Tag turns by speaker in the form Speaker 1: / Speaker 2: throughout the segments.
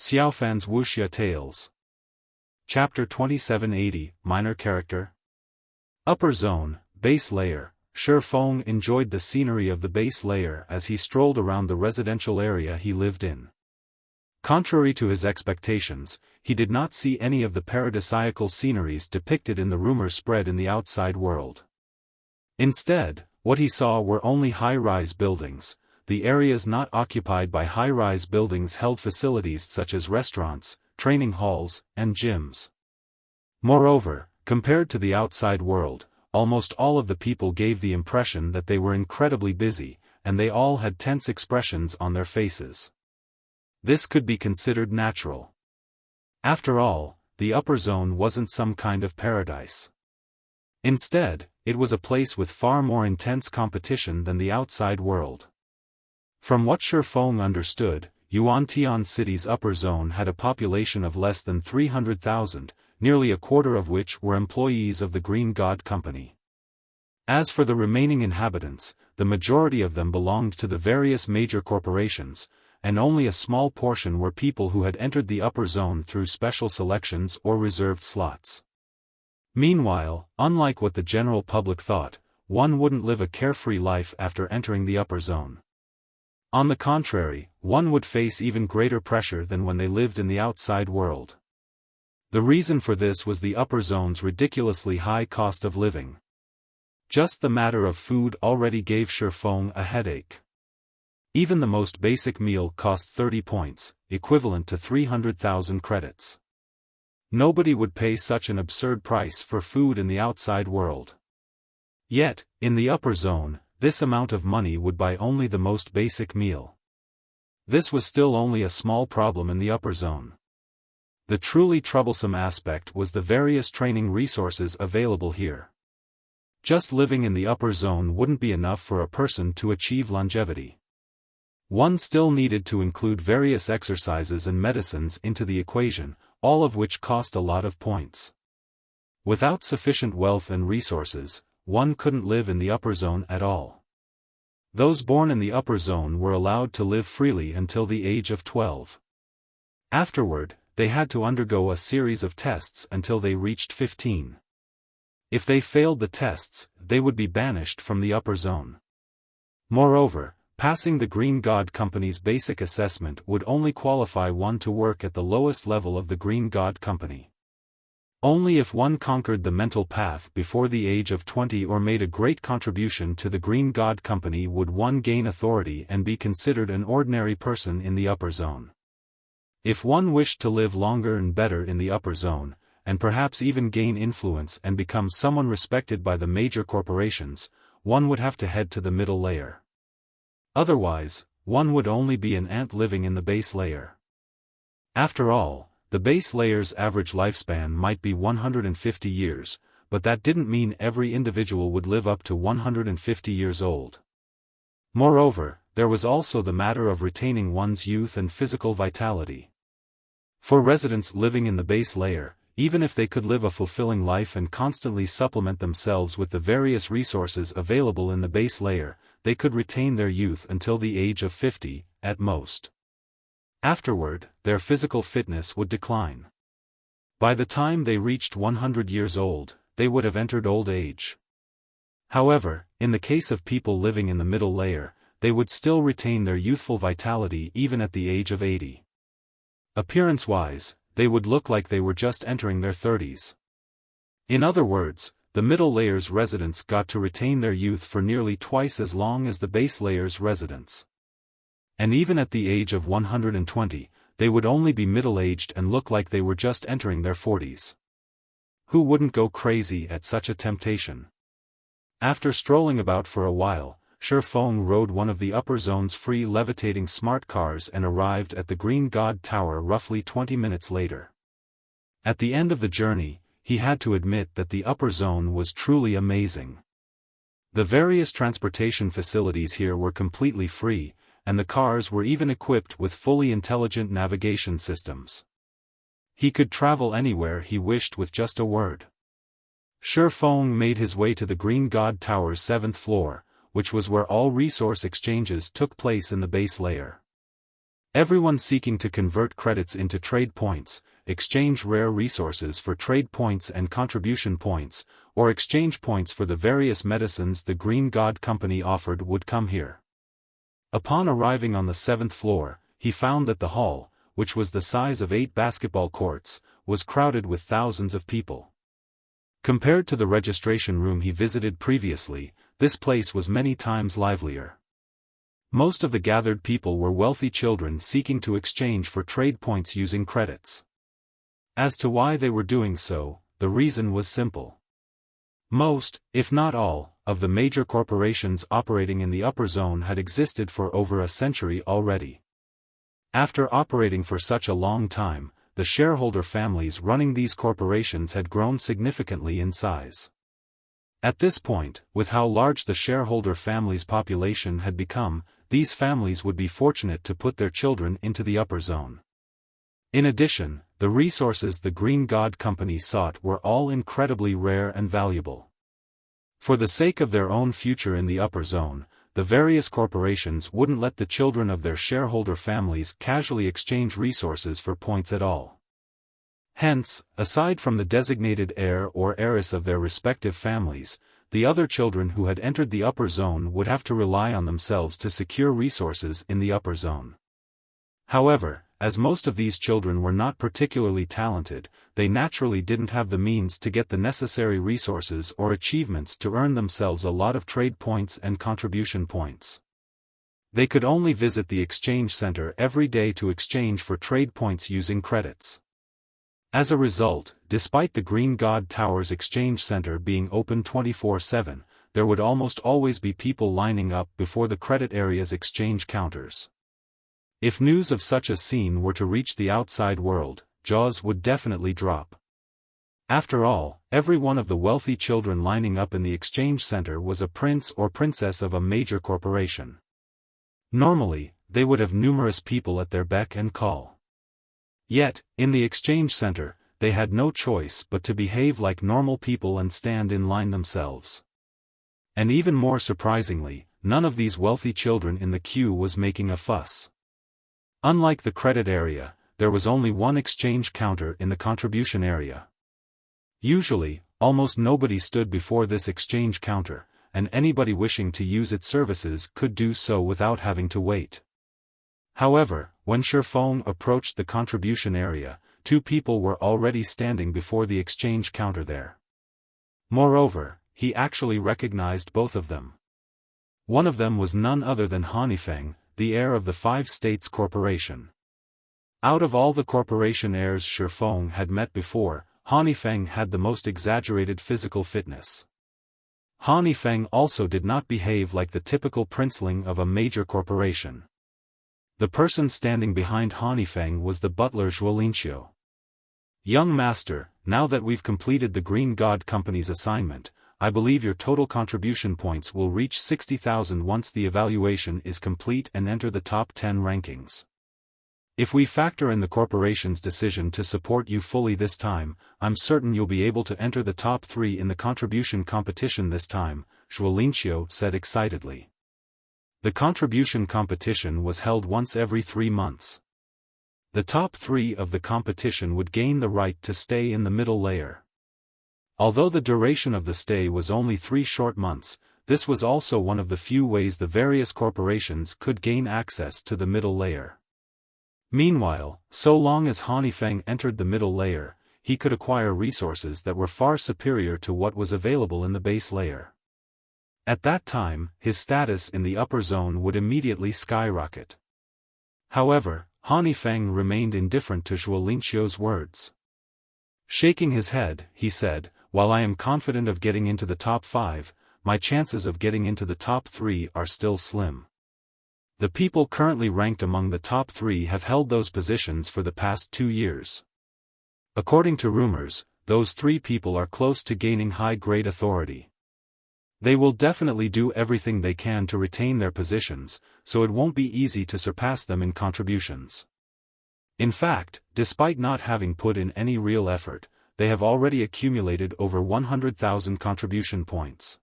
Speaker 1: Xiaofan's Wuxia Tales. Chapter 2780, Minor Character. Upper Zone, Base Layer. Feng enjoyed the scenery of the base layer as he strolled around the residential area he lived in. Contrary to his expectations, he did not see any of the paradisiacal sceneries depicted in the rumors spread in the outside world. Instead, what he saw were only high-rise buildings. The areas not occupied by high-rise buildings held facilities such as restaurants, training halls, and gyms. Moreover, compared to the outside world, almost all of the people gave the impression that they were incredibly busy, and they all had tense expressions on their faces. This could be considered natural. After all, the upper zone wasn't some kind of paradise. Instead, it was a place with far more intense competition than the outside world. From what Feng understood, Yuantian City's upper zone had a population of less than 300,000, nearly a quarter of which were employees of the Green God Company. As for the remaining inhabitants, the majority of them belonged to the various major corporations, and only a small portion were people who had entered the upper zone through special selections or reserved slots. Meanwhile, unlike what the general public thought, one wouldn't live a carefree life after entering the upper zone. On the contrary, one would face even greater pressure than when they lived in the outside world. The reason for this was the upper zone's ridiculously high cost of living. Just the matter of food already gave Feng a headache. Even the most basic meal cost 30 points, equivalent to 300,000 credits. Nobody would pay such an absurd price for food in the outside world. Yet, in the upper zone, this amount of money would buy only the most basic meal. This was still only a small problem in the upper zone. The truly troublesome aspect was the various training resources available here. Just living in the upper zone wouldn't be enough for a person to achieve longevity. One still needed to include various exercises and medicines into the equation, all of which cost a lot of points. Without sufficient wealth and resources, one couldn't live in the upper zone at all. Those born in the upper zone were allowed to live freely until the age of 12. Afterward, they had to undergo a series of tests until they reached 15. If they failed the tests, they would be banished from the upper zone. Moreover, passing the Green God Company's basic assessment would only qualify one to work at the lowest level of the Green God Company. Only if one conquered the mental path before the age of 20 or made a great contribution to the Green God Company would one gain authority and be considered an ordinary person in the upper zone. If one wished to live longer and better in the upper zone, and perhaps even gain influence and become someone respected by the major corporations, one would have to head to the middle layer. Otherwise, one would only be an ant living in the base layer. After all, the base layer's average lifespan might be 150 years, but that didn't mean every individual would live up to 150 years old. Moreover, there was also the matter of retaining one's youth and physical vitality. For residents living in the base layer, even if they could live a fulfilling life and constantly supplement themselves with the various resources available in the base layer, they could retain their youth until the age of 50, at most. Afterward, their physical fitness would decline. By the time they reached 100 years old, they would have entered old age. However, in the case of people living in the middle layer, they would still retain their youthful vitality even at the age of 80. Appearance-wise, they would look like they were just entering their 30s. In other words, the middle layer's residents got to retain their youth for nearly twice as long as the base layer's residents. And even at the age of 120, they would only be middle-aged and look like they were just entering their 40s. Who wouldn't go crazy at such a temptation? After strolling about for a while, Feng rode one of the upper zone's free levitating smart cars and arrived at the Green God Tower roughly 20 minutes later. At the end of the journey, he had to admit that the upper zone was truly amazing. The various transportation facilities here were completely free, and the cars were even equipped with fully intelligent navigation systems. He could travel anywhere he wished with just a word. Feng made his way to the Green God Tower's 7th floor, which was where all resource exchanges took place in the base layer. Everyone seeking to convert credits into trade points, exchange rare resources for trade points and contribution points, or exchange points for the various medicines the Green God Company offered would come here. Upon arriving on the 7th floor, he found that the hall, which was the size of 8 basketball courts, was crowded with thousands of people. Compared to the registration room he visited previously, this place was many times livelier. Most of the gathered people were wealthy children seeking to exchange for trade points using credits. As to why they were doing so, the reason was simple. Most, if not all, of the major corporations operating in the upper zone had existed for over a century already. After operating for such a long time, the shareholder families running these corporations had grown significantly in size. At this point, with how large the shareholder families' population had become, these families would be fortunate to put their children into the upper zone. In addition, the resources the Green God Company sought were all incredibly rare and valuable. For the sake of their own future in the upper zone, the various corporations wouldn't let the children of their shareholder families casually exchange resources for points at all. Hence, aside from the designated heir or heiress of their respective families, the other children who had entered the upper zone would have to rely on themselves to secure resources in the upper zone. However, as most of these children were not particularly talented, they naturally didn't have the means to get the necessary resources or achievements to earn themselves a lot of trade points and contribution points. They could only visit the exchange center every day to exchange for trade points using credits. As a result, despite the Green God Tower's exchange center being open 24/7, there would almost always be people lining up before the credit area's exchange counters. If news of such a scene were to reach the outside world, jaws would definitely drop. After all, every one of the wealthy children lining up in the exchange center was a prince or princess of a major corporation. Normally, they would have numerous people at their beck and call. Yet, in the exchange center, they had no choice but to behave like normal people and stand in line themselves. And even more surprisingly, none of these wealthy children in the queue was making a fuss. Unlike the credit area, there was only one exchange counter in the contribution area. Usually, almost nobody stood before this exchange counter, and anybody wishing to use its services could do so without having to wait. However, when Feng approached the contribution area, 2 people were already standing before the exchange counter there. Moreover, he actually recognized both of them. One of them was none other than Feng, the heir of the 5 States Corporation. Out of all the corporation heirs Feng had met before, Feng had the most exaggerated physical fitness. Feng also did not behave like the typical princeling of a major corporation. The person standing behind Feng was the butler Zhuolinqiu. "Young master, now that we've completed the Green God Company's assignment, I believe your total contribution points will reach 60,000 once the evaluation is complete and enter the top 10 rankings. If we factor in the corporation's decision to support you fully this time, I'm certain you'll be able to enter the top 3 in the contribution competition this time," Zhuolinqiu said excitedly. The contribution competition was held once every 3 months. The top 3 of the competition would gain the right to stay in the middle layer. Although the duration of the stay was only 3 short months, this was also one of the few ways the various corporations could gain access to the middle layer. Meanwhile, so long as Feng entered the middle layer, he could acquire resources that were far superior to what was available in the base layer. At that time, his status in the upper zone would immediately skyrocket. However, Feng remained indifferent to Zhuolinqiu's words. Shaking his head, he said, "While I am confident of getting into the top 5, my chances of getting into the top 3 are still slim. The people currently ranked among the top 3 have held those positions for the past 2 years. According to rumors, those 3 people are close to gaining high-grade authority. They will definitely do everything they can to retain their positions, so it won't be easy to surpass them in contributions. In fact, despite not having put in any real effort, they have already accumulated over 100,000 contribution points.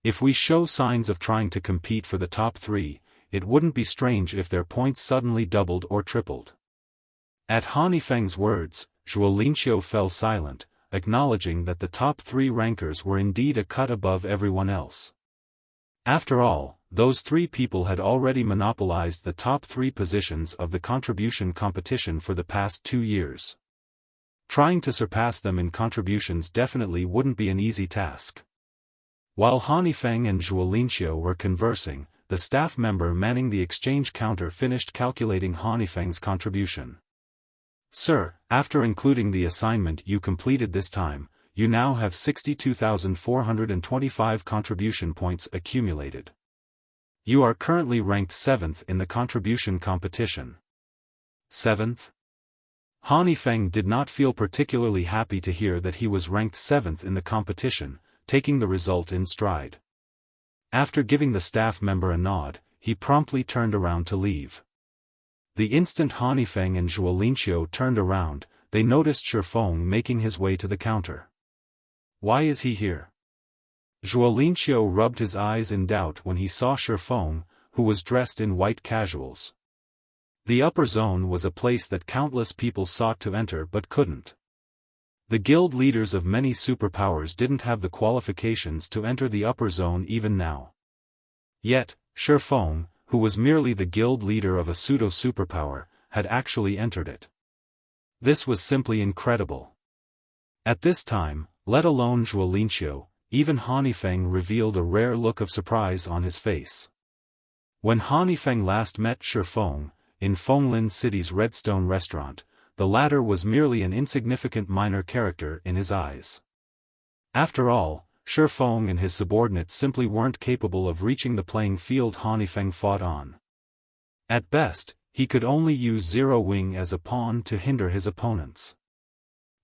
Speaker 1: If we show signs of trying to compete for the top 3, it wouldn't be strange if their points suddenly doubled or tripled. At Han Feng's words, Zhuo Linqiu fell silent, acknowledging that the top 3 rankers were indeed a cut above everyone else. After all, those 3 people had already monopolized the top 3 positions of the contribution competition for the past 2 years. Trying to surpass them in contributions definitely wouldn't be an easy task. While Han Feng and Zhuo Linqiu were conversing, the staff member manning the exchange counter finished calculating Han Feng's contribution. "Sir, after including the assignment you completed this time, you now have 62,425 contribution points accumulated. You are currently ranked 7th in the contribution competition." 7th? Han Feng did not feel particularly happy to hear that he was ranked 7th in the competition, taking the result in stride. After giving the staff member a nod, he promptly turned around to leave. The instant Han Feng and Zhuo Linqiu turned around, they noticed Xiaofan making his way to the counter. "Why is he here?" Zhuo Linqiu rubbed his eyes in doubt when he saw Xiaofan, who was dressed in white casuals. The upper zone was a place that countless people sought to enter but couldn't. The guild leaders of many superpowers didn't have the qualifications to enter the upper zone even now. Yet, Xiaofan, who was merely the guild leader of a pseudo-superpower, had actually entered it. This was simply incredible. At this time, let alone Zhuo Linqiu, even Han Feng revealed a rare look of surprise on his face. When Han Feng last met Xiaofan, in Fenglin City's Redstone restaurant, the latter was merely an insignificant minor character in his eyes. After all, Xiaofan and his subordinates simply weren't capable of reaching the playing field Han Feng fought on. At best, he could only use Zero Wing as a pawn to hinder his opponents.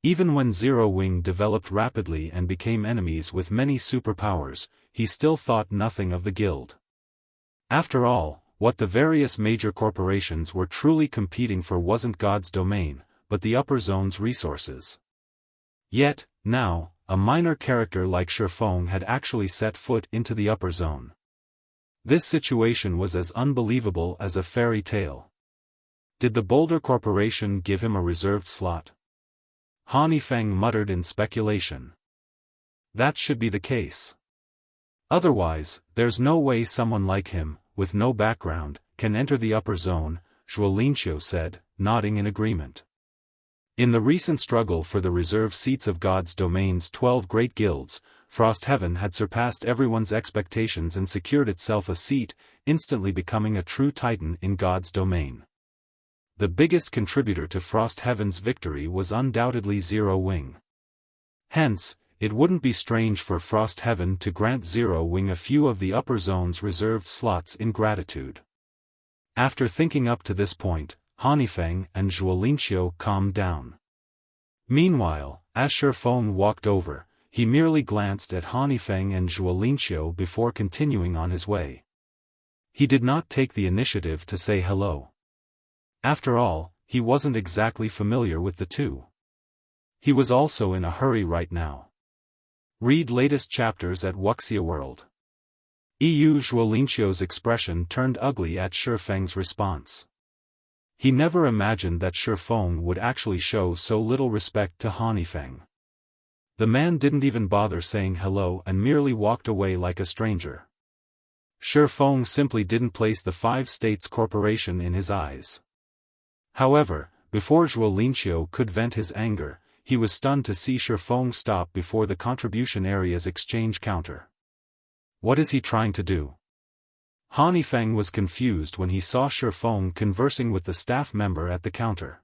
Speaker 1: Even when Zero Wing developed rapidly and became enemies with many superpowers, he still thought nothing of the guild. After all, what the various major corporations were truly competing for wasn't God's domain, but the upper zone's resources. Yet, now, a minor character like Xiaofan had actually set foot into the upper zone. This situation was as unbelievable as a fairy tale. Did the Boulder Corporation give him a reserved slot? Han Feng muttered in speculation. That should be the case. Otherwise, there's no way someone like him, with no background, can enter the upper zone, Zhuo Linqiu said, nodding in agreement. In the recent struggle for the reserve seats of God's domain's 12 great guilds, Frosthaven had surpassed everyone's expectations and secured itself a seat, instantly becoming a true titan in God's domain. The biggest contributor to Frosthaven's victory was undoubtedly Zero Wing. Hence, it wouldn't be strange for Frosthaven to grant Zero Wing a few of the upper zone's reserved slots in gratitude. After thinking up to this point, Han Feng and Zhuo Linqiu calmed down. Meanwhile, as Xiaofan walked over, he merely glanced at Han Feng and Zhuo Linqiu before continuing on his way. He did not take the initiative to say hello. After all, he wasn't exactly familiar with the two. He was also in a hurry right now. Read latest chapters at Wuxia World. Zhuo Linqiu's expression turned ugly at Xiaofang's response. He never imagined that Xiaofan would actually show so little respect to Han Feng. The man didn't even bother saying hello and merely walked away like a stranger. Xiaofan simply didn't place the Five States Corporation in his eyes. However, before Zhuo Linqiu could vent his anger, he was stunned to see Xiaofan stop before the contribution area's exchange counter. What is he trying to do? Han Feng was confused when he saw Xiaofan conversing with the staff member at the counter.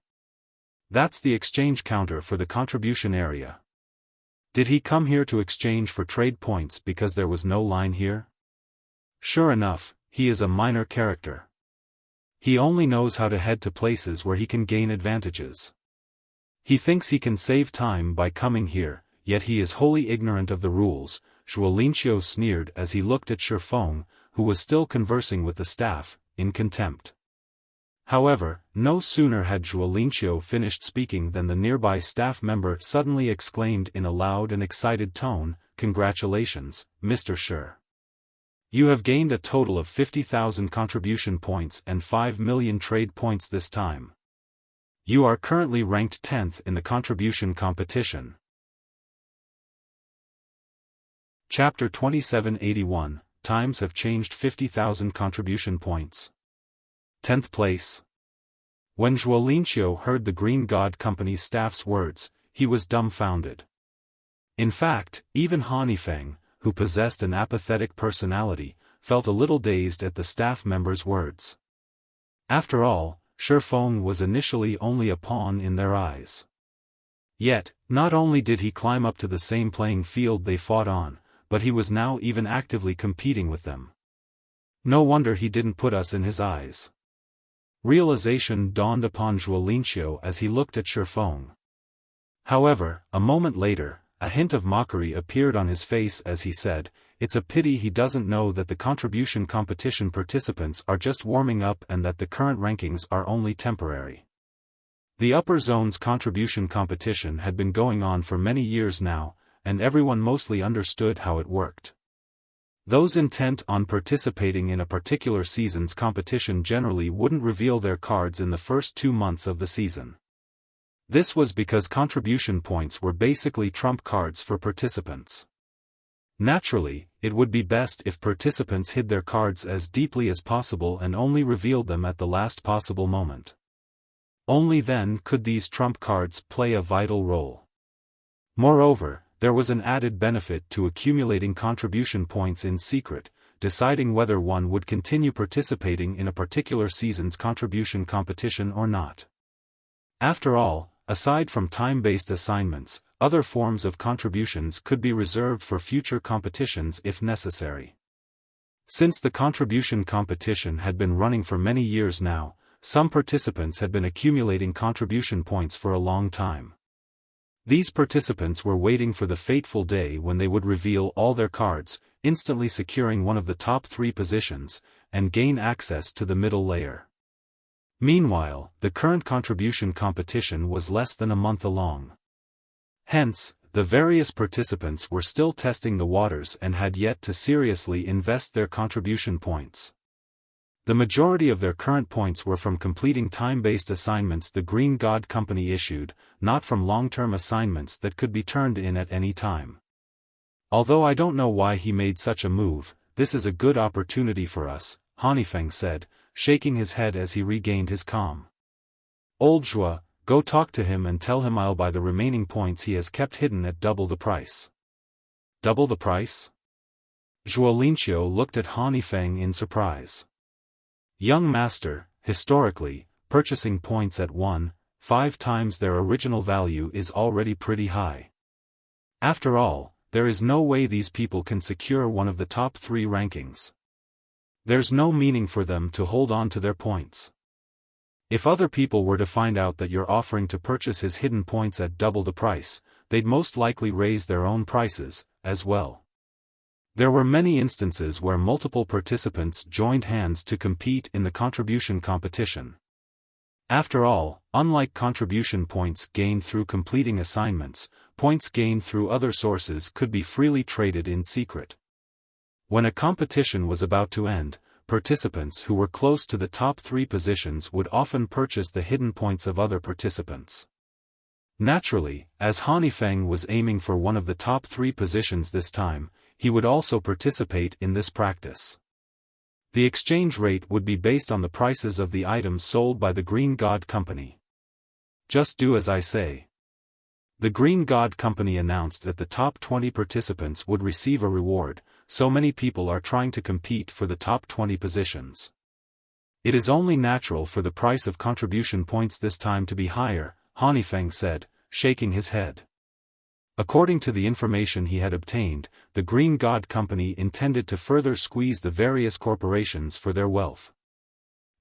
Speaker 1: That's the exchange counter for the contribution area. Did he come here to exchange for trade points because there was no line here? Sure enough, he is a minor character. He only knows how to head to places where he can gain advantages. He thinks he can save time by coming here, yet he is wholly ignorant of the rules, Zhuo Linqiu sneered as he looked at Xiaofan, who was still conversing with the staff, in contempt. However, no sooner had Zhuo Linqiu finished speaking than the nearby staff member suddenly exclaimed in a loud and excited tone, "Congratulations, Mr. Shi. You have gained a total of 50,000 contribution points and 5 million trade points this time. You are currently ranked 10th in the contribution competition. Chapter 2781, Times have changed 50,000 contribution points. 10th place. When Zhuolinqiu heard the Green God Company's staff's words, he was dumbfounded. In fact, even Feng, who possessed an apathetic personality, felt a little dazed at the staff member's words. After all, Feng was initially only a pawn in their eyes. Yet, not only did he climb up to the same playing field they fought on, but he was now even actively competing with them. No wonder he didn't put us in his eyes. Realization dawned upon Zhuolinqiu as he looked at Feng. However, a moment later, a hint of mockery appeared on his face as he said, "It's a pity he doesn't know that the contribution competition participants are just warming up and that the current rankings are only temporary." The upper zone's contribution competition had been going on for many years now, and everyone mostly understood how it worked. Those intent on participating in a particular season's competition generally wouldn't reveal their cards in the first 2 months of the season. This was because contribution points were basically trump cards for participants. Naturally, it would be best if participants hid their cards as deeply as possible and only revealed them at the last possible moment. Only then could these trump cards play a vital role. Moreover, there was an added benefit to accumulating contribution points in secret, deciding whether one would continue participating in a particular season's contribution competition or not. After all, aside from time-based assignments, other forms of contributions could be reserved for future competitions if necessary. Since the contribution competition had been running for many years now, some participants had been accumulating contribution points for a long time. These participants were waiting for the fateful day when they would reveal all their cards, instantly securing one of the top 3 positions, and gain access to the middle layer. Meanwhile, the current contribution competition was less than a month along. Hence, the various participants were still testing the waters and had yet to seriously invest their contribution points. The majority of their current points were from completing time-based assignments the Green God Company issued, not from long-term assignments that could be turned in at any time. Although I don't know why he made such a move, this is a good opportunity for us, Feng said, shaking his head as he regained his calm. Old Zhua, go talk to him and tell him I'll buy the remaining points he has kept hidden at double the price. Double the price? Zhuolinqiu looked at Feng in surprise. Young master, historically, purchasing points at 1.5 times their original value is already pretty high. After all, there is no way these people can secure one of the top 3 rankings. There's no meaning for them to hold on to their points. If other people were to find out that you're offering to purchase his hidden points at double the price, they'd most likely raise their own prices, as well. There were many instances where multiple participants joined hands to compete in the contribution competition. After all, unlike contribution points gained through completing assignments, points gained through other sources could be freely traded in secret. When a competition was about to end, participants who were close to the top 3 positions would often purchase the hidden points of other participants. Naturally, as Feng was aiming for one of the top 3 positions this time, he would also participate in this practice. The exchange rate would be based on the prices of the items sold by the Green God Company. Just do as I say. The Green God Company announced that the top 20 participants would receive a reward. So many people are trying to compete for the top 20 positions. It is only natural for the price of contribution points this time to be higher, Feng said, shaking his head. According to the information he had obtained, the Green God Company intended to further squeeze the various corporations for their wealth.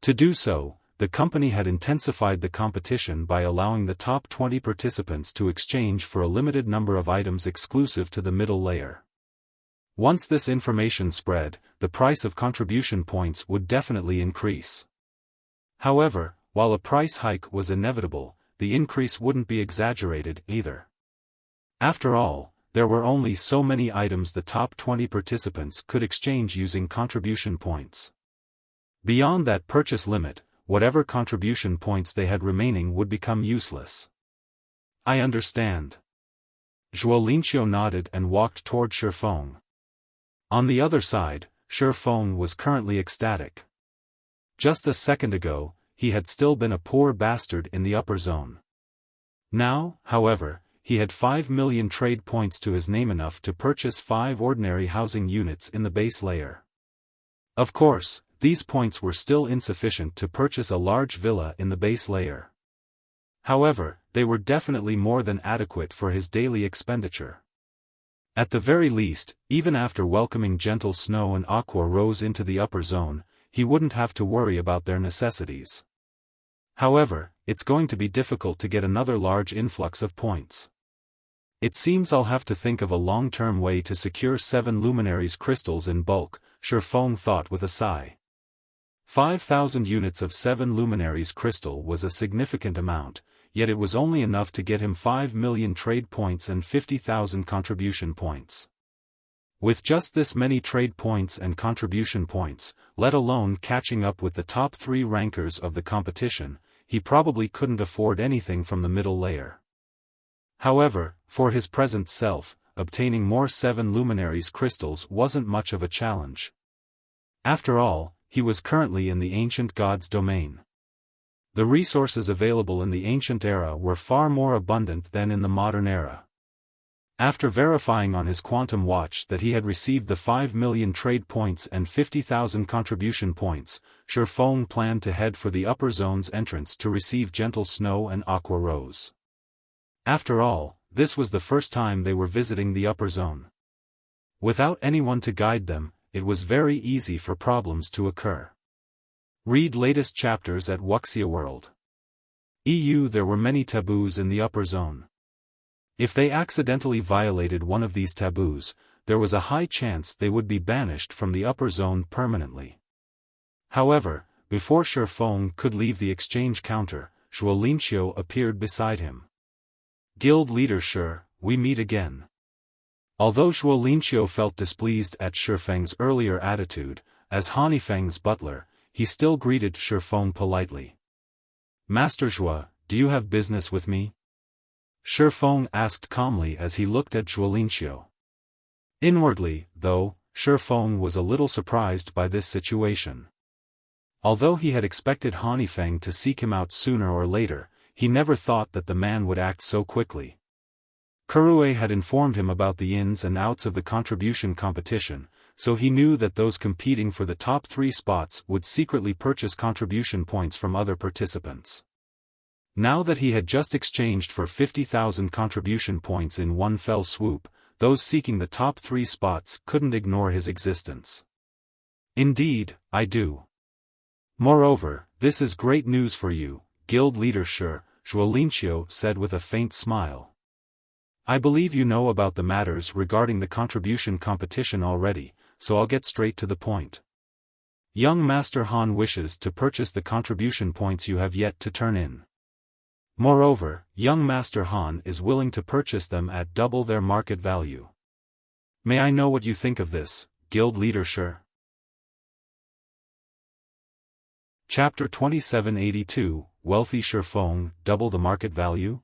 Speaker 1: To do so, the company had intensified the competition by allowing the top 20 participants to exchange for a limited number of items exclusive to the middle layer. Once this information spread, the price of contribution points would definitely increase. However, while a price hike was inevitable, the increase wouldn't be exaggerated either. After all, there were only so many items the top 20 participants could exchange using contribution points. Beyond that purchase limit, whatever contribution points they had remaining would become useless. I understand. Zhuo Linqiu nodded and walked toward Xiaofan. On the other side, Xiaofan was currently ecstatic. Just a second ago, he had still been a poor bastard in the upper zone. Now, however, he had 5 million trade points to his name, enough to purchase 5 ordinary housing units in the base layer. Of course, these points were still insufficient to purchase a large villa in the base layer. However, they were definitely more than adequate for his daily expenditure. At the very least, even after welcoming gentle snow and aqua rose into the upper zone, he wouldn't have to worry about their necessities. However, it's going to be difficult to get another large influx of points. It seems I'll have to think of a long-term way to secure 7 luminaries crystals in bulk, Xiaofan thought with a sigh. 5,000 units of 7 luminaries crystal was a significant amount, yet it was only enough to get him 5 million trade points and 50,000 contribution points. With just this many trade points and contribution points, let alone catching up with the top 3 rankers of the competition, he probably couldn't afford anything from the middle layer. However, for his present self, obtaining more 7 luminaries crystals wasn't much of a challenge. After all, he was currently in the ancient god's domain. The resources available in the ancient era were far more abundant than in the modern era. After verifying on his quantum watch that he had received the 5 million trade points and 50,000 contribution points, Xiaofan planned to head for the upper zone's entrance to receive gentle snow and aqua rose. After all, this was the first time they were visiting the upper zone. Without anyone to guide them, it was very easy for problems to occur. Read latest chapters at Wuxia World. There were many taboos in the upper zone. If they accidentally violated one of these taboos, there was a high chance they would be banished from the upper zone permanently. However, before Xiaofan could leave the exchange counter, Zhuo Linqiu appeared beside him. Guild leader Shi, we meet again. Although Zhuo Linqiu felt displeased at Feng's earlier attitude, as Feng's butler, he still greeted Xiaofan politely. Master Zhuo, do you have business with me? Feng asked calmly as he looked at Zhuo Linqiu. Inwardly, though, Feng was a little surprised by this situation. Although he had expected Feng to seek him out sooner or later, he never thought that the man would act so quickly. Kurue had informed him about the ins and outs of the contribution competition, so he knew that those competing for the top 3 spots would secretly purchase contribution points from other participants. Now that he had just exchanged for 50,000 contribution points in one fell swoop, those seeking the top 3 spots couldn't ignore his existence. Indeed, I do. Moreover, this is great news for you, guild leader Shi, Zhuo Linqiu said with a faint smile. I believe you know about the matters regarding the contribution competition already, so I'll get straight to the point. Young Master Han wishes to purchase the contribution points you have yet to turn in. Moreover, young Master Han is willing to purchase them at double their market value. May I know what you think of this, guild leader Shi? Chapter 2782, Wealthy Feng, double the market value?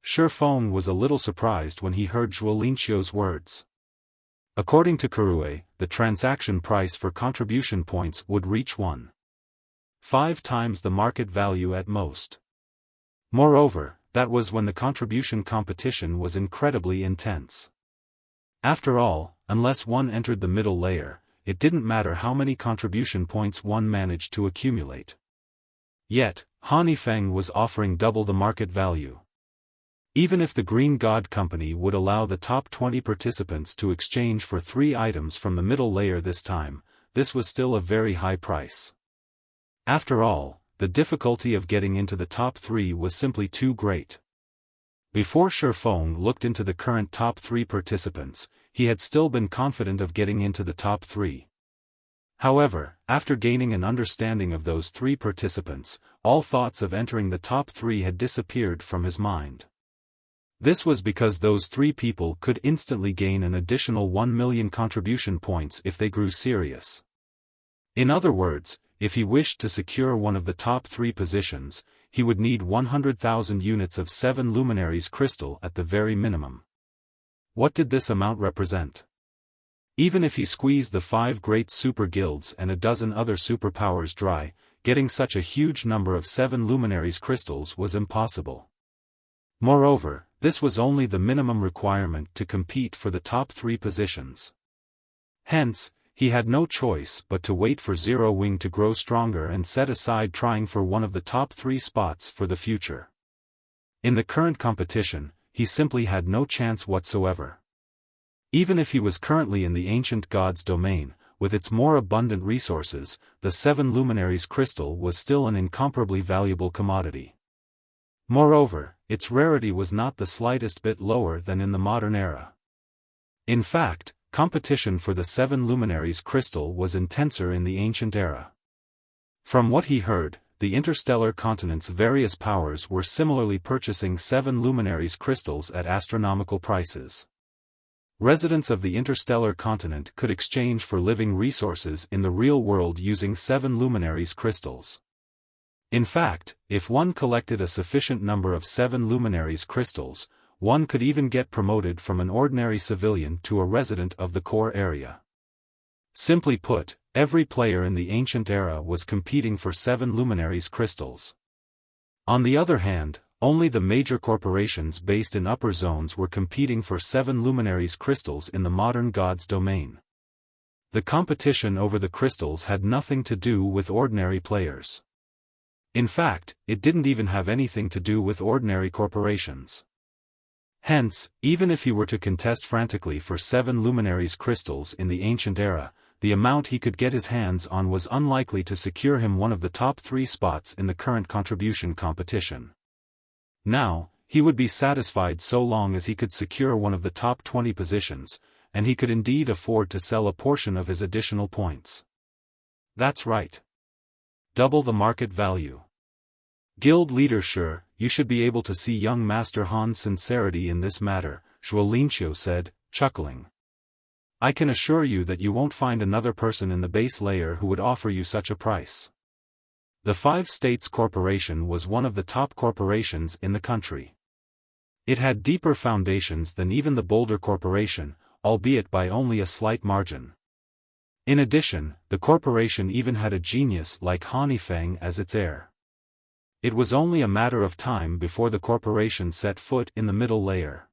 Speaker 1: Feng was a little surprised when he heard Zhuo Linqiu's words. According to Kurue, the transaction price for contribution points would reach 1.5 times the market value at most. Moreover, that was when the contribution competition was incredibly intense. After all, unless one entered the middle layer, it didn't matter how many contribution points one managed to accumulate. Yet, Feng was offering double the market value. Even if the Green God Company would allow the top 20 participants to exchange for 3 items from the middle layer this time, this was still a very high price. After all, the difficulty of getting into the top 3 was simply too great. Before Feng looked into the current top 3 participants, he had still been confident of getting into the top 3. However, after gaining an understanding of those 3 participants, all thoughts of entering the top 3 had disappeared from his mind. This was because those 3 people could instantly gain an additional 1 million contribution points if they grew serious. In other words, if he wished to secure one of the top 3 positions, he would need 100,000 units of 7 luminaries crystal at the very minimum. What did this amount represent? Even if he squeezed the 5 great super guilds and a dozen other superpowers dry, getting such a huge number of 7 luminaries crystals was impossible. Moreover, this was only the minimum requirement to compete for the top 3 positions. Hence, he had no choice but to wait for Zero Wing to grow stronger and set aside trying for one of the top 3 spots for the future. In the current competition, he simply had no chance whatsoever. Even if he was currently in the ancient god's domain, with its more abundant resources, the 7 luminaries crystal was still an incomparably valuable commodity. Moreover, its rarity was not the slightest bit lower than in the modern era. In fact, competition for the 7 luminaries crystal was intenser in the ancient era. From what he heard, the interstellar continent's various powers were similarly purchasing 7 luminaries crystals at astronomical prices. Residents of the interstellar continent could exchange for living resources in the real world using 7 luminaries crystals. In fact, if one collected a sufficient number of 7 luminaries crystals, one could even get promoted from an ordinary civilian to a resident of the core area. Simply put, every player in the ancient era was competing for 7 luminaries crystals. On the other hand, only the major corporations based in upper zones were competing for 7 luminaries crystals in the modern god's domain. The competition over the crystals had nothing to do with ordinary players. In fact, it didn't even have anything to do with ordinary corporations. Hence, even if he were to contest frantically for 7 luminaries crystals in the ancient era, the amount he could get his hands on was unlikely to secure him one of the top 3 spots in the current contribution competition. Now, he would be satisfied so long as he could secure one of the top 20 positions, and he could indeed afford to sell a portion of his additional points. That's right. Double the market value. Guild leader sure, you should be able to see young Master Han's sincerity in this matter, Zhuolinqiu said, chuckling. I can assure you that you won't find another person in the base layer who would offer you such a price. The 5 States Corporation was one of the top corporations in the country. It had deeper foundations than even the Boulder Corporation, albeit by only a slight margin. In addition, the corporation even had a genius like Feng as its heir. It was only a matter of time before the corporation set foot in the middle layer.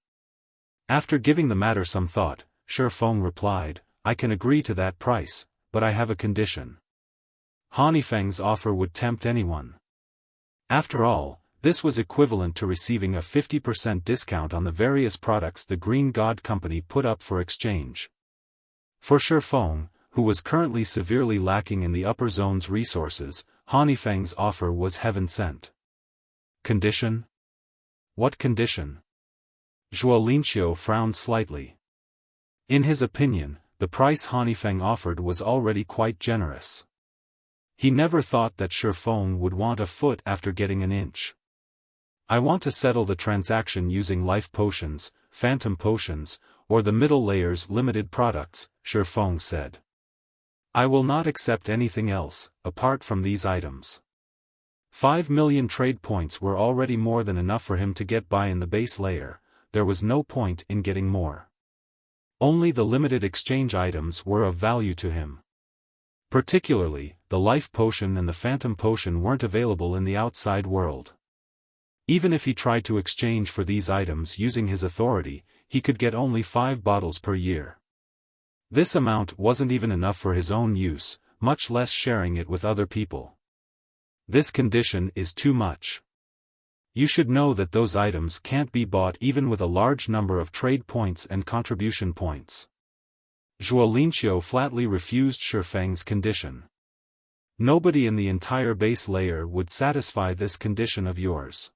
Speaker 1: After giving the matter some thought, Feng replied, I can agree to that price, but I have a condition. Feng's offer would tempt anyone. After all, this was equivalent to receiving a 50% discount on the various products the Green God Company put up for exchange. For Feng, who was currently severely lacking in the upper zone's resources, Feng's offer was heaven-sent. Condition? What condition? Zhuolinqiu frowned slightly. In his opinion, the price Feng offered was already quite generous. He never thought that Feng would want a foot after getting an inch. I want to settle the transaction using life potions, phantom potions, or the middle layer's limited products, Feng said. I will not accept anything else, apart from these items. 5 million trade points were already more than enough for him to get by in the base layer, there was no point in getting more. Only the limited exchange items were of value to him. Particularly, the life potion and the phantom potion weren't available in the outside world. Even if he tried to exchange for these items using his authority, he could get only 5 bottles per year. This amount wasn't even enough for his own use, much less sharing it with other people. This condition is too much. You should know that those items can't be bought even with a large number of trade points and contribution points. Zhuolinqiu flatly refused Feng's condition. Nobody in the entire base layer would satisfy this condition of yours.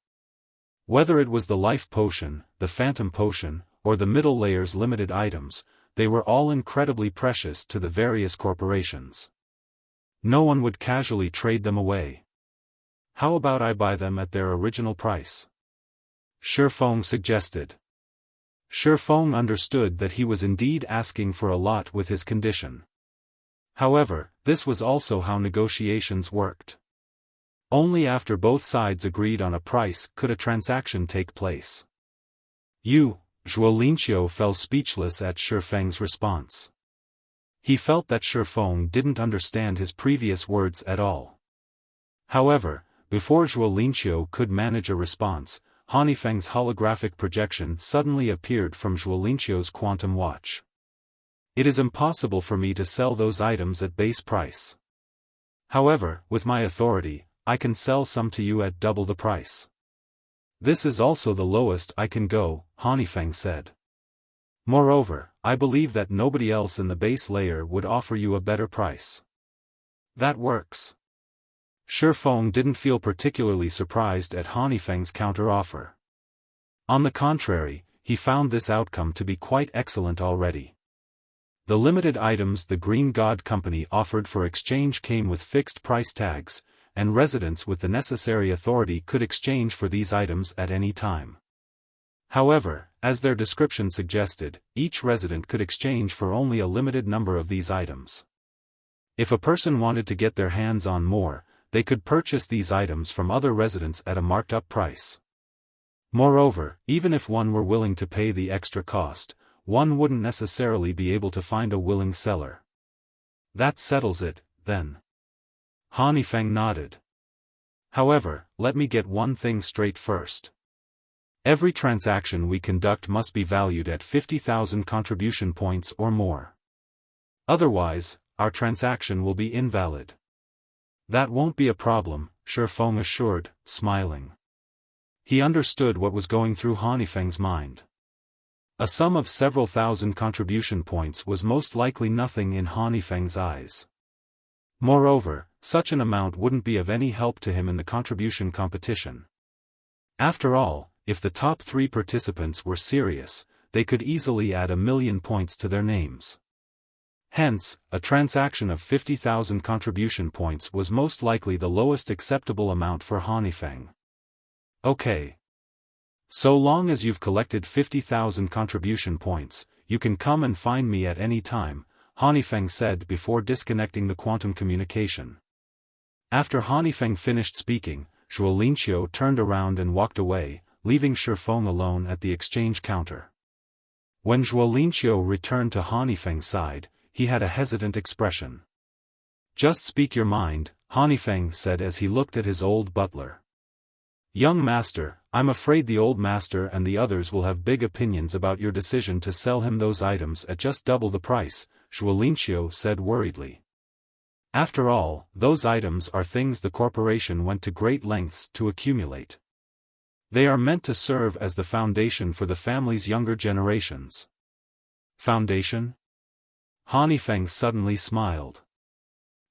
Speaker 1: Whether it was the life potion, the phantom potion, or the middle layer's limited items, they were all incredibly precious to the various corporations. No one would casually trade them away. How about I buy them at their original price? Feng suggested. Feng understood that he was indeed asking for a lot with his condition. However, this was also how negotiations worked. Only after both sides agreed on a price could a transaction take place. Zhuo Linqiu fell speechless at Feng's response. He felt that Feng didn't understand his previous words at all. However, before Zhuo Linqiu could manage a response, Feng's holographic projection suddenly appeared from Zhuo Linqiu's quantum watch. It is impossible for me to sell those items at base price. However, with my authority, I can sell some to you at double the price. This is also the lowest I can go, Feng said. Moreover, I believe that nobody else in the base layer would offer you a better price. That works. Feng didn't feel particularly surprised at Feng's counter-offer. On the contrary, he found this outcome to be quite excellent already. The limited items the Green God Company offered for exchange came with fixed price tags, and residents with the necessary authority could exchange for these items at any time. However, as their description suggested, each resident could exchange for only a limited number of these items. If a person wanted to get their hands on more, they could purchase these items from other residents at a marked-up price. Moreover, even if one were willing to pay the extra cost, one wouldn't necessarily be able to find a willing seller. That settles it, then. Feng nodded. However, let me get one thing straight first. Every transaction we conduct must be valued at 50,000 contribution points or more. Otherwise, our transaction will be invalid. That won't be a problem, Feng assured, smiling. He understood what was going through Feng's mind. A sum of several thousand contribution points was most likely nothing in Feng's eyes. Moreover, such an amount wouldn't be of any help to him in the contribution competition. After all, if the top 3 participants were serious, they could easily add 1,000,000 points to their names. Hence, a transaction of 50,000 contribution points was most likely the lowest acceptable amount for Feng. Okay. So long as you've collected 50,000 contribution points, you can come and find me at any time, Feng said before disconnecting the quantum communication. After Feng finished speaking, Zhuo Linqiu turned around and walked away, leaving Feng alone at the exchange counter. When Zhuo Linqiu returned to Feng's side, he had a hesitant expression. Just speak your mind, Feng said as he looked at his old butler. Young master, I'm afraid the old master and the others will have big opinions about your decision to sell him those items at just double the price, Zhuo Linqiu said worriedly. After all, those items are things the corporation went to great lengths to accumulate. They are meant to serve as the foundation for the family's younger generations. Foundation? Feng suddenly smiled.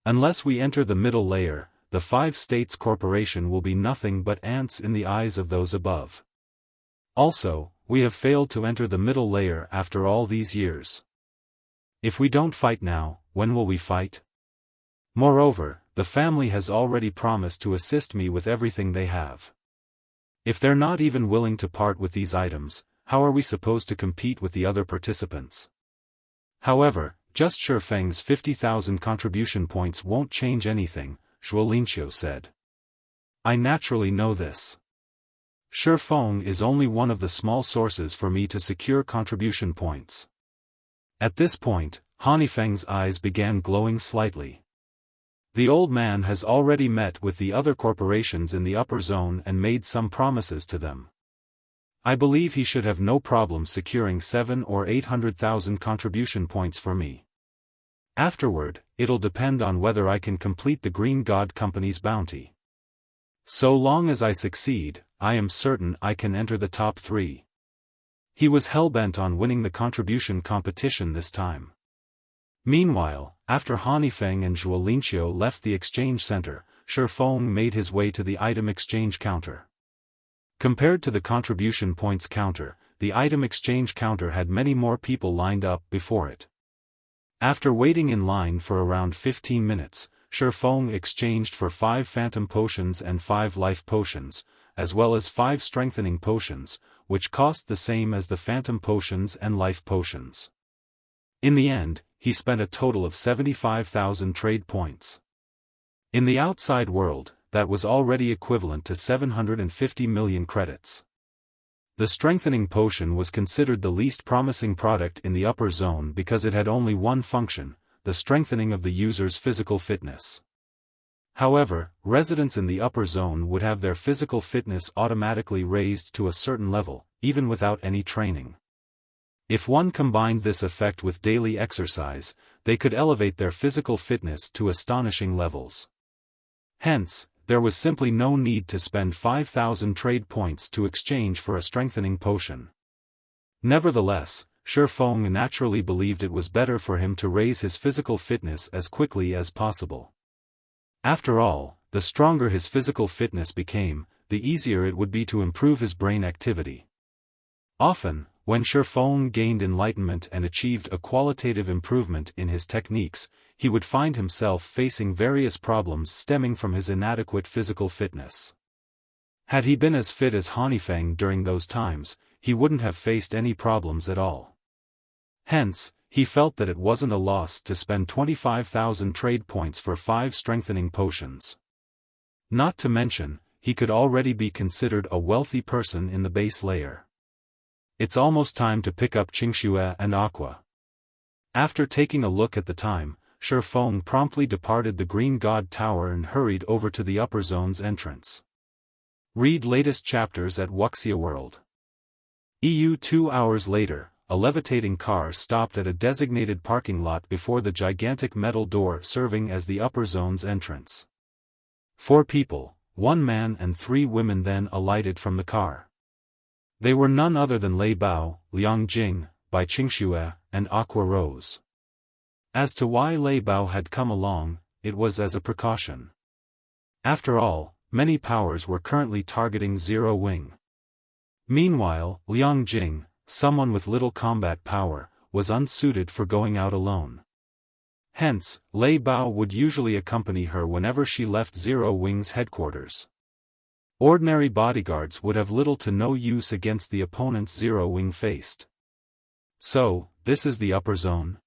Speaker 1: Unless we enter the middle layer, the 5 states corporation will be nothing but ants in the eyes of those above. Also, we have failed to enter the middle layer after all these years. If we don't fight now, when will we fight? Moreover, the family has already promised to assist me with everything they have. If they're not even willing to part with these items, how are we supposed to compete with the other participants? However, just Feng's 50,000 contribution points won't change anything, Zhuo Linqiu said. I naturally know this. Feng is only one of the small sources for me to secure contribution points. At this point, Feng's eyes began glowing slightly. The old man has already met with the other corporations in the upper zone and made some promises to them. I believe he should have no problem securing 700,000 or 800,000 contribution points for me. Afterward, it'll depend on whether I can complete the Green God Company's bounty. So long as I succeed, I am certain I can enter the top 3. He was hell-bent on winning the contribution competition this time. Meanwhile, after Feng and Zhuo Linqiu left the exchange center, Feng made his way to the item exchange counter. Compared to the contribution points counter, the item exchange counter had many more people lined up before it. After waiting in line for around 15 minutes, Feng exchanged for 5 phantom potions and 5 life potions, as well as 5 strengthening potions, which cost the same as the phantom potions and life potions. In the end, he spent a total of 75,000 trade points. In the outside world, that was already equivalent to 750 million credits. The strengthening potion was considered the least promising product in the upper zone because it had only one function, the strengthening of the user's physical fitness. However, residents in the upper zone would have their physical fitness automatically raised to a certain level, even without any training. If one combined this effect with daily exercise, they could elevate their physical fitness to astonishing levels. Hence, there was simply no need to spend 5,000 trade points to exchange for a strengthening potion. Nevertheless, Feng naturally believed it was better for him to raise his physical fitness as quickly as possible. After all, the stronger his physical fitness became, the easier it would be to improve his brain activity. Often, when Feng gained enlightenment and achieved a qualitative improvement in his techniques, he would find himself facing various problems stemming from his inadequate physical fitness. Had he been as fit as Feng during those times, he wouldn't have faced any problems at all. Hence, he felt that it wasn't a loss to spend 25,000 trade points for 5 strengthening potions. Not to mention, he could already be considered a wealthy person in the base layer. It's almost time to pick up Qingxue and Aqua. After taking a look at the time, Feng promptly departed the Green God Tower and hurried over to the upper zone's entrance. Read latest chapters at Wuxia World. 2 hours later, a levitating car stopped at a designated parking lot before the gigantic metal door serving as the upper zone's entrance. 4 people, 1 man and 3 women then alighted from the car. They were none other than Lei Bao, Liang Jing, Bai Qingxue, and Aqua Rose. As to why Lei Bao had come along, it was as a precaution. After all, many powers were currently targeting Zero Wing. Meanwhile, Liang Jing, someone with little combat power, was unsuited for going out alone. Hence, Lei Bao would usually accompany her whenever she left Zero Wing's headquarters. Ordinary bodyguards would have little to no use against the opponents Zero Wing faced. So, this is the upper zone?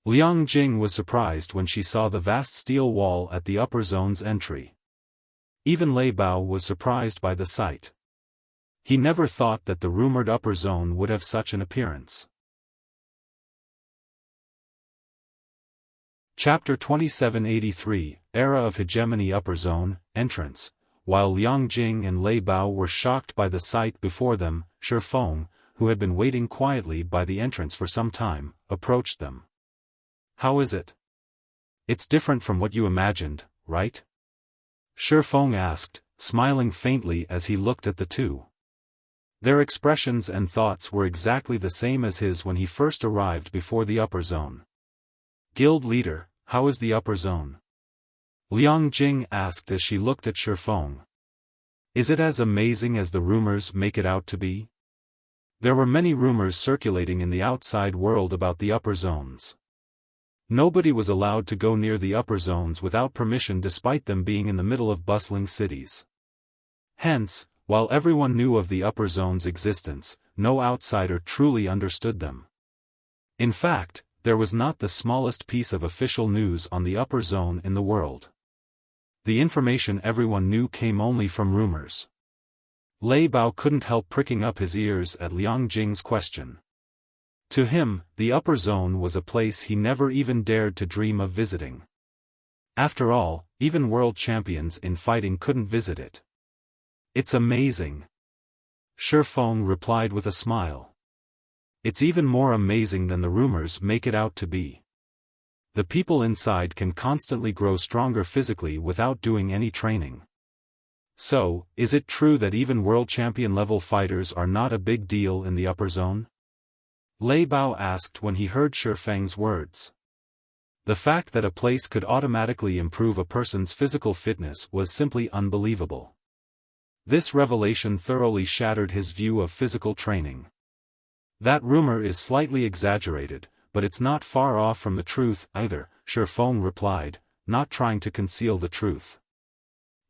Speaker 1: Liang Jing was surprised when she saw the vast steel wall at the upper zone's entry. Even Lei Bao was surprised by the sight. He never thought that the rumored upper zone would have such an appearance. Chapter 2783, Era of Hegemony Upper Zone, Entrance. While Liang Jing and Lei Bao were shocked by the sight before them, Feng, who had been waiting quietly by the entrance for some time, approached them. "How is it? It's different from what you imagined, right?" Feng asked, smiling faintly as he looked at the two. Their expressions and thoughts were exactly the same as his when he first arrived before the upper zone. "Guild leader, how is the upper zone?" Liang Jing asked as she looked at Feng. "Is it as amazing as the rumors make it out to be?" There were many rumors circulating in the outside world about the upper zones. Nobody was allowed to go near the upper zones without permission despite them being in the middle of bustling cities. Hence, while everyone knew of the upper zone's existence, no outsider truly understood them. In fact, there was not the smallest piece of official news on the upper zone in the world. The information everyone knew came only from rumors. Lei Bao couldn't help pricking up his ears at Liang Jing's question. To him, the upper zone was a place he never even dared to dream of visiting. After all, even world champions in fighting couldn't visit it. "It's amazing," Feng replied with a smile. "It's even more amazing than the rumors make it out to be. The people inside can constantly grow stronger physically without doing any training. So, is it true that even world champion level fighters are not a big deal in the upper zone?" Lei Bao asked when he heard Feng's words. The fact that a place could automatically improve a person's physical fitness was simply unbelievable. This revelation thoroughly shattered his view of physical training. "That rumor is slightly exaggerated, but it's not far off from the truth either," Feng replied, not trying to conceal the truth.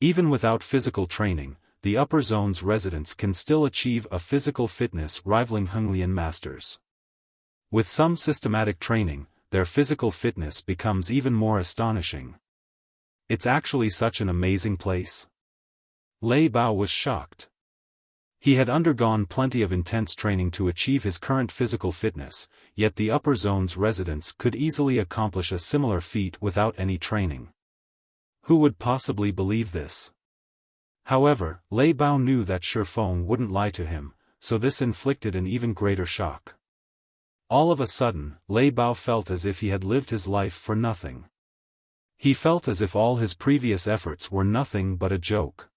Speaker 1: Even without physical training, the upper zone's residents can still achieve a physical fitness rivaling Henglian masters. With some systematic training, their physical fitness becomes even more astonishing. It's actually such an amazing place. Lei Bao was shocked. He had undergone plenty of intense training to achieve his current physical fitness, yet the upper zone's residents could easily accomplish a similar feat without any training. Who would possibly believe this? However, Lei Bao knew that Feng wouldn't lie to him, so this inflicted an even greater shock. All of a sudden, Lei Bao felt as if he had lived his life for nothing. He felt as if all his previous efforts were nothing but a joke.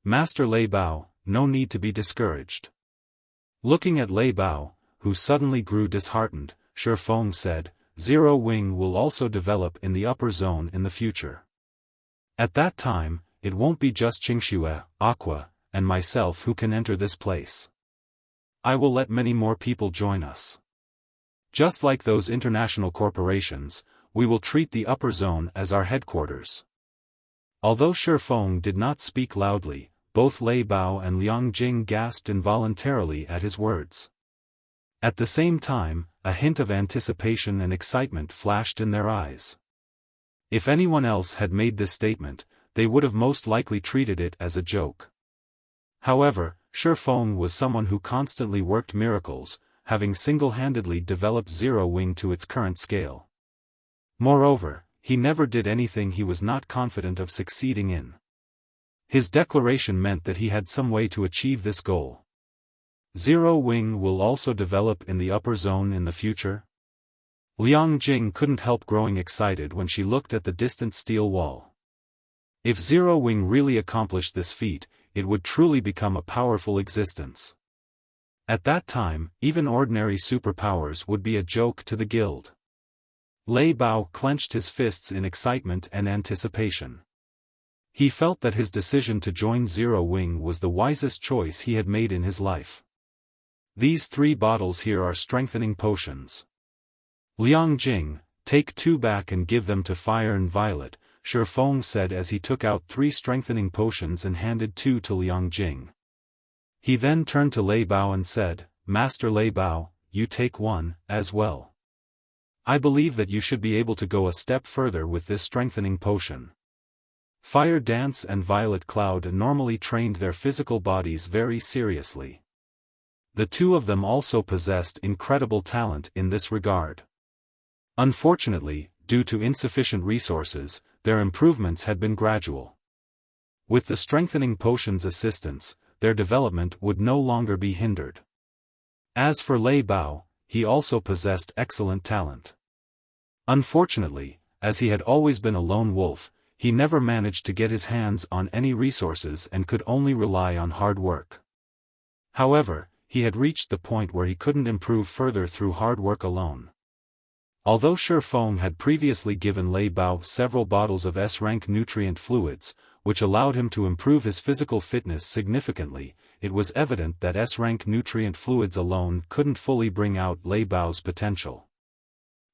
Speaker 1: Master Lei Bao, no need to be discouraged. Looking at Lei Bao, who suddenly grew disheartened, Feng said, Zero Wing will also develop in the upper zone in the future. At that time, it won't be just Qingxue, Aqua, and myself who can enter this place. I will let many more people join us. Just like those international corporations, we will treat the upper zone as our headquarters. Although Feng did not speak loudly, both Lei Bao and Liang Jing gasped involuntarily at his words. At the same time, a hint of anticipation and excitement flashed in their eyes. If anyone else had made this statement, they would have most likely treated it as a joke. However, Feng was someone who constantly worked miracles, having single-handedly developed Zero Wing to its current scale. Moreover, he never did anything he was not confident of succeeding in. His declaration meant that he had some way to achieve this goal. Zero Wing will also develop in the upper zone in the future? Liang Jing couldn't help growing excited when she looked at the distant steel wall. If Zero Wing really accomplished this feat, it would truly become a powerful existence. At that time, even ordinary superpowers would be a joke to the guild. Lei Bao clenched his fists in excitement and anticipation. He felt that his decision to join Zero Wing was the wisest choice he had made in his life. These 3 bottles here are strengthening potions. Liang Jing, take 2 back and give them to Fire and Violet, Feng said as he took out 3 strengthening potions and handed 2 to Liang Jing. He then turned to Lei Bao and said, Master Lei Bao, you take 1, as well. I believe that you should be able to go a step further with this strengthening potion. Fire Dance and Violet Cloud normally trained their physical bodies very seriously. The 2 of them also possessed incredible talent in this regard. Unfortunately, due to insufficient resources, their improvements had been gradual. With the strengthening potion's assistance, their development would no longer be hindered. As for Lei Bao, he also possessed excellent talent. Unfortunately, as he had always been a lone wolf, he never managed to get his hands on any resources and could only rely on hard work. However, he had reached the point where he couldn't improve further through hard work alone. Although Feng had previously given Lei Bao several bottles of S-rank nutrient fluids, which allowed him to improve his physical fitness significantly, it was evident that S-rank nutrient fluids alone couldn't fully bring out Lei Bao's potential.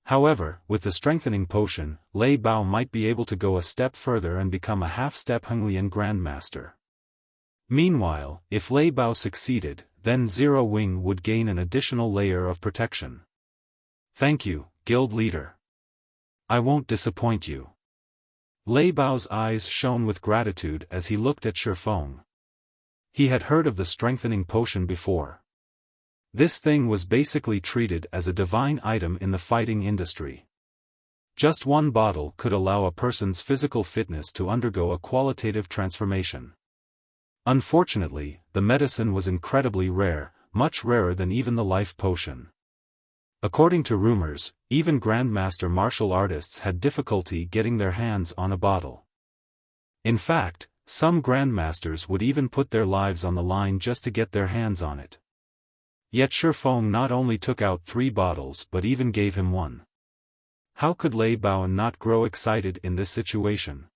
Speaker 1: However, with the strengthening potion, Lei Bao might be able to go a step further and become a half-step Henglian Grandmaster. Meanwhile, if Lei Bao succeeded, then Zero Wing would gain an additional layer of protection. Thank you, Guild Leader. I won't disappoint you. Lei Bao's eyes shone with gratitude as he looked at Feng. He had heard of the strengthening potion before. This thing was basically treated as a divine item in the fighting industry. Just 1 bottle could allow a person's physical fitness to undergo a qualitative transformation. Unfortunately, the medicine was incredibly rare, much rarer than even the life potion. According to rumors, even Grandmaster martial artists had difficulty getting their hands on a bottle. In fact, some Grandmasters would even put their lives on the line just to get their hands on it. Yet Feng not only took out 3 bottles but even gave him 1. How could Lei Bao not grow excited in this situation?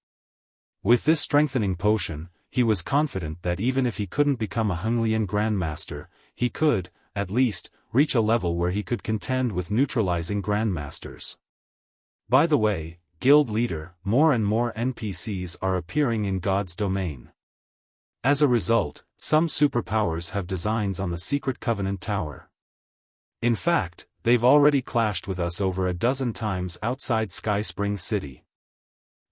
Speaker 1: With this strengthening potion, he was confident that even if he couldn't become a Henglian Grandmaster, he could, at least, reach a level where he could contend with neutralizing Grandmasters. By the way, Guild Leader, more and more NPCs are appearing in God's domain. As a result, some superpowers have designs on the Secret Covenant Tower. In fact, they've already clashed with us over a dozen times outside Sky Spring City.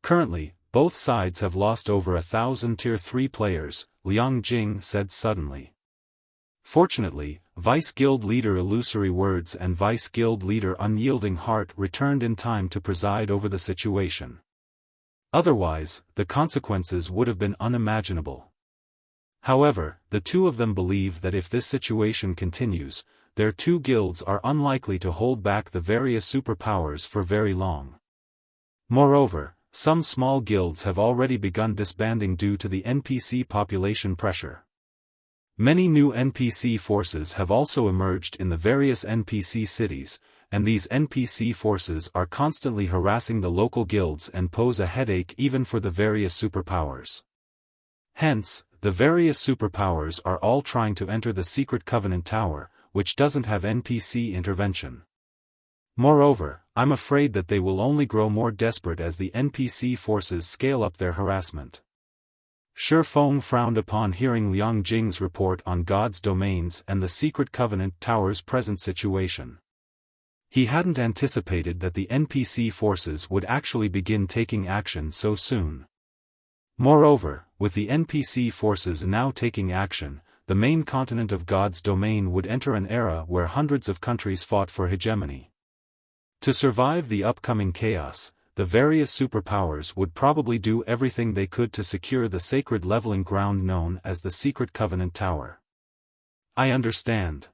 Speaker 1: Currently, both sides have lost over 1,000 Tier 3 players, Liang Jing said suddenly. Fortunately, Vice Guild Leader Illusory Words and Vice Guild Leader Unyielding Heart returned in time to preside over the situation. Otherwise, the consequences would have been unimaginable. However, the two of them believe that if this situation continues, their two guilds are unlikely to hold back the various superpowers for very long. Moreover, some small guilds have already begun disbanding due to the NPC population pressure. Many new NPC forces have also emerged in the various NPC cities, and these NPC forces are constantly harassing the local guilds and pose a headache even for the various superpowers. Hence, the various superpowers are all trying to enter the Secret Covenant Tower, which doesn't have NPC intervention. Moreover, I'm afraid that they will only grow more desperate as the NPC forces scale up their harassment. Feng frowned upon hearing Liang Jing's report on God's domains and the Secret Covenant Tower's present situation. He hadn't anticipated that the NPC forces would actually begin taking action so soon. Moreover, with the NPC forces now taking action, the main continent of God's domain would enter an era where hundreds of countries fought for hegemony. To survive the upcoming chaos, the various superpowers would probably do everything they could to secure the sacred leveling ground known as the Secret Covenant Tower. I understand.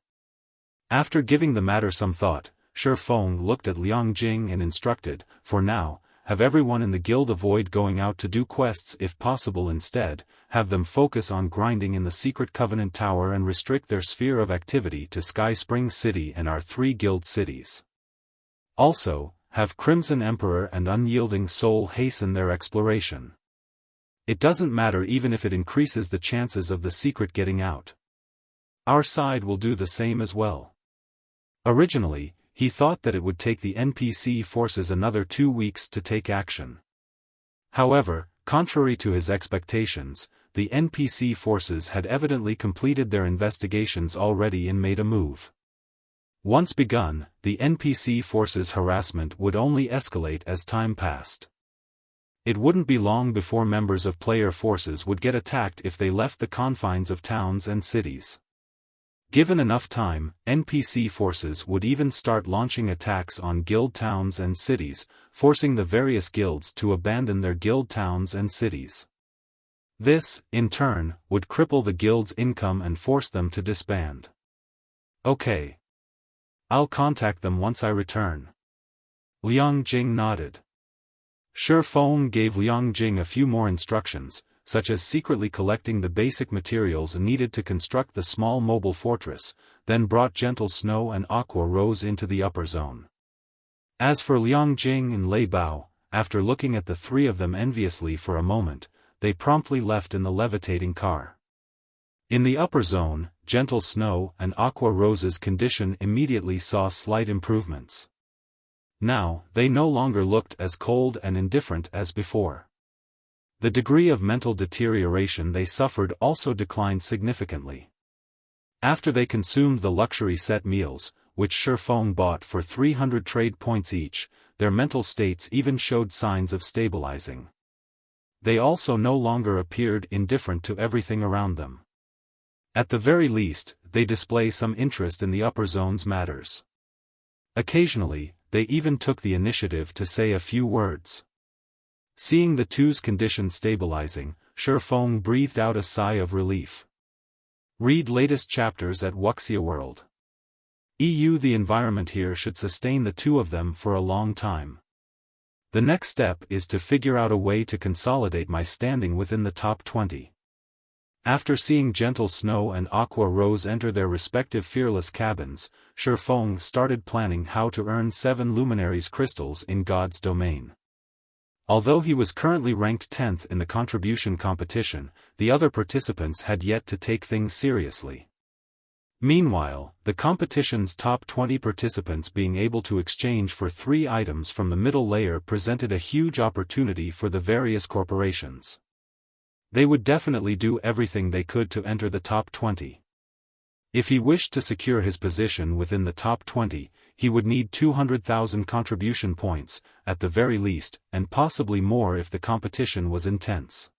Speaker 1: After giving the matter some thought, Feng looked at Liang Jing and instructed, for now, have everyone in the guild avoid going out to do quests if possible, instead, have them focus on grinding in the Secret Covenant Tower and restrict their sphere of activity to Sky Spring City and our 3 guild cities. Also, have Crimson Emperor and Unyielding Soul hasten their exploration. It doesn't matter even if it increases the chances of the secret getting out. Our side will do the same as well. Originally, he thought that it would take the NPC forces another 2 weeks to take action. However, contrary to his expectations, the NPC forces had evidently completed their investigations already and made a move. Once begun, the NPC forces' harassment would only escalate as time passed. It wouldn't be long before members of player forces would get attacked if they left the confines of towns and cities. Given enough time, NPC forces would even start launching attacks on guild towns and cities, forcing the various guilds to abandon their guild towns and cities. This, in turn, would cripple the guild's income and force them to disband. Okay. I'll contact them once I return. Liang Jing nodded. Feng gave Liang Jing a few more instructions, such as secretly collecting the basic materials needed to construct the small mobile fortress, then brought Gentle Snow and Aqua Rose into the upper zone. As for Liang Jing and Lei Bao, after looking at the 3 of them enviously for a moment, they promptly left in the levitating car. In the upper zone, Gentle Snow and Aqua Rose's condition immediately saw slight improvements. Now, they no longer looked as cold and indifferent as before. The degree of mental deterioration they suffered also declined significantly. After they consumed the luxury set meals, which Feng bought for 300 trade points each, their mental states even showed signs of stabilizing. They also no longer appeared indifferent to everything around them. At the very least, they display some interest in the upper zone's matters. Occasionally, they even took the initiative to say a few words. Seeing the two's condition stabilizing, Feng breathed out a sigh of relief. Read latest chapters at Wuxia World. The environment here should sustain the 2 of them for a long time. The next step is to figure out a way to consolidate my standing within the top 20. After seeing Gentle Snow and Aqua Rose enter their respective fearless cabins, Feng started planning how to earn 7 Luminaries crystals in God's domain. Although he was currently ranked 10th in the contribution competition, the other participants had yet to take things seriously. Meanwhile, the competition's top 20 participants being able to exchange for 3 items from the middle layer presented a huge opportunity for the various corporations. They would definitely do everything they could to enter the top 20. If he wished to secure his position within the top 20, he would need 200,000 contribution points, at the very least, and possibly more if the competition was intense.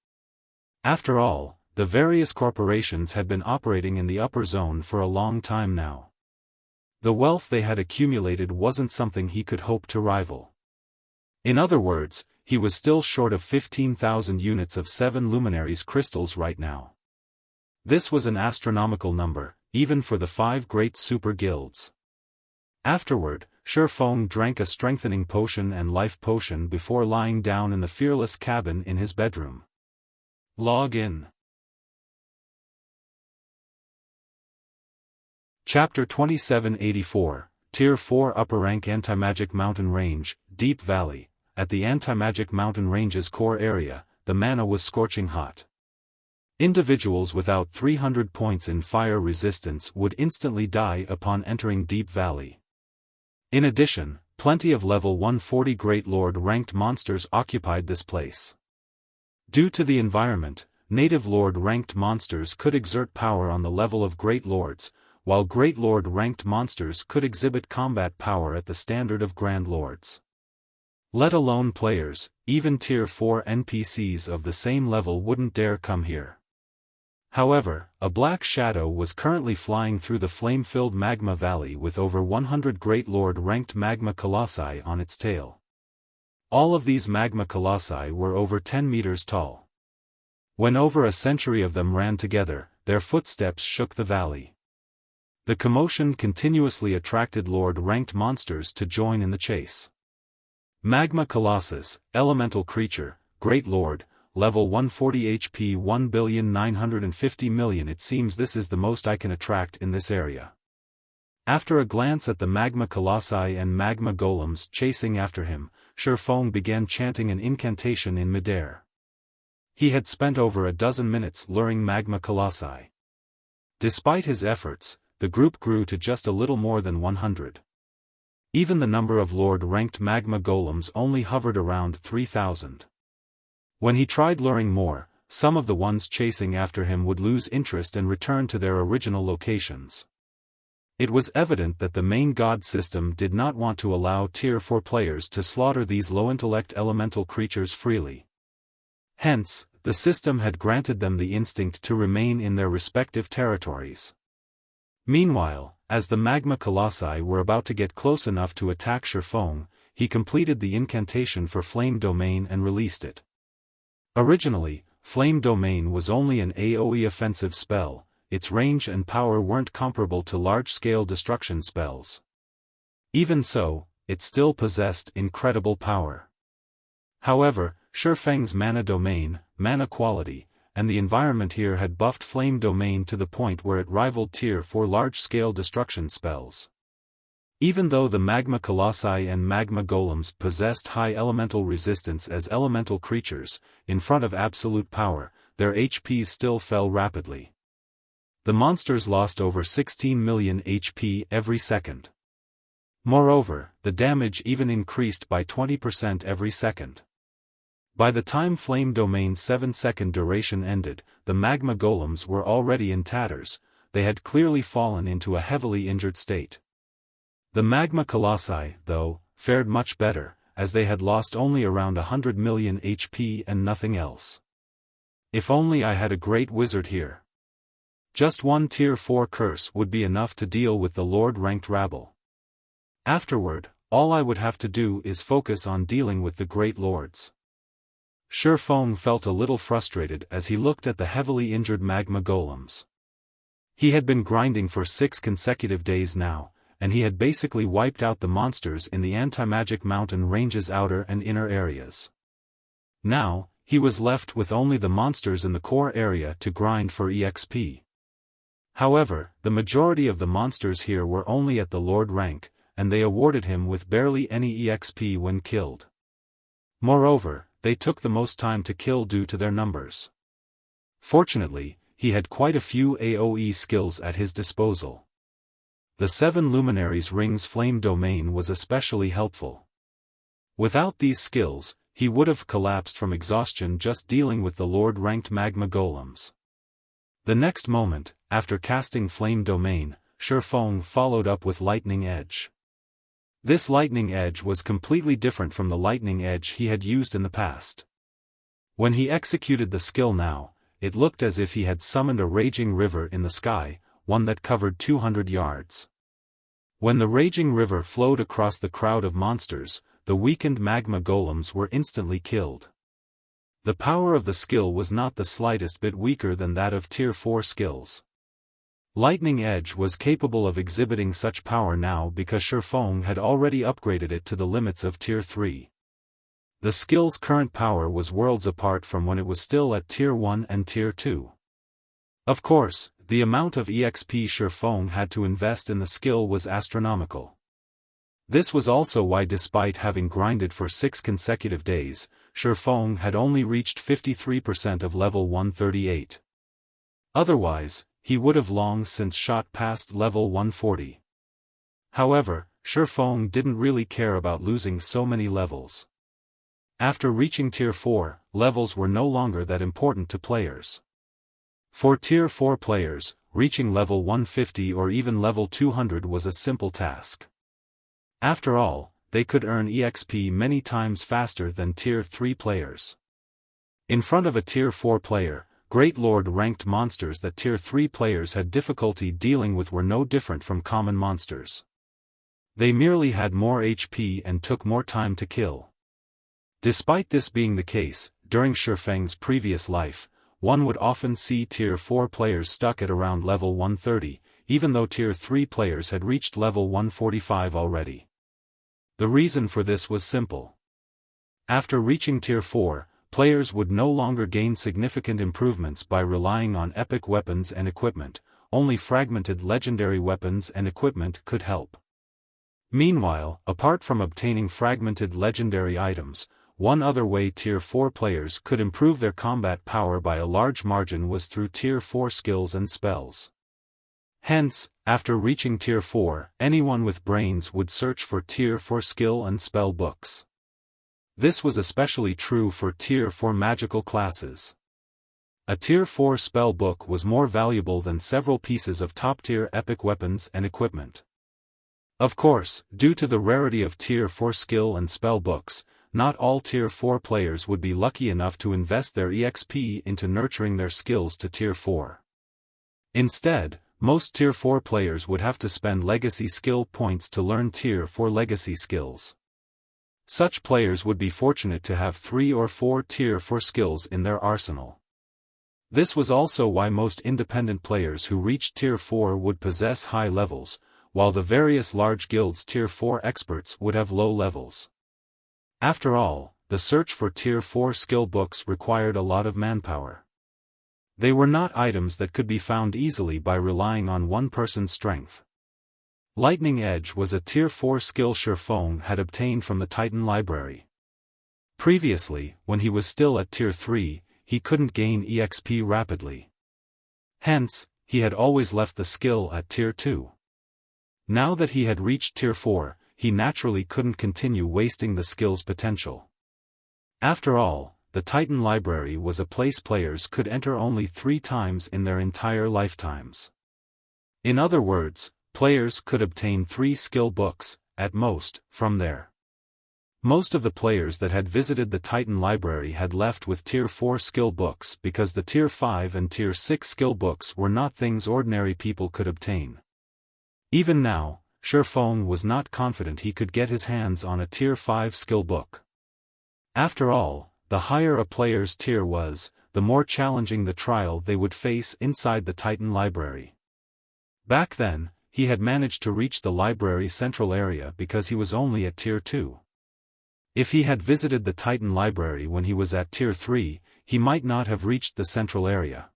Speaker 1: After all, the various corporations had been operating in the upper zone for a long time now. The wealth they had accumulated wasn't something he could hope to rival. In other words, he was still short of 15,000 units of 7 luminaries crystals right now. This was an astronomical number, even for the 5 great super guilds. Afterward, Feng drank a strengthening potion and life potion before lying down in the fearless cabin in his bedroom. Log in. Chapter 2784, Tier 4 Upper Rank Anti-Magic Mountain Range, Deep Valley. At the Anti-Magic Mountain Range's core area, the mana was scorching hot. Individuals without 300 points in fire resistance would instantly die upon entering Deep Valley. In addition, plenty of level 140 Great Lord ranked monsters occupied this place. Due to the environment, native Lord ranked monsters could exert power on the level of Great Lords, while Great Lord ranked monsters could exhibit combat power at the standard of Grand Lords. Let alone players, even Tier 4 NPCs of the same level wouldn't dare come here. However, a black shadow was currently flying through the flame-filled magma valley with over 100 Great Lord-ranked magma colossi on its tail. All of these magma colossi were over 10 meters tall. When over a century of them ran together, their footsteps shook the valley. The commotion continuously attracted Lord-ranked monsters to join in the chase. Magma Colossus, Elemental Creature, Great Lord, Level 140 HP 1,950,000,000. It seems this is the most I can attract in this area. After a glance at the Magma Colossi and Magma Golems chasing after him, Feng began chanting an incantation in midair. He had spent over a dozen minutes luring Magma Colossi. Despite his efforts, the group grew to just a little more than 100. Even the number of Lord-ranked Magma Golems only hovered around 3,000. When he tried luring more, some of the ones chasing after him would lose interest and return to their original locations. It was evident that the main god system did not want to allow Tier 4 players to slaughter these low-intellect elemental creatures freely. Hence, the system had granted them the instinct to remain in their respective territories. Meanwhile, as the Magma Colossi were about to get close enough to attack Feng, he completed the incantation for Flame Domain and released it. Originally, Flame Domain was only an AoE offensive spell, its range and power weren't comparable to large-scale destruction spells. Even so, it still possessed incredible power. However, Feng's mana domain, mana quality, and the environment here had buffed Flame Domain to the point where it rivaled Tier 4 large-scale destruction spells. Even though the Magma Colossi and Magma Golems possessed high elemental resistance as elemental creatures, in front of absolute power, their HPs still fell rapidly. The monsters lost over 16 million HP every second. Moreover, the damage even increased by 20% every second. By the time Flame Domain's 7-second duration ended, the Magma Golems were already in tatters, they had clearly fallen into a heavily injured state. The Magma Colossi, though, fared much better, as they had lost only around 100 million HP and nothing else. If only I had a great wizard here. Just one Tier 4 curse would be enough to deal with the Lord-ranked rabble. Afterward, all I would have to do is focus on dealing with the Great Lords. Feng felt a little frustrated as he looked at the heavily injured Magma Golems. He had been grinding for 6 consecutive days now, and he had basically wiped out the monsters in the Anti-Magic Mountain Range's outer and inner areas. Now, he was left with only the monsters in the core area to grind for EXP. However, the majority of the monsters here were only at the Lord rank, and they awarded him with barely any EXP when killed. Moreover, they took the most time to kill due to their numbers. Fortunately, he had quite a few AoE skills at his disposal. The 7 Luminaries Ring's Flame Domain was especially helpful. Without these skills, he would have collapsed from exhaustion just dealing with the Lord-ranked magma golems. The next moment, after casting Flame Domain, Xiaofan followed up with Lightning Edge. This Lightning Edge was completely different from the Lightning Edge he had used in the past. When he executed the skill now, it looked as if he had summoned a raging river in the sky, one that covered 200 yards. When the raging river flowed across the crowd of monsters, the weakened magma golems were instantly killed. The power of the skill was not the slightest bit weaker than that of Tier 4 skills. Lightning Edge was capable of exhibiting such power now because Xiaofan had already upgraded it to the limits of Tier 3. The skill's current power was worlds apart from when it was still at Tier 1 and Tier 2. Of course, the amount of EXP Xiaofan had to invest in the skill was astronomical. This was also why, despite having grinded for 6 consecutive days, Xiaofan had only reached 53% of level 138. Otherwise, he would have long since shot past level 140. However, Xiaofan didn't really care about losing so many levels. After reaching Tier 4, levels were no longer that important to players. For Tier 4 players, reaching level 150 or even level 200 was a simple task. After all, they could earn EXP many times faster than Tier 3 players. In front of a Tier 4 player, Great Lord-ranked monsters that Tier 3 players had difficulty dealing with were no different from common monsters. They merely had more HP and took more time to kill. Despite this being the case, during Xiaofang's previous life, one would often see Tier 4 players stuck at around level 130, even though Tier 3 players had reached level 145 already. The reason for this was simple. After reaching Tier 4, players would no longer gain significant improvements by relying on epic weapons and equipment, only fragmented legendary weapons and equipment could help. Meanwhile, apart from obtaining fragmented legendary items, one other way Tier 4 players could improve their combat power by a large margin was through Tier 4 skills and spells. Hence, after reaching Tier 4, anyone with brains would search for Tier 4 skill and spell books. This was especially true for Tier 4 magical classes. A Tier 4 spell book was more valuable than several pieces of top-tier epic weapons and equipment. Of course, due to the rarity of Tier 4 skill and spell books, not all Tier 4 players would be lucky enough to invest their EXP into nurturing their skills to Tier 4. Instead, most Tier 4 players would have to spend legacy skill points to learn Tier 4 legacy skills. Such players would be fortunate to have 3 or 4 Tier 4 skills in their arsenal. This was also why most independent players who reached Tier 4 would possess high levels, while the various large guilds' Tier 4 experts would have low levels. After all, the search for Tier 4 skill books required a lot of manpower. They were not items that could be found easily by relying on one person's strength. Lightning Edge was a Tier 4 skill Xiaofan had obtained from the Titan Library. Previously, when he was still at Tier 3, he couldn't gain EXP rapidly. Hence, he had always left the skill at Tier 2. Now that he had reached Tier 4, he naturally couldn't continue wasting the skill's potential. After all, the Titan Library was a place players could enter only 3 times in their entire lifetimes. In other words, players could obtain 3 skill books, at most, from there. Most of the players that had visited the Titan Library had left with Tier 4 skill books because the Tier 5 and Tier 6 skill books were not things ordinary people could obtain. Even now, Xiaofan was not confident he could get his hands on a Tier 5 skill book. After all, the higher a player's tier was, the more challenging the trial they would face inside the Titan Library. Back then, he had managed to reach the library's central area because he was only at Tier 2. If he had visited the Titan Library when he was at Tier 3, he might not have reached the central area.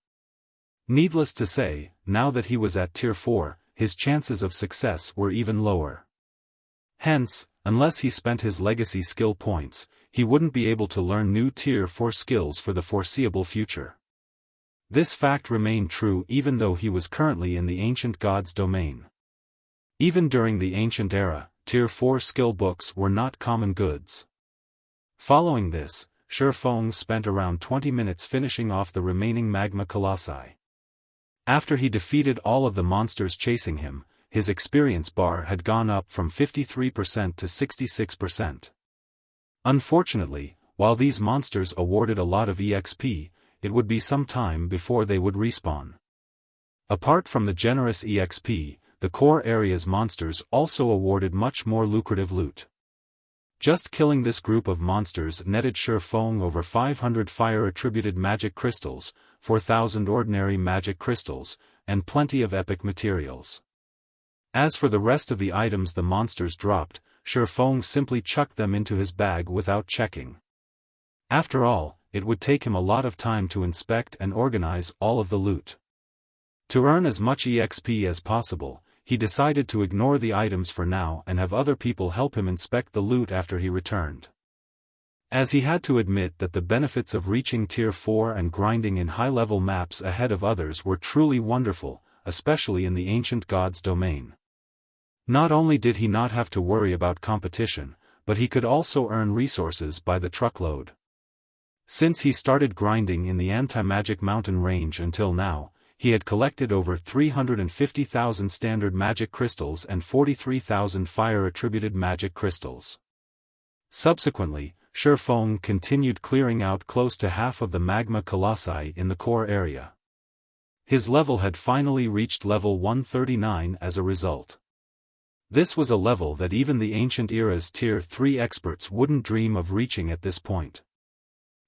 Speaker 1: Needless to say, now that he was at Tier 4, his chances of success were even lower. Hence, unless he spent his legacy skill points, he wouldn't be able to learn new Tier 4 skills for the foreseeable future. This fact remained true even though he was currently in the ancient god's domain. Even during the ancient era, Tier 4 skill books were not common goods. Following this, Feng spent around 20 minutes finishing off the remaining magma colossi. After he defeated all of the monsters chasing him, his experience bar had gone up from 53% to 66%. Unfortunately, while these monsters awarded a lot of EXP, it would be some time before they would respawn. Apart from the generous EXP, the core area's monsters also awarded much more lucrative loot. Just killing this group of monsters netted Feng over 500 fire-attributed magic crystals, 4,000 ordinary magic crystals, and plenty of epic materials. As for the rest of the items the monsters dropped, Feng simply chucked them into his bag without checking. After all, it would take him a lot of time to inspect and organize all of the loot. To earn as much EXP as possible, he decided to ignore the items for now and have other people help him inspect the loot after he returned. As he had to admit that the benefits of reaching Tier 4 and grinding in high-level maps ahead of others were truly wonderful, especially in the ancient gods domain. Not only did he not have to worry about competition, but he could also earn resources by the truckload. Since he started grinding in the anti-magic mountain range until now, he had collected over 350,000 standard magic crystals and 43,000 fire-attributed magic crystals. Subsequently, Feng continued clearing out close to half of the magma colossi in the core area. His level had finally reached level 139 as a result. This was a level that even the ancient era's Tier 3 experts wouldn't dream of reaching at this point.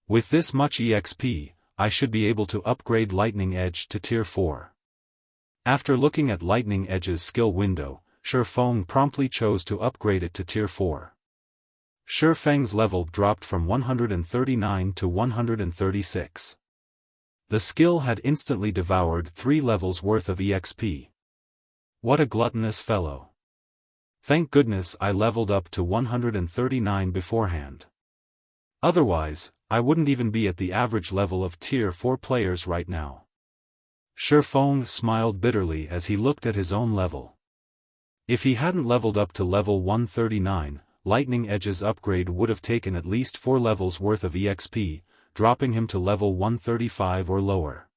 Speaker 1: With this much EXP, I should be able to upgrade Lightning Edge to Tier 4. After looking at Lightning Edge's skill window, Feng promptly chose to upgrade it to Tier 4. Feng's level dropped from 139 to 136. The skill had instantly devoured 3 levels worth of EXP. What a gluttonous fellow. Thank goodness I leveled up to 139 beforehand. Otherwise, I wouldn't even be at the average level of Tier 4 players right now. Feng smiled bitterly as he looked at his own level. If he hadn't leveled up to level 139, Lightning Edge's upgrade would have taken at least 4 levels worth of EXP, dropping him to level 135 or lower.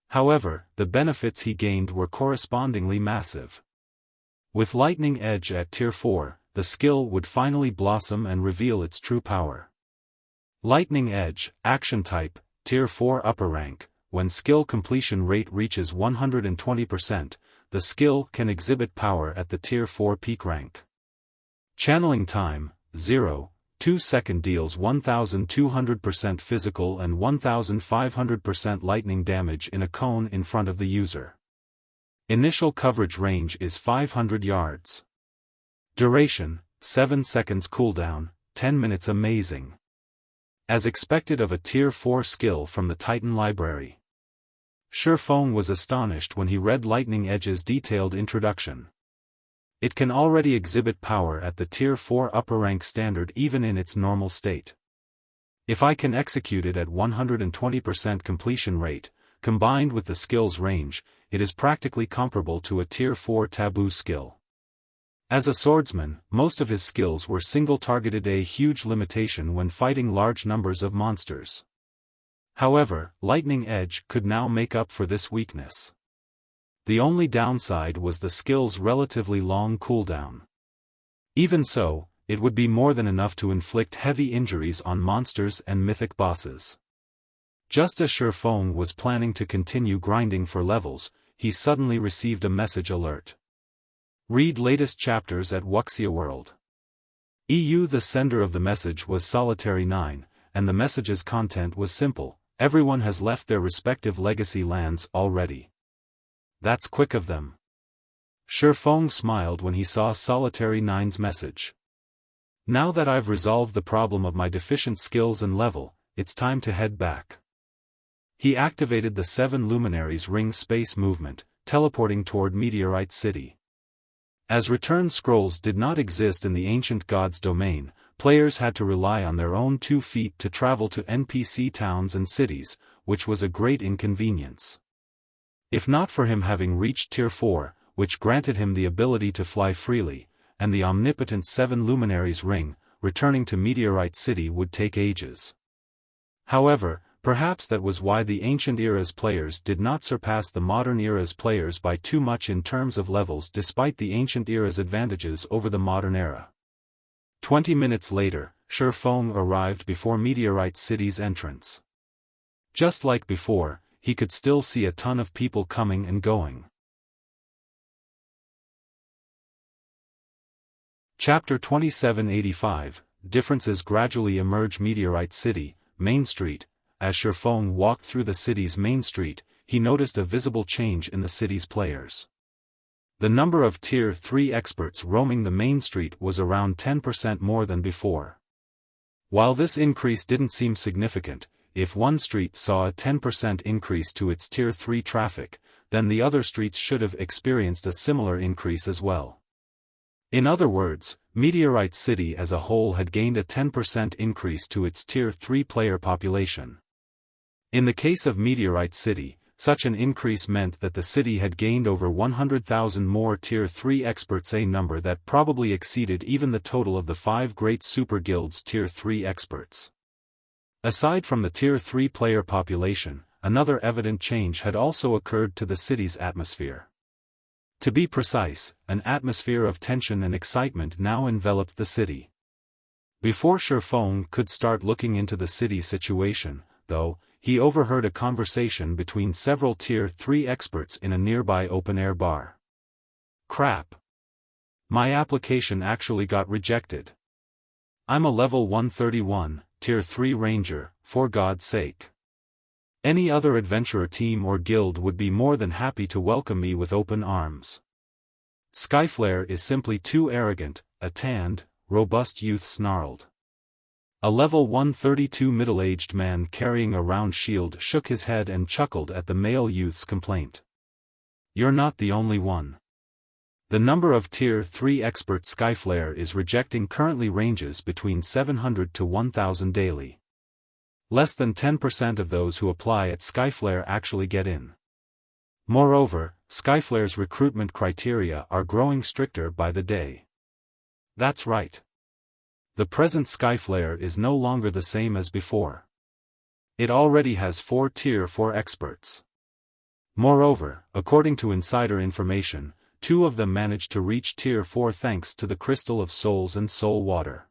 Speaker 1: However, the benefits he gained were correspondingly massive. With Lightning Edge at Tier 4, the skill would finally blossom and reveal its true power. Lightning Edge, Action Type, Tier 4 Upper Rank. When skill completion rate reaches 120%, the skill can exhibit power at the Tier 4 peak rank. Channeling time, 0.2 second deals 1200% physical and 1500% lightning damage in a cone in front of the user. Initial coverage range is 500 yards. Duration, 7 seconds cooldown, 10 minutes amazing. As expected of a Tier 4 skill from the Titan library. Feng was astonished when he read Lightning Edge's detailed introduction. It can already exhibit power at the Tier 4 upper rank standard even in its normal state. If I can execute it at 120% completion rate, combined with the skill's range, it is practically comparable to a Tier 4 taboo skill. As a swordsman, most of his skills were single-targeted, a huge limitation when fighting large numbers of monsters. However, Lightning Edge could now make up for this weakness. The only downside was the skill's relatively long cooldown. Even so, it would be more than enough to inflict heavy injuries on monsters and mythic bosses. Just as Feng was planning to continue grinding for levels, he suddenly received a message alert. Read latest chapters at Wuxia World. The sender of the message was Solitary 9, and the message's content was simple: everyone has left their respective legacy lands already. That's quick of them. Feng smiled when he saw Solitary 9's message. Now that I've resolved the problem of my deficient skills and level, it's time to head back. He activated the 7 Luminaries Ring space movement, teleporting toward Meteorite City. As return scrolls did not exist in the ancient gods' domain, players had to rely on their own 2 feet to travel to NPC towns and cities, which was a great inconvenience. If not for him having reached Tier 4, which granted him the ability to fly freely, and the omnipotent 7 Luminaries Ring, returning to Meteorite City would take ages. However, perhaps that was why the Ancient Era's players did not surpass the Modern Era's players by too much in terms of levels despite the Ancient Era's advantages over the Modern Era. 20 minutes later, Feng arrived before Meteorite City's entrance. Just like before, he could still see a ton of people coming and going. Chapter 2785, Differences gradually emerge. Meteorite City, Main Street. As Feng walked through the city's main street, he noticed a visible change in the city's players. The number of Tier 3 experts roaming the main street was around 10% more than before. While this increase didn't seem significant, if one street saw a 10% increase to its Tier 3 traffic, then the other streets should have experienced a similar increase as well. In other words, Meteorite City as a whole had gained a 10% increase to its Tier 3 player population. In the case of Meteorite City, such an increase meant that the city had gained over 100,000 more Tier 3 experts, a number that probably exceeded even the total of the 5 great super guilds' Tier 3 experts. Aside from the Tier 3 player population, another evident change had also occurred to the city's atmosphere. To be precise, an atmosphere of tension and excitement now enveloped the city. Before Feng could start looking into the city's situation, though, he overheard a conversation between several Tier 3 experts in a nearby open-air bar. Crap! My application actually got rejected. I'm a level 131, Tier 3 ranger, for God's sake. Any other adventurer team or guild would be more than happy to welcome me with open arms. Skyflare is simply too arrogant, a tanned, robust youth snarled. A level 132 middle-aged man carrying a round shield shook his head and chuckled at the male youth's complaint. You're not the only one. The number of Tier 3 experts Skyflare is rejecting currently ranges between 700 to 1,000 daily. Less than 10% of those who apply at Skyflare actually get in. Moreover, Skyflare's recruitment criteria are growing stricter by the day. That's right. The present Skyflare is no longer the same as before. It already has 4 Tier 4 experts. Moreover, according to insider information, 2 of them managed to reach Tier 4 thanks to the Crystal of Souls and Soul Water.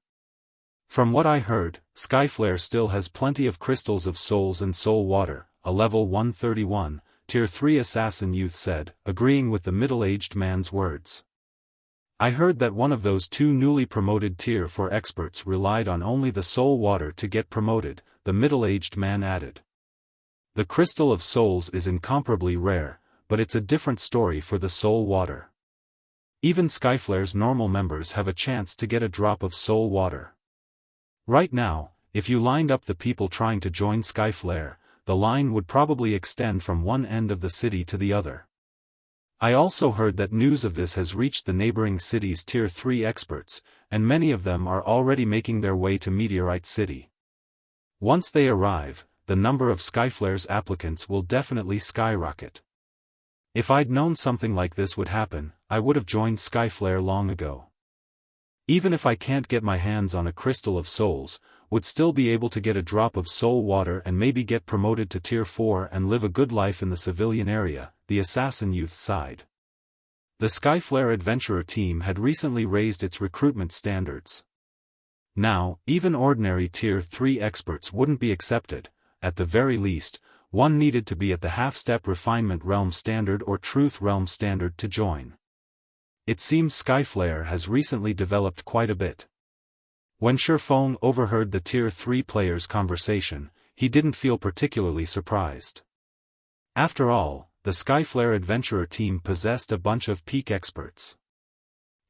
Speaker 1: From what I heard, Skyflare still has plenty of Crystals of Souls and Soul Water, a level 131, Tier 3 assassin youth said, agreeing with the middle-aged man's words. I heard that one of those 2 newly promoted Tier 4 experts relied on only the Soul Water to get promoted, the middle-aged man added. The Crystal of Souls is incomparably rare, but it's a different story for the Soul Water. Even Skyflare's normal members have a chance to get a drop of Soul Water. Right now, if you lined up the people trying to join Skyflare, the line would probably extend from one end of the city to the other. I also heard that news of this has reached the neighboring city's Tier 3 experts, and many of them are already making their way to Meteorite City. Once they arrive, the number of Skyflare's applicants will definitely skyrocket. If I'd known something like this would happen, I would have joined Skyflare long ago. Even if I can't get my hands on a Crystal of Souls, would still be able to get a drop of Soul Water and maybe get promoted to Tier 4 and live a good life in the civilian area, the assassin youth sighed. The Skyflare Adventurer team had recently raised its recruitment standards. Now, even ordinary Tier 3 experts wouldn't be accepted. At the very least, one needed to be at the half-step Refinement Realm Standard or Truth Realm Standard to join. It seems Skyflare has recently developed quite a bit. When Feng overheard the Tier 3 players' conversation, he didn't feel particularly surprised. After all, the Skyflare Adventurer team possessed a bunch of peak experts.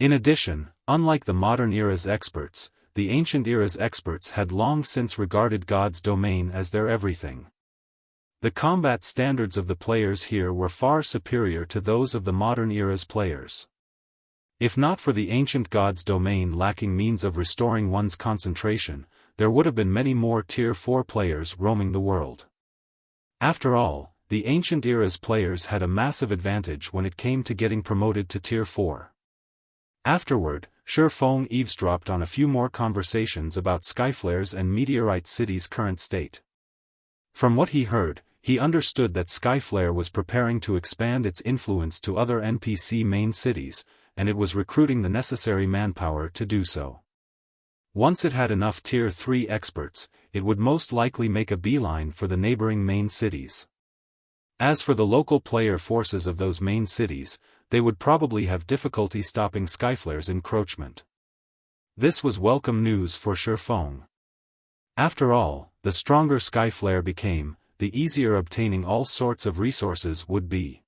Speaker 1: In addition, unlike the Modern Era's experts, the Ancient Era's experts had long since regarded God's domain as their everything. The combat standards of the players here were far superior to those of the Modern Era's players. If not for the ancient God's domain lacking means of restoring one's concentration, there would have been many more Tier 4 players roaming the world. After all, the Ancient Era's players had a massive advantage when it came to getting promoted to Tier 4. Afterward, Feng eavesdropped on a few more conversations about Skyflare's and Meteorite City's current state. From what he heard, he understood that Skyflare was preparing to expand its influence to other NPC main cities, and it was recruiting the necessary manpower to do so. Once it had enough Tier 3 experts, it would most likely make a beeline for the neighboring main cities. As for the local player forces of those main cities, they would probably have difficulty stopping Skyflare's encroachment. This was welcome news for Feng. After all, the stronger Skyflare became, the easier obtaining all sorts of resources would be.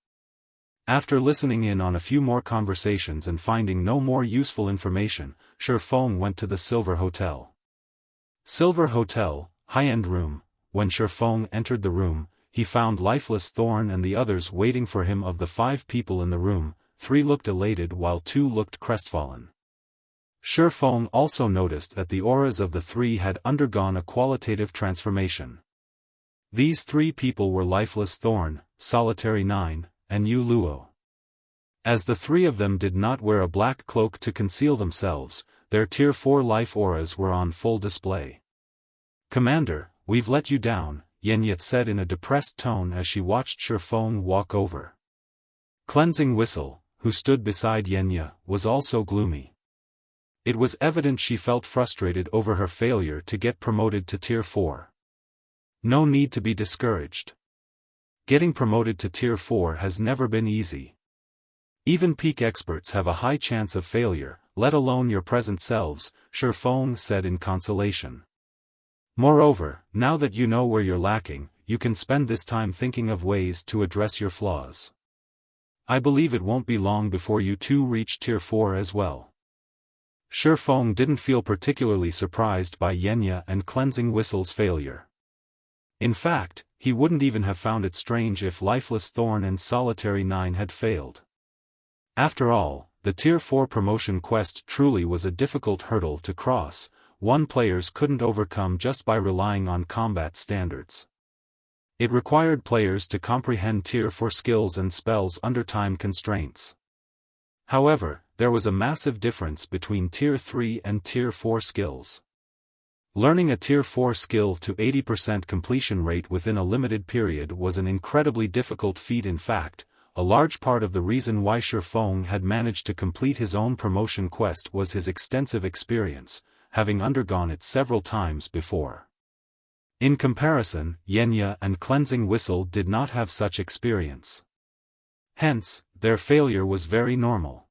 Speaker 1: After listening in on a few more conversations and finding no more useful information, Feng went to the Silver Hotel. Silver Hotel, high-end room. When Feng entered the room, he found Lifeless Thorn and the others waiting for him. Of the 5 people in the room, 3 looked elated while 2 looked crestfallen. Feng also noticed that the auras of the 3 had undergone a qualitative transformation. These 3 people were Lifeless Thorn, Solitary 9, and Yu Luo. As the 3 of them did not wear a black cloak to conceal themselves, their Tier 4 life auras were on full display. "Commander, we've let you down," Yenyet said in a depressed tone as she watched Feng walk over. Cleansing Whistle, who stood beside Yenya, was also gloomy. It was evident she felt frustrated over her failure to get promoted to Tier 4. No need to be discouraged. Getting promoted to Tier 4 has never been easy. Even peak experts have a high chance of failure, let alone your present selves, Feng said in consolation. Moreover, now that you know where you're lacking, you can spend this time thinking of ways to address your flaws. I believe it won't be long before you too reach Tier 4 as well. Feng didn't feel particularly surprised by Yenya and Cleansing Whistle's failure. In fact, he wouldn't even have found it strange if Lifeless Thorn and Solitary 9 had failed. After all, the Tier 4 promotion quest truly was a difficult hurdle to cross, one players couldn't overcome just by relying on combat standards. It required players to comprehend Tier 4 skills and spells under time constraints. However, there was a massive difference between Tier 3 and Tier 4 skills. Learning a Tier 4 skill to 80% completion rate within a limited period was an incredibly difficult feat. In fact, a large part of the reason why Feng had managed to complete his own promotion quest was his extensive experience, having undergone it several times before. In comparison, Yenya and Cleansing Whistle did not have such experience. Hence, their failure was very normal.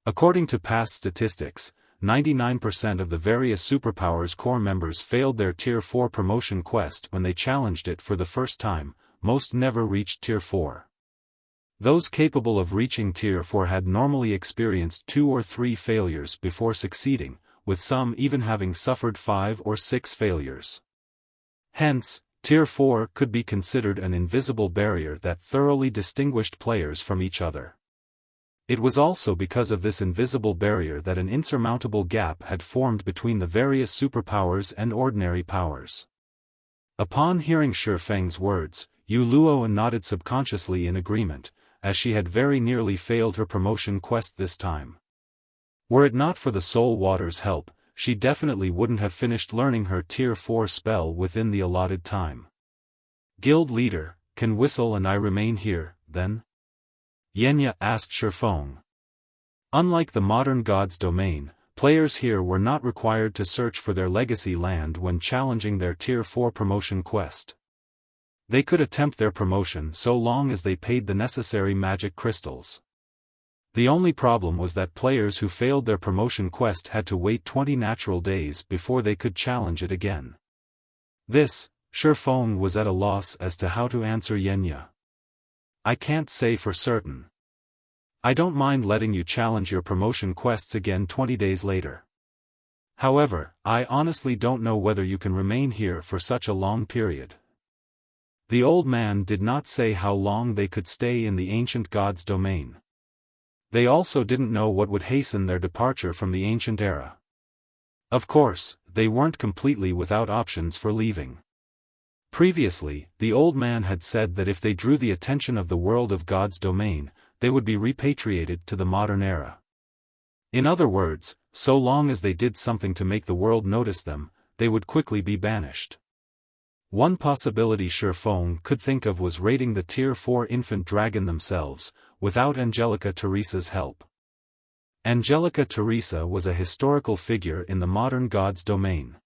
Speaker 1: According to past statistics, 99% of the various superpowers core members failed their Tier 4 promotion quest when they challenged it for the first time, most never reached Tier 4. Those capable of reaching Tier 4 had normally experienced 2 or 3 failures before succeeding, with some even having suffered 5 or 6 failures. Hence, Tier 4 could be considered an invisible barrier that thoroughly distinguished players from each other. It was also because of this invisible barrier that an insurmountable gap had formed between the various superpowers and ordinary powers. Upon hearing Feng's words, Yu Luo nodded subconsciously in agreement, as she had very nearly failed her promotion quest this time. Were it not for the Soul Water's help, she definitely wouldn't have finished learning her Tier 4 spell within the allotted time. "Guild leader, can Whistle and I remain here, then?" Yenya asked Feng. Unlike the modern God's Domain, players here were not required to search for their legacy land when challenging their Tier 4 promotion quest. They could attempt their promotion so long as they paid the necessary magic crystals. The only problem was that players who failed their promotion quest had to wait 20 natural days before they could challenge it again. This, Feng was at a loss as to how to answer Yenya. "I can't say for certain. I don't mind letting you challenge your promotion quests again 20 days later. However, I honestly don't know whether you can remain here for such a long period." The old man did not say how long they could stay in the ancient God's domain. They also didn't know what would hasten their departure from the ancient era. Of course, they weren't completely without options for leaving. Previously, the old man had said that if they drew the attention of the world of God's domain, they would be repatriated to the modern era. In other words, so long as they did something to make the world notice them, they would quickly be banished. One possibility Feng could think of was raiding the Tier 4 infant dragon themselves, without Angelica Teresa's help. Angelica Teresa was a historical figure in the modern god's domain.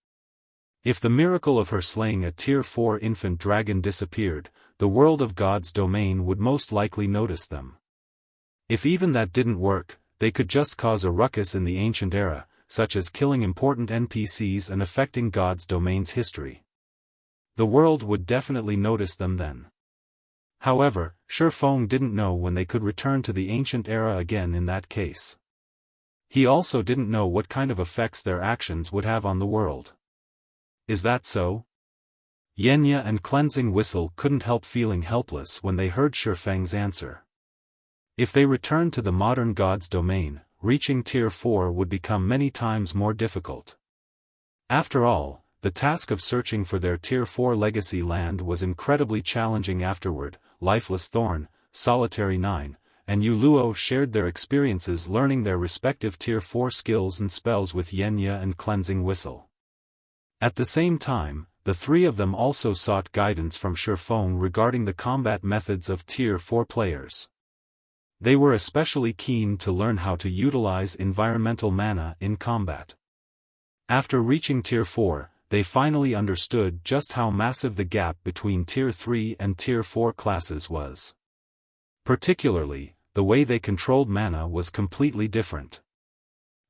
Speaker 1: If the miracle of her slaying a Tier 4 infant dragon disappeared, the world of God's domain would most likely notice them. If even that didn't work, they could just cause a ruckus in the ancient era, such as killing important NPCs and affecting God's domain's history. The world would definitely notice them then. However, Feng didn't know when they could return to the ancient era again in that case. He also didn't know what kind of effects their actions would have on the world. Is that so? Yenya and Cleansing Whistle couldn't help feeling helpless when they heard Feng's answer. If they returned to the modern god's domain, reaching Tier 4 would become many times more difficult. After all, the task of searching for their Tier 4 legacy land was incredibly challenging afterward. Lifeless Thorn, Solitary 9, and Yuluo shared their experiences learning their respective Tier 4 skills and spells with Yenya and Cleansing Whistle. At the same time, the three of them also sought guidance from Feng regarding the combat methods of Tier 4 players. They were especially keen to learn how to utilize environmental mana in combat. After reaching Tier 4, they finally understood just how massive the gap between Tier 3 and Tier 4 classes was. Particularly, the way they controlled mana was completely different.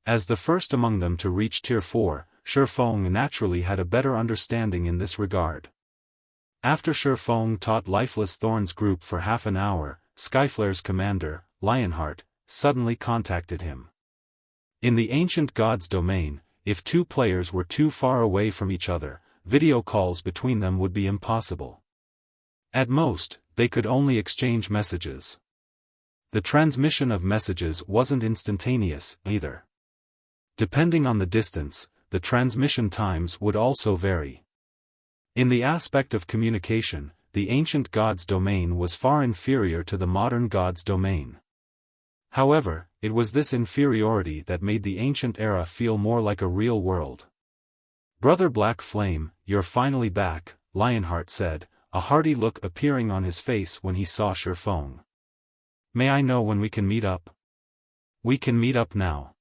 Speaker 1: As the first among them to reach Tier 4, Feng naturally had a better understanding in this regard. After Feng taught Lifeless Thorn's group for half an hour, Skyflare's commander, Lionheart, suddenly contacted him. In the ancient god's domain, if two players were too far away from each other, video calls between them would be impossible. At most, they could only exchange messages. The transmission of messages wasn't instantaneous, either. Depending on the distance, the transmission times would also vary. In the aspect of communication, the ancient god's domain was far inferior to the modern god's domain. However, it was this inferiority that made the ancient era feel more like a real world. "Brother Black Flame, you're finally back," Lionheart said, a hearty look appearing on his face when he saw Feng. "May I know when we can meet up?" "We can meet up now.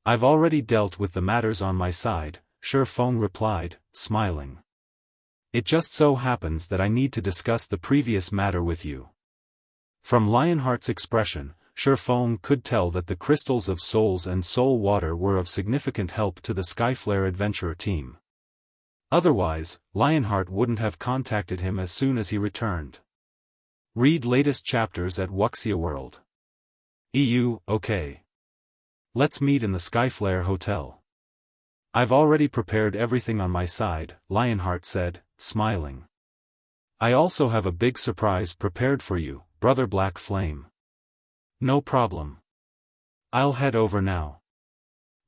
Speaker 1: I've already dealt with the matters on my side," Feng replied, smiling. "It just so happens that I need to discuss the previous matter with you." From Lionheart's expression, Feng could tell that the crystals of souls and soul water were of significant help to the Skyflare adventurer team. Otherwise, Lionheart wouldn't have contacted him as soon as he returned. Read latest chapters at Wuxia World. Okay. Let's meet in the Skyflare Hotel. I've already prepared everything on my side, Lionheart said, smiling. I also have a big surprise prepared for you, Brother Black Flame. No problem. I'll head over now.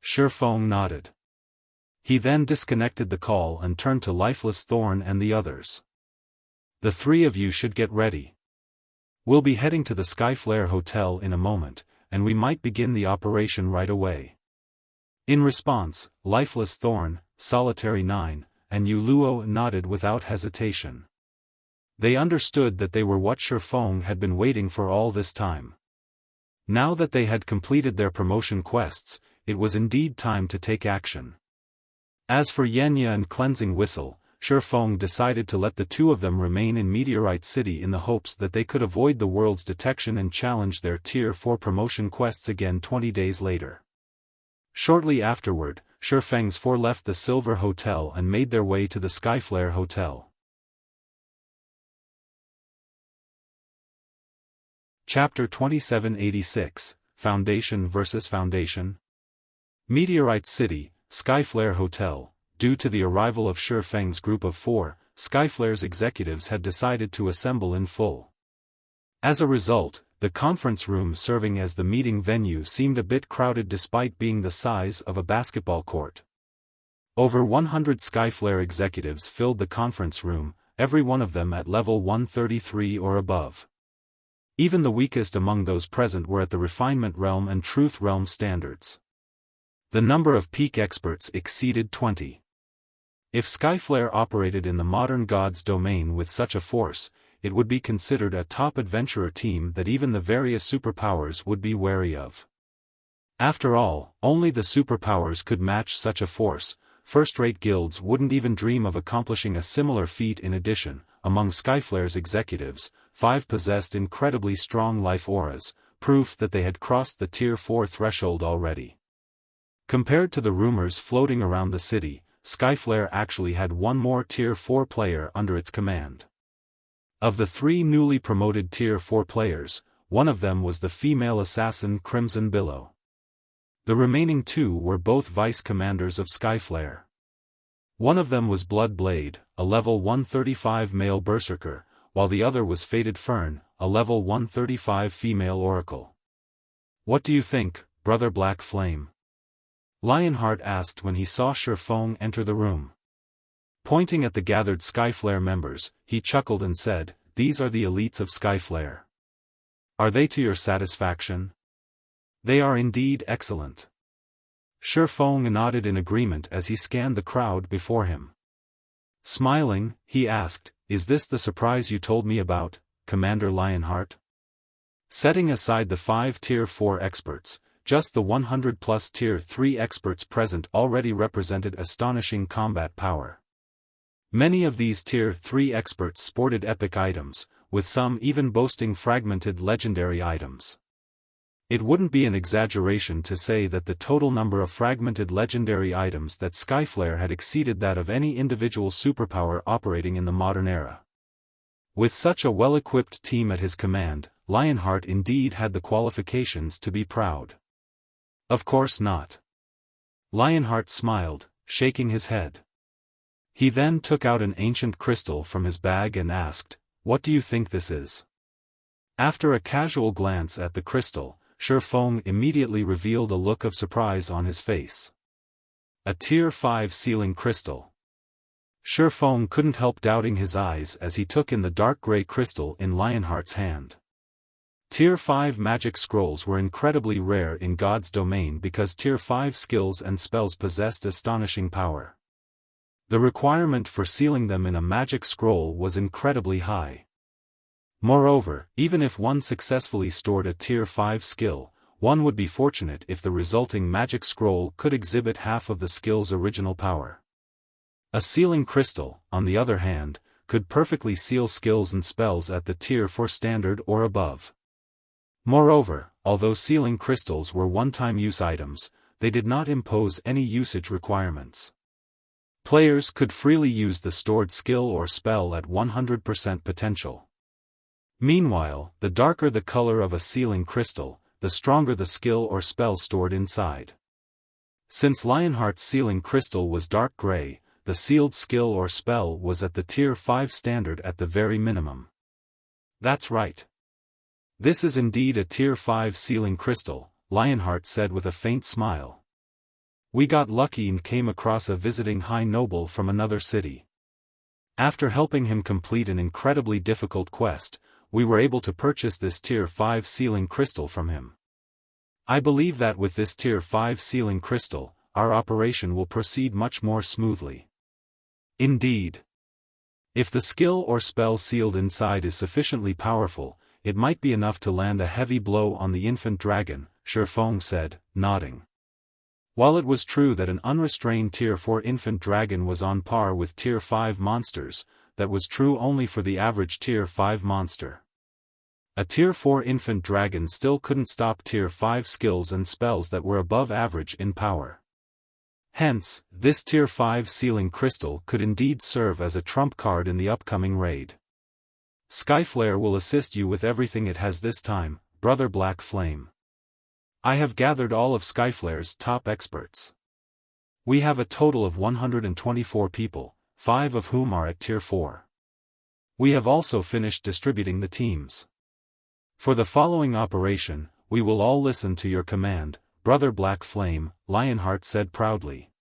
Speaker 1: Feng nodded. He then disconnected the call and turned to Lifeless Thorn and the others. The three of you should get ready. We'll be heading to the Skyflare Hotel in a moment, and we might begin the operation right away. In response, Lifeless Thorn, Solitary 9, and Yuluo nodded without hesitation. They understood that they were what Feng had been waiting for all this time. Now that they had completed their promotion quests, it was indeed time to take action. As for Yenya and Cleansing Whistle, Feng decided to let the two of them remain in Meteorite City in the hopes that they could avoid the world's detection and challenge their Tier 4 promotion quests again 20 days later. Shortly afterward, Feng's four left the Silver Hotel and made their way to the Skyflare Hotel. Chapter 2786, Foundation vs. Foundation. Meteorite City, Skyflare Hotel. Due to the arrival of Feng's group of four, Skyflare's executives had decided to assemble in full. As a result, the conference room serving as the meeting venue seemed a bit crowded despite being the size of a basketball court. Over 100 Skyflare executives filled the conference room, every one of them at level 133 or above. Even the weakest among those present were at the Refinement Realm and Truth Realm standards. The number of peak experts exceeded 20. If Skyflare operated in the modern god's domain with such a force, it would be considered a top adventurer team that even the various superpowers would be wary of. After all, only the superpowers could match such a force. First-rate guilds wouldn't even dream of accomplishing a similar feat. In addition, among Skyflare's executives, 5 possessed incredibly strong life auras, proof that they had crossed the Tier 4 threshold already. Compared to the rumors floating around the city, Skyflare actually had one more Tier 4 player under its command. Of the 3 newly promoted Tier 4 players, one of them was the female assassin Crimson Billow. The remaining 2 were both vice-commanders of Skyflare. One of them was Blood Blade, a level 135 male berserker, while the other was Fated Fern, a level 135 female oracle. "What do you think, Brother Black Flame?" Lionheart asked when he saw Feng enter the room. Pointing at the gathered Skyflare members, he chuckled and said, "These are the elites of Skyflare. Are they to your satisfaction?" "They are indeed excellent." Feng nodded in agreement as he scanned the crowd before him. Smiling, he asked, "Is this the surprise you told me about, Commander Lionheart?" Setting aside the 5 Tier 4 experts, just the 100+ Tier 3 experts present already represented astonishing combat power. Many of these Tier 3 experts sported epic items, with some even boasting fragmented legendary items. It wouldn't be an exaggeration to say that the total number of fragmented legendary items that Skyflare had exceeded that of any individual superpower operating in the modern era. With such a well-equipped team at his command, Lionheart indeed had the qualifications to be proud. Of course not. Lionheart smiled, shaking his head. He then took out an ancient crystal from his bag and asked, "What do you think this is?" After a casual glance at the crystal, Feng immediately revealed a look of surprise on his face. A Tier 5 sealing crystal. Feng couldn't help doubting his eyes as he took in the dark gray crystal in Lionheart's hand. Tier 5 magic scrolls were incredibly rare in God's domain because Tier 5 skills and spells possessed astonishing power. The requirement for sealing them in a magic scroll was incredibly high. Moreover, even if one successfully stored a Tier 5 skill, one would be fortunate if the resulting magic scroll could exhibit half of the skill's original power. A sealing crystal, on the other hand, could perfectly seal skills and spells at the Tier 4 standard or above. Moreover, although sealing crystals were one-time use items, they did not impose any usage requirements. Players could freely use the stored skill or spell at 100% potential. Meanwhile, the darker the color of a sealing crystal, the stronger the skill or spell stored inside. Since Lionheart's sealing crystal was dark gray, the sealed skill or spell was at the Tier 5 standard at the very minimum. "That's right. This is indeed a Tier 5 sealing crystal," Lionheart said with a faint smile. "We got lucky and came across a visiting high noble from another city. After helping him complete an incredibly difficult quest, we were able to purchase this Tier 5 sealing crystal from him. I believe that with this Tier 5 sealing crystal, our operation will proceed much more smoothly." Indeed. If the skill or spell sealed inside is sufficiently powerful, it might be enough to land a heavy blow on the infant dragon, Feng said, nodding. While it was true that an unrestrained Tier 4 infant dragon was on par with Tier 5 monsters, that was true only for the average Tier 5 monster. A Tier 4 infant dragon still couldn't stop Tier 5 skills and spells that were above average in power. Hence, this Tier 5 sealing crystal could indeed serve as a trump card in the upcoming raid. Skyflare will assist you with everything it has this time, Brother Black Flame. I have gathered all of Skyflare's top experts. We have a total of 124 people, 5 of whom are at Tier 4. We have also finished distributing the teams. For the following operation, we will all listen to your command, Brother Black Flame, Lionheart said proudly.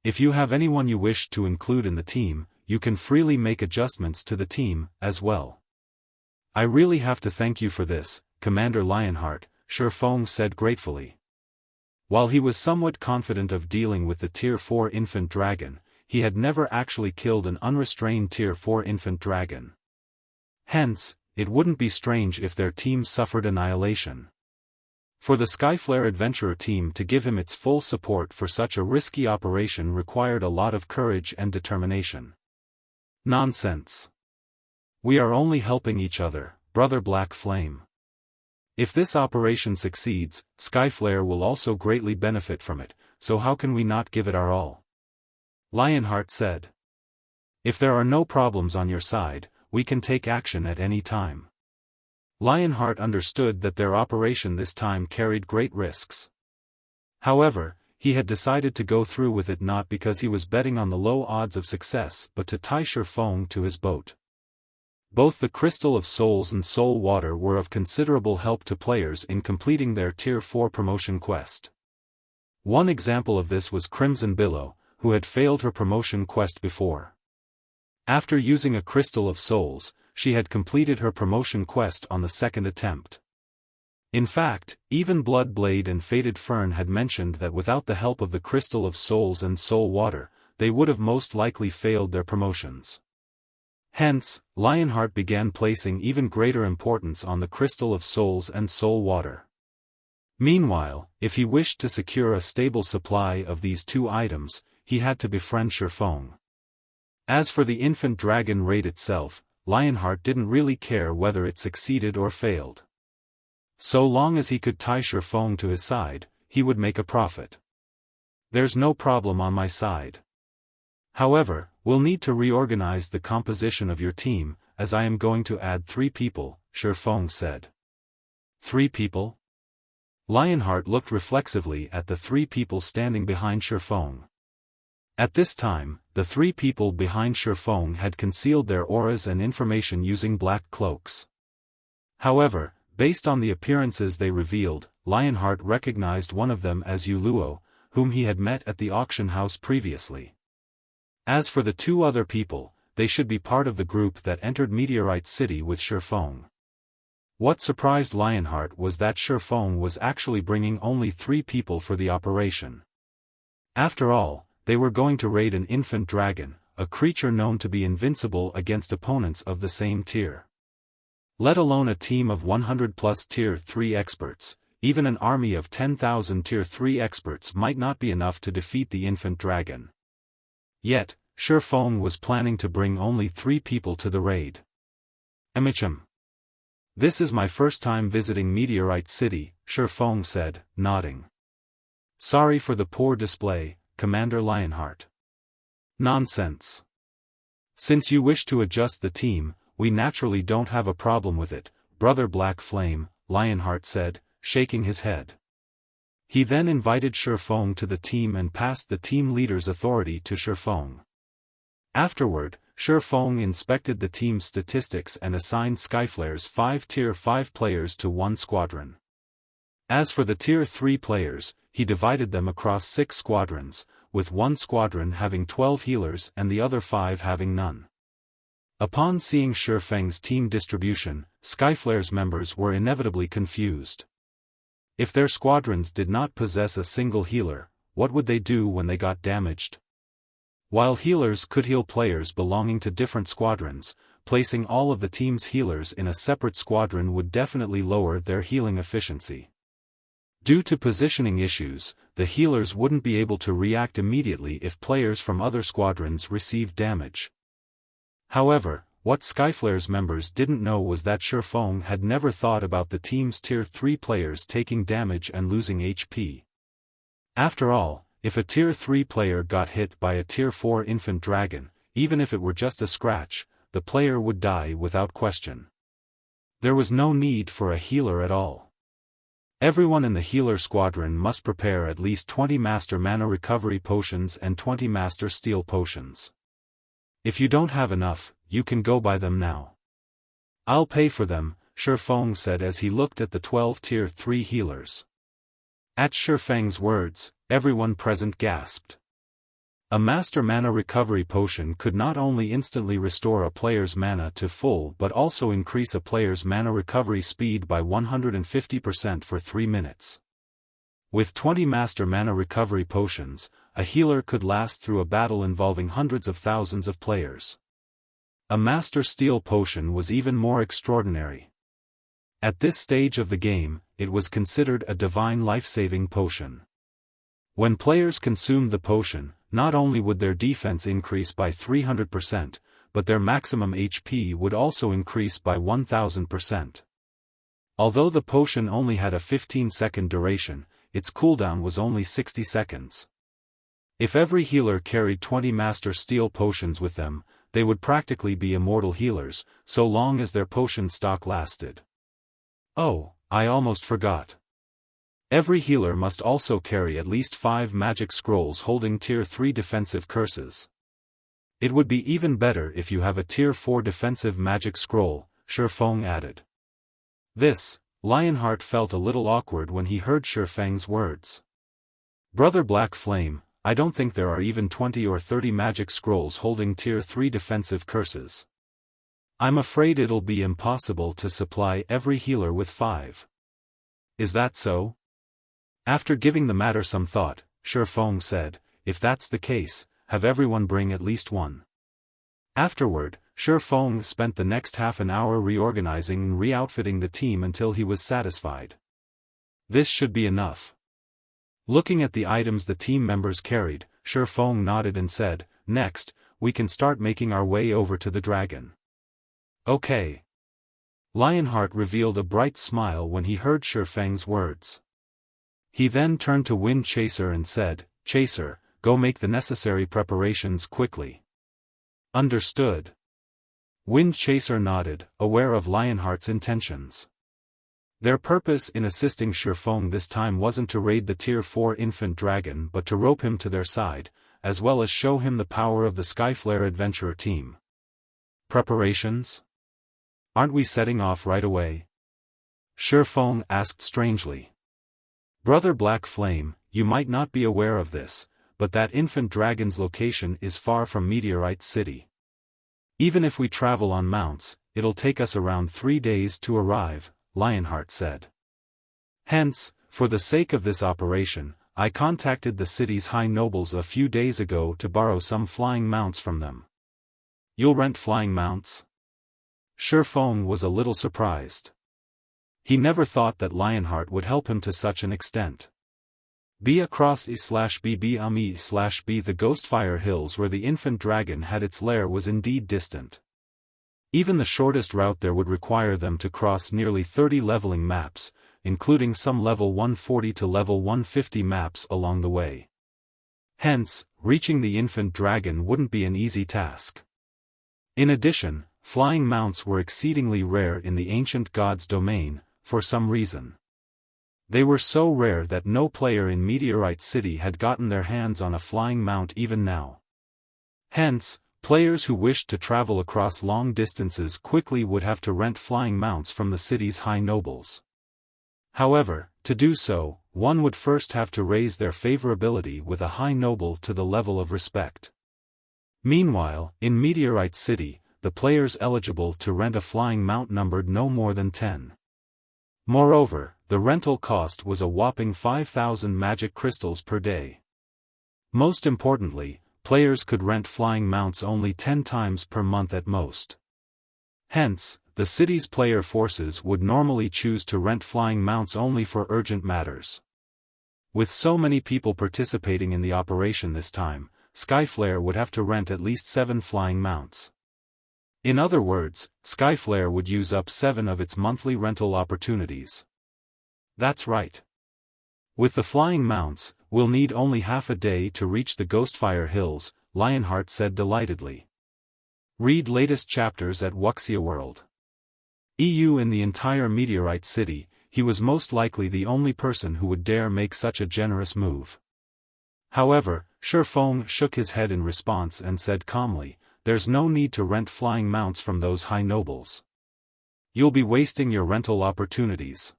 Speaker 1: If you have anyone you wish to include in the team, you can freely make adjustments to the team, as well. I really have to thank you for this, Commander Lionheart, Feng said gratefully. While he was somewhat confident of dealing with the Tier 4 infant dragon, he had never actually killed an unrestrained Tier 4 infant dragon. Hence, it wouldn't be strange if their team suffered annihilation. For the Skyflare adventurer team to give him its full support for such a risky operation required a lot of courage and determination. Nonsense. We are only helping each other, Brother Black Flame. If this operation succeeds, Skyflare will also greatly benefit from it, so how can we not give it our all? Lionheart said. If there are no problems on your side, we can take action at any time. Lionheart understood that their operation this time carried great risks. However, he had decided to go through with it not because he was betting on the low odds of success but to tie Feng to his boat. Both the Crystal of Souls and Soul Water were of considerable help to players in completing their Tier 4 promotion quest. One example of this was Crimson Billow, who had failed her promotion quest before. After using a Crystal of Souls, she had completed her promotion quest on the second attempt. In fact, even Bloodblade and Faded Fern had mentioned that without the help of the Crystal of Souls and Soul Water, they would have most likely failed their promotions. Hence, Lionheart began placing even greater importance on the Crystal of Souls and Soul Water. Meanwhile, if he wished to secure a stable supply of these two items, he had to befriend Feng. As for the infant dragon raid itself, Lionheart didn't really care whether it succeeded or failed. So long as he could tie Feng to his side, he would make a profit. There's no problem on my side. However, we'll need to reorganize the composition of your team, as I am going to add 3 people, Feng said. 3 people? Lionheart looked reflexively at the 3 people standing behind Feng. At this time, the 3 people behind Feng had concealed their auras and information using black cloaks. However, based on the appearances they revealed, Lionheart recognized one of them as Luo, whom he had met at the auction house previously. As for the 2 other people, they should be part of the group that entered Meteorite City with Feng. What surprised Lionheart was that Feng was actually bringing only 3 people for the operation. After all, they were going to raid an infant dragon, a creature known to be invincible against opponents of the same tier. Let alone a team of 100+ Tier 3 experts, even an army of 10,000 Tier 3 experts might not be enough to defeat the infant dragon. Yet, Feng was planning to bring only 3 people to the raid. Emicham. This is my first time visiting Meteorite City, Feng said, nodding. Sorry for the poor display, Commander Lionheart. Nonsense. Since you wish to adjust the team, we naturally don't have a problem with it, Brother Black Flame, Lionheart said, shaking his head. He then invited Feng to the team and passed the team leader's authority to Feng. Afterward, Feng inspected the team's statistics and assigned Skyflare's 5 Tier 5 players to 1 squadron. As for the Tier 3 players, he divided them across 6 squadrons, with 1 squadron having 12 healers and the other 5 having none. Upon seeing Feng's team distribution, Skyflare's members were inevitably confused. If their squadrons did not possess a single healer, what would they do when they got damaged? While healers could heal players belonging to different squadrons, placing all of the team's healers in a separate squadron would definitely lower their healing efficiency. Due to positioning issues, the healers wouldn't be able to react immediately if players from other squadrons received damage. However, what Skyflare's members didn't know was that Feng had never thought about the team's Tier 3 players taking damage and losing HP. After all, if a Tier 3 player got hit by a Tier 4 infant dragon, even if it were just a scratch, the player would die without question. There was no need for a healer at all. Everyone in the healer squadron must prepare at least 20 Master Mana Recovery Potions and 20 Master Steel Potions. If you don't have enough, you can go buy them now. I'll pay for them, Feng said as he looked at the 12 Tier 3 healers. At Feng's words, everyone present gasped. A Master Mana Recovery Potion could not only instantly restore a player's mana to full but also increase a player's mana recovery speed by 150% for 3 minutes. With 20 Master Mana Recovery Potions, a healer could last through a battle involving hundreds of thousands of players. A Master Steel Potion was even more extraordinary. At this stage of the game, it was considered a divine life-saving potion. When players consumed the potion, not only would their defense increase by 300%, but their maximum HP would also increase by 1000%. Although the potion only had a 15-second duration, its cooldown was only 60 seconds. If every healer carried 20 Master Steel Potions with them, they would practically be immortal healers, so long as their potion stock lasted. Oh, I almost forgot. Every healer must also carry at least 5 magic scrolls holding Tier 3 defensive curses. It would be even better if you have a Tier 4 defensive magic scroll, Feng added. This, Lionheart felt a little awkward when he heard Feng's words. Brother Black Flame, I don't think there are even 20 or 30 magic scrolls holding Tier 3 defensive curses. I'm afraid it'll be impossible to supply every healer with 5. Is that so? After giving the matter some thought, Feng said, if that's the case, have everyone bring at least 1. Afterward, Feng spent the next half an hour reorganizing and re-outfitting the team until he was satisfied. This should be enough. Looking at the items the team members carried, Feng nodded and said, next, we can start making our way over to the dragon. Okay. Lionheart revealed a bright smile when he heard Feng's words. He then turned to Wind Chaser and said, Chaser, go make the necessary preparations quickly. Understood. Wind Chaser nodded, aware of Lionheart's intentions. Their purpose in assisting Feng this time wasn't to raid the Tier 4 infant dragon but to rope him to their side, as well as show him the power of the Skyflare adventurer team. Preparations? Aren't we setting off right away? Feng asked strangely. Brother Black Flame, you might not be aware of this, but that infant dragon's location is far from Meteorite City. Even if we travel on mounts, it'll take us around 3 days to arrive, Lionheart said. Hence, for the sake of this operation, I contacted the city's high nobles a few days ago to borrow some flying mounts from them. You'll rent flying mounts? Feng was a little surprised. He never thought that Lionheart would help him to such an extent. B across E/B/B E/B the Ghostfire Hills where the infant dragon had its lair was indeed distant. Even the shortest route there would require them to cross nearly 30 leveling maps, including some level 140 to level 150 maps along the way. Hence, reaching the infant dragon wouldn't be an easy task. In addition, flying mounts were exceedingly rare in the ancient god's domain, for some reason. They were so rare that no player in Meteorite City had gotten their hands on a flying mount even now. Hence, players who wished to travel across long distances quickly would have to rent flying mounts from the city's high nobles. However, to do so, one would first have to raise their favorability with a high noble to the level of respect. Meanwhile, in Meteorite City, the players eligible to rent a flying mount numbered no more than 10. Moreover, the rental cost was a whopping 5,000 magic crystals per day. Most importantly, players could rent flying mounts only 10 times per month at most. Hence, the city's player forces would normally choose to rent flying mounts only for urgent matters. With so many people participating in the operation this time, Skyflare would have to rent at least 7 flying mounts. In other words, Skyflare would use up 7 of its monthly rental opportunities. That's right. With the flying mounts, we'll need only half a day to reach the Ghostfire Hills, Lionheart said delightedly. Read latest chapters at Wuxia World. EU in the entire Meteorite City, he was most likely the only person who would dare make such a generous move. However, Feng shook his head in response and said calmly, there's no need to rent flying mounts from those high nobles. You'll be wasting your rental opportunities.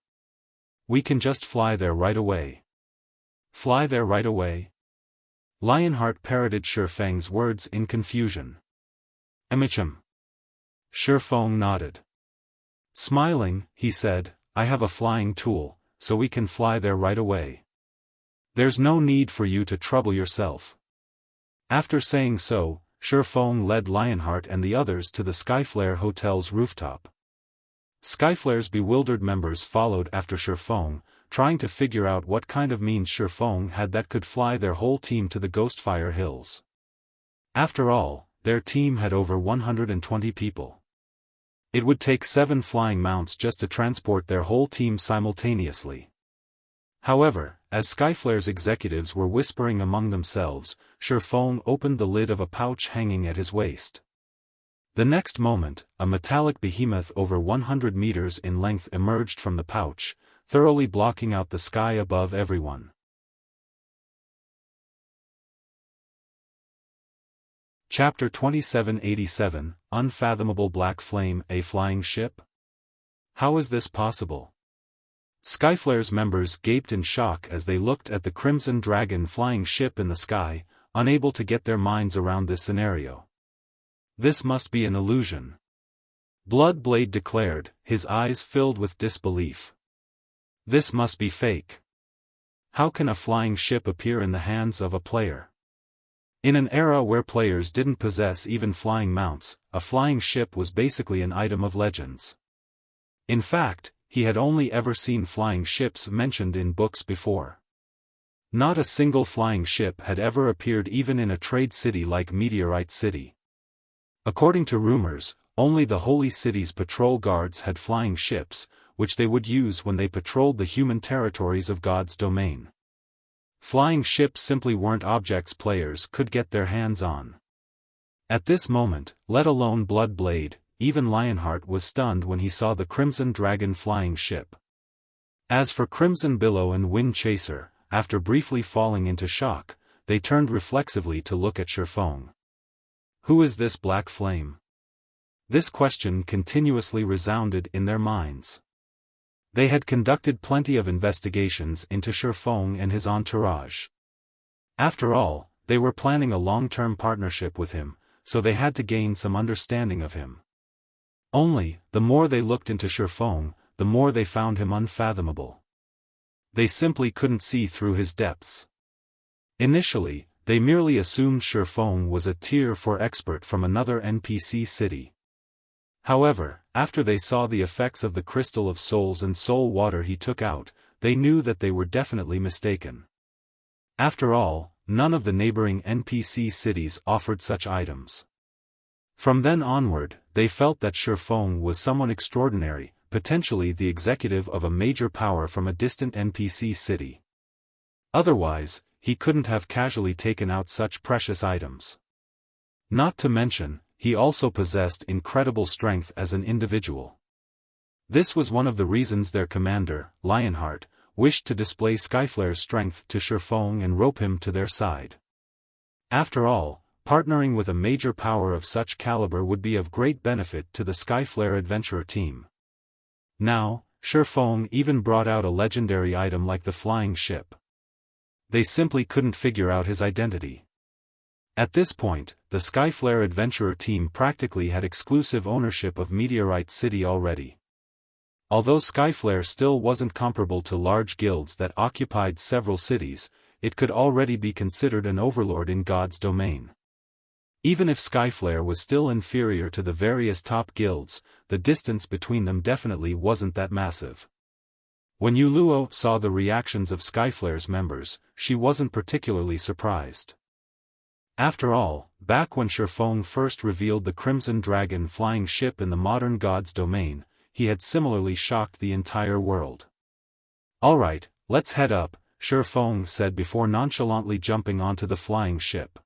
Speaker 1: We can just fly there right away. Fly there right away? Lionheart parroted Feng's words in confusion. Emichim. Feng nodded. Smiling, he said, I have a flying tool, so we can fly there right away. There's no need for you to trouble yourself." After saying so, Feng led Lionheart and the others to the Skyflare Hotel's rooftop. Skyflare's bewildered members followed after Feng, trying to figure out what kind of means Feng had that could fly their whole team to the Ghostfire Hills. After all, their team had over 120 people. It would take 7 flying mounts just to transport their whole team simultaneously. However, as Skyflare's executives were whispering among themselves, Feng opened the lid of a pouch hanging at his waist. The next moment, a metallic behemoth over 100 meters in length emerged from the pouch, thoroughly blocking out the sky above everyone. Chapter 2787, Unfathomable Black Flame, a Flying Ship? How is this possible? Skyflare's members gaped in shock as they looked at the Crimson Dragon flying ship in the sky, unable to get their minds around this scenario. This must be an illusion. Bloodblade declared, his eyes filled with disbelief. This must be fake. How can a flying ship appear in the hands of a player? In an era where players didn't possess even flying mounts, a flying ship was basically an item of legends. In fact, he had only ever seen flying ships mentioned in books before. Not a single flying ship had ever appeared even in a trade city like Meteorite City. According to rumors, only the Holy City's patrol guards had flying ships, which they would use when they patrolled the human territories of God's domain. Flying ships simply weren't objects players could get their hands on. At this moment, let alone Bloodblade, even Lionheart was stunned when he saw the Crimson Dragon flying ship. As for Crimson Billow and Wind Chaser, after briefly falling into shock, they turned reflexively to look at Feng. Who is this black flame? This question continuously resounded in their minds. They had conducted plenty of investigations into Feng and his entourage. After all, they were planning a long-term partnership with him, so they had to gain some understanding of him. Only, the more they looked into Feng, the more they found him unfathomable. They simply couldn't see through his depths. Initially, they merely assumed Feng was a Tier 4 expert from another NPC city. However, after they saw the effects of the Crystal of Souls and Soul Water he took out, they knew that they were definitely mistaken. After all, none of the neighboring NPC cities offered such items. From then onward, they felt that Feng was someone extraordinary, potentially the executive of a major power from a distant NPC city. Otherwise, he couldn't have casually taken out such precious items. Not to mention, he also possessed incredible strength as an individual. This was one of the reasons their commander, Lionheart, wished to display Skyflare's strength to Feng and rope him to their side. After all, partnering with a major power of such caliber would be of great benefit to the Skyflare adventurer team. Now, Feng even brought out a legendary item like the flying ship. They simply couldn't figure out his identity. At this point, the Skyflare adventurer team practically had exclusive ownership of Meteorite City already. Although Skyflare still wasn't comparable to large guilds that occupied several cities, it could already be considered an overlord in God's domain. Even if Skyflare was still inferior to the various top guilds, the distance between them definitely wasn't that massive. When Yuluo saw the reactions of Skyflare's members, she wasn't particularly surprised. After all, back when Feng first revealed the Crimson Dragon flying ship in the modern God's domain, he had similarly shocked the entire world. "Alright, let's head up," Feng said before nonchalantly jumping onto the flying ship.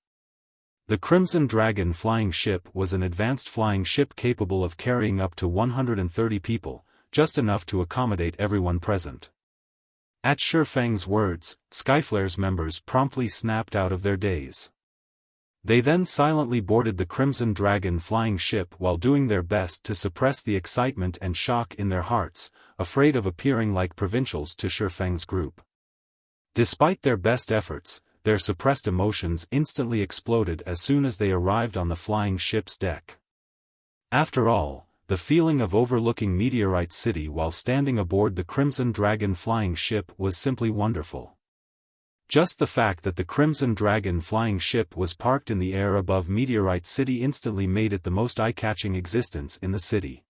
Speaker 1: The Crimson Dragon flying ship was an advanced flying ship capable of carrying up to 130 people, just enough to accommodate everyone present. At Feng's words, Skyflare's members promptly snapped out of their daze. They then silently boarded the Crimson Dragon flying ship while doing their best to suppress the excitement and shock in their hearts, afraid of appearing like provincials to Feng's group. Despite their best efforts, their suppressed emotions instantly exploded as soon as they arrived on the flying ship's deck. After all, the feeling of overlooking Meteorite City while standing aboard the Crimson Dragon flying ship was simply wonderful. Just the fact that the Crimson Dragon flying ship was parked in the air above Meteorite City instantly made it the most eye-catching existence in the city.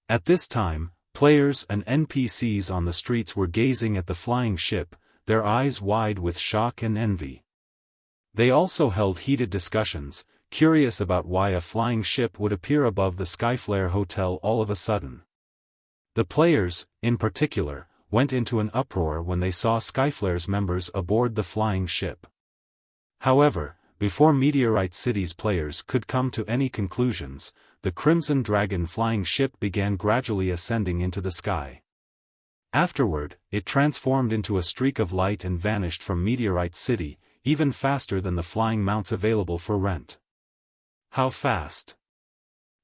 Speaker 1: At this time, players and NPCs on the streets were gazing at the flying ship, their eyes wide with shock and envy. They also held heated discussions, curious about why a flying ship would appear above the Skyflare Hotel all of a sudden. The players, in particular, went into an uproar when they saw Skyflare's members aboard the flying ship. However, before Meteorite City's players could come to any conclusions, the Crimson Dragon flying ship began gradually ascending into the sky. Afterward, it transformed into a streak of light and vanished from Meteorite City, even faster than the flying mounts available for rent. How fast?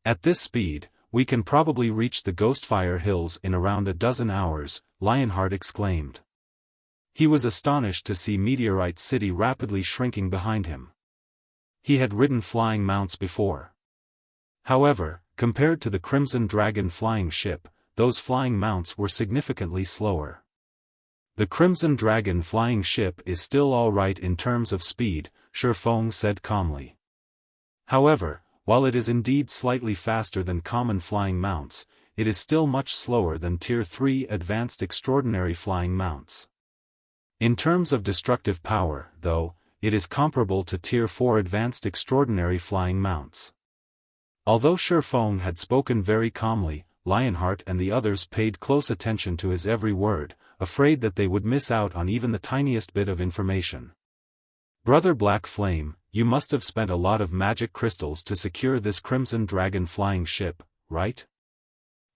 Speaker 1: At this speed, we can probably reach the Ghostfire Hills in around a dozen hours, Lionheart exclaimed. He was astonished to see Meteorite City rapidly shrinking behind him. He had ridden flying mounts before. However, compared to the Crimson Dragon flying ship, those flying mounts were significantly slower. The Crimson Dragon flying ship is still all right in terms of speed, Feng said calmly. However, while it is indeed slightly faster than common flying mounts, it is still much slower than Tier 3 Advanced Extraordinary flying mounts. In terms of destructive power, though, it is comparable to Tier 4 Advanced Extraordinary flying mounts. Although Feng had spoken very calmly, Lionheart and the others paid close attention to his every word, afraid that they would miss out on even the tiniest bit of information. Brother Black Flame, you must have spent a lot of magic crystals to secure this Crimson Dragon flying ship, right?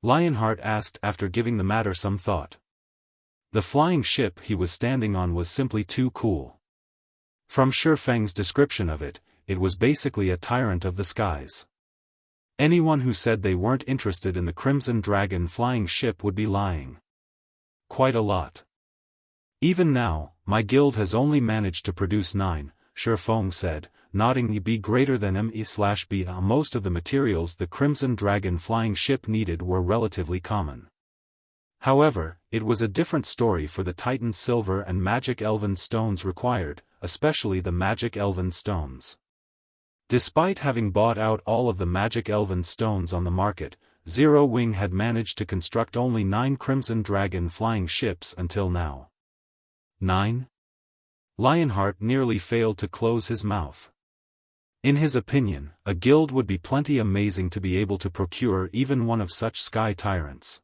Speaker 1: Lionheart asked after giving the matter some thought. The flying ship he was standing on was simply too cool. From Feng's description of it, it was basically a tyrant of the skies. Anyone who said they weren't interested in the Crimson Dragon flying ship would be lying. Quite a lot. Even now, my guild has only managed to produce 9, Feng said, nodding. Be greater than me/b. Most of the materials the Crimson Dragon flying ship needed were relatively common. However, it was a different story for the Titan Silver and Magic Elven stones required, especially the Magic Elven stones. Despite having bought out all of the Magic Elven stones on the market, Zero Wing had managed to construct only 9 Crimson Dragon flying ships until now. 9? Lionheart nearly failed to close his mouth. In his opinion, a guild would be plenty amazing to be able to procure even one of such sky tyrants.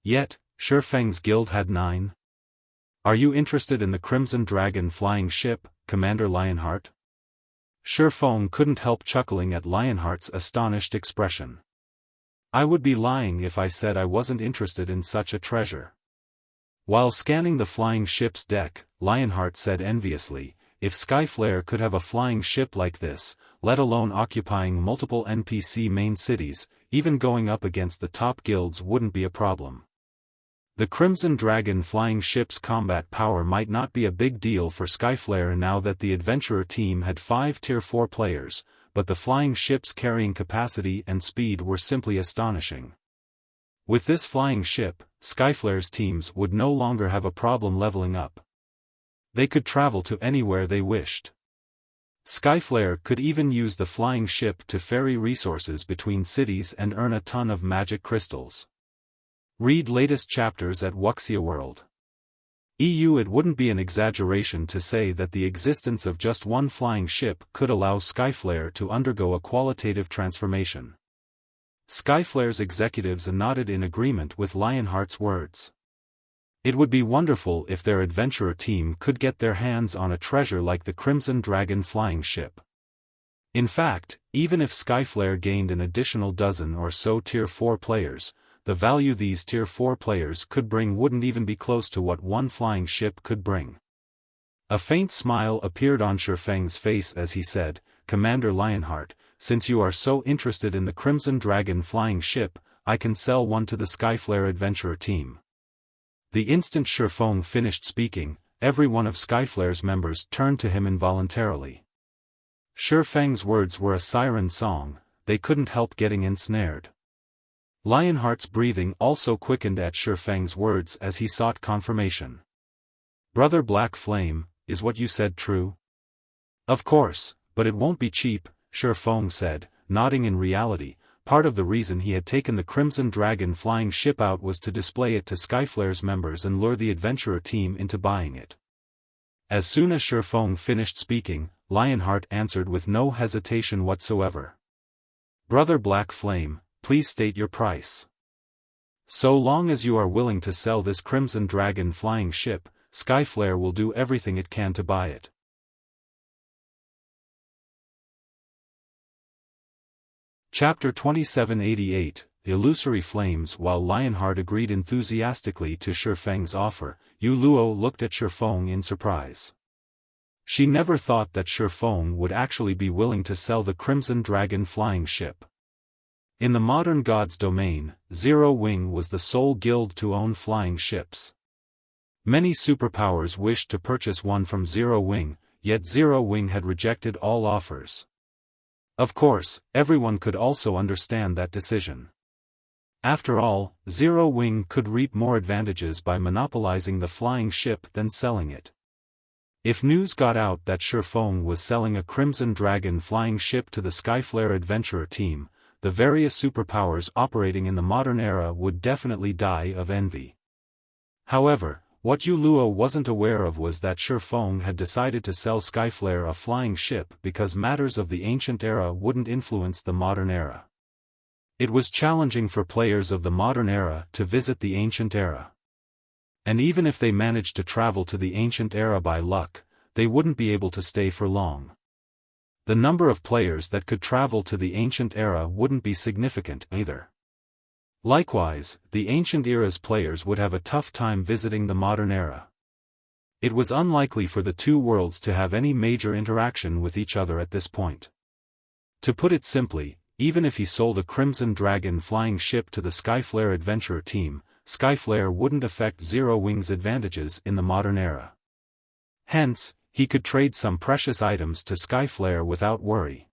Speaker 1: Yet, Feng's guild had 9. Are you interested in the Crimson Dragon flying ship, Commander Lionheart? Feng couldn't help chuckling at Lionheart's astonished expression. I would be lying if I said I wasn't interested in such a treasure. While scanning the flying ship's deck, Lionheart said enviously, if Skyflare could have a flying ship like this, let alone occupying multiple NPC main cities, even going up against the top guilds wouldn't be a problem. The Crimson Dragon flying ship's combat power might not be a big deal for Skyflare now that the adventurer team had 5 Tier 4 players, but the flying ship's carrying capacity and speed were simply astonishing. With this flying ship, Skyflare's teams would no longer have a problem leveling up. They could travel to anywhere they wished. Skyflare could even use the flying ship to ferry resources between cities and earn a ton of magic crystals. Read latest chapters at Wuxia World. It wouldn't be an exaggeration to say that the existence of just one flying ship could allow Skyflare to undergo a qualitative transformation. Skyflare's executives nodded in agreement with Lionheart's words. It would be wonderful if their adventurer team could get their hands on a treasure like the Crimson Dragon flying ship. In fact, even if Skyflare gained an additional dozen or so Tier 4 players, the value these Tier 4 players could bring wouldn't even be close to what one flying ship could bring. A faint smile appeared on Feng's face as he said, Commander Lionheart, since you are so interested in the Crimson Dragon flying ship, I can sell one to the Skyflare adventurer team. The instant Feng finished speaking, every one of Skyflare's members turned to him involuntarily. Feng's words were a siren song, they couldn't help getting ensnared. Lionheart's breathing also quickened at Feng's words as he sought confirmation. Brother Black Flame, is what you said true? Of course, but it won't be cheap, Feng said, nodding. In reality, part of the reason he had taken the Crimson Dragon flying ship out was to display it to Skyflare's members and lure the adventurer team into buying it. As soon as Feng finished speaking, Lionheart answered with no hesitation whatsoever. Brother Black Flame, please state your price. So long as you are willing to sell this Crimson Dragon flying ship, Skyflare will do everything it can to buy it. Chapter 2788, Illusory Flames. While Lionheart agreed enthusiastically to Feng's offer, Yu Luo looked at Feng in surprise. She never thought that Feng would actually be willing to sell the Crimson Dragon flying ship. In the modern God's domain, Zero Wing was the sole guild to own flying ships. Many superpowers wished to purchase one from Zero Wing, yet Zero Wing had rejected all offers. Of course, everyone could also understand that decision. After all, Zero Wing could reap more advantages by monopolizing the flying ship than selling it. If news got out that Feng was selling a Crimson Dragon flying ship to the Skyflare adventurer team, the various superpowers operating in the modern era would definitely die of envy. However, what Yu Luo wasn't aware of was that Feng had decided to sell Skyflare a flying ship because matters of the ancient era wouldn't influence the modern era. It was challenging for players of the modern era to visit the ancient era. And even if they managed to travel to the ancient era by luck, they wouldn't be able to stay for long. The number of players that could travel to the ancient era wouldn't be significant either. Likewise, the ancient era's players would have a tough time visiting the modern era. It was unlikely for the two worlds to have any major interaction with each other at this point. To put it simply, even if he sold a Crimson Dragon flying ship to the Skyflare adventurer team, Skyflare wouldn't affect Zero Wing's advantages in the modern era. Hence, he could trade some precious items to Skyflare without worry.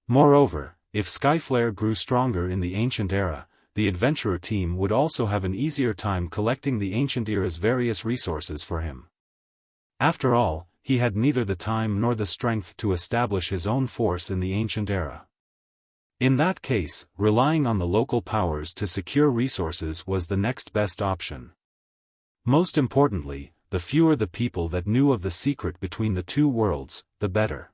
Speaker 1: Moreover, if Skyflare grew stronger in the ancient era, the adventurer team would also have an easier time collecting the ancient era's various resources for him. After all, he had neither the time nor the strength to establish his own force in the ancient era. In that case, relying on the local powers to secure resources was the next best option. Most importantly, the fewer the people that knew of the secret between the two worlds, the better.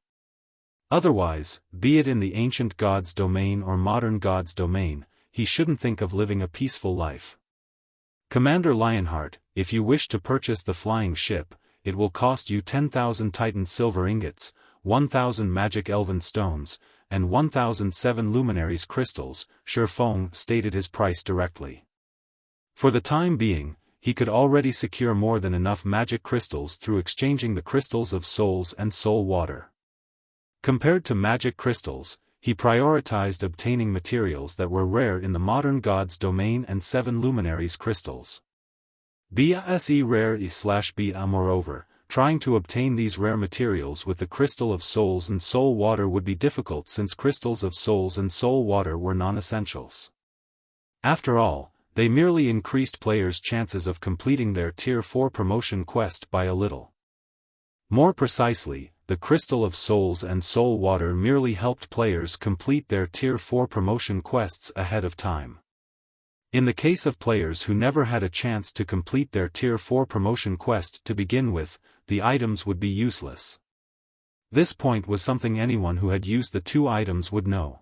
Speaker 1: Otherwise, be it in the ancient God's domain or modern God's domain, he shouldn't think of living a peaceful life. Commander Lionheart, if you wish to purchase the flying ship, it will cost you 10,000 Titan silver ingots, 1,000 magic elven stones, and 1,007 luminaries crystals. Feng stated his price directly. For the time being, he could already secure more than enough magic crystals through exchanging the crystals of souls and soul water. Compared to magic crystals, he prioritized obtaining materials that were rare in the modern God's domain and 7 luminaries crystals. BASE rare/BA. Moreover, trying to obtain these rare materials with the crystal of souls and soul water would be difficult since crystals of souls and soul water were non-essentials. After all, they merely increased players' chances of completing their Tier 4 promotion quest by a little. More precisely, the crystal of souls and soul water merely helped players complete their Tier 4 promotion quests ahead of time. In the case of players who never had a chance to complete their Tier 4 promotion quest to begin with, the items would be useless. This point was something anyone who had used the two items would know.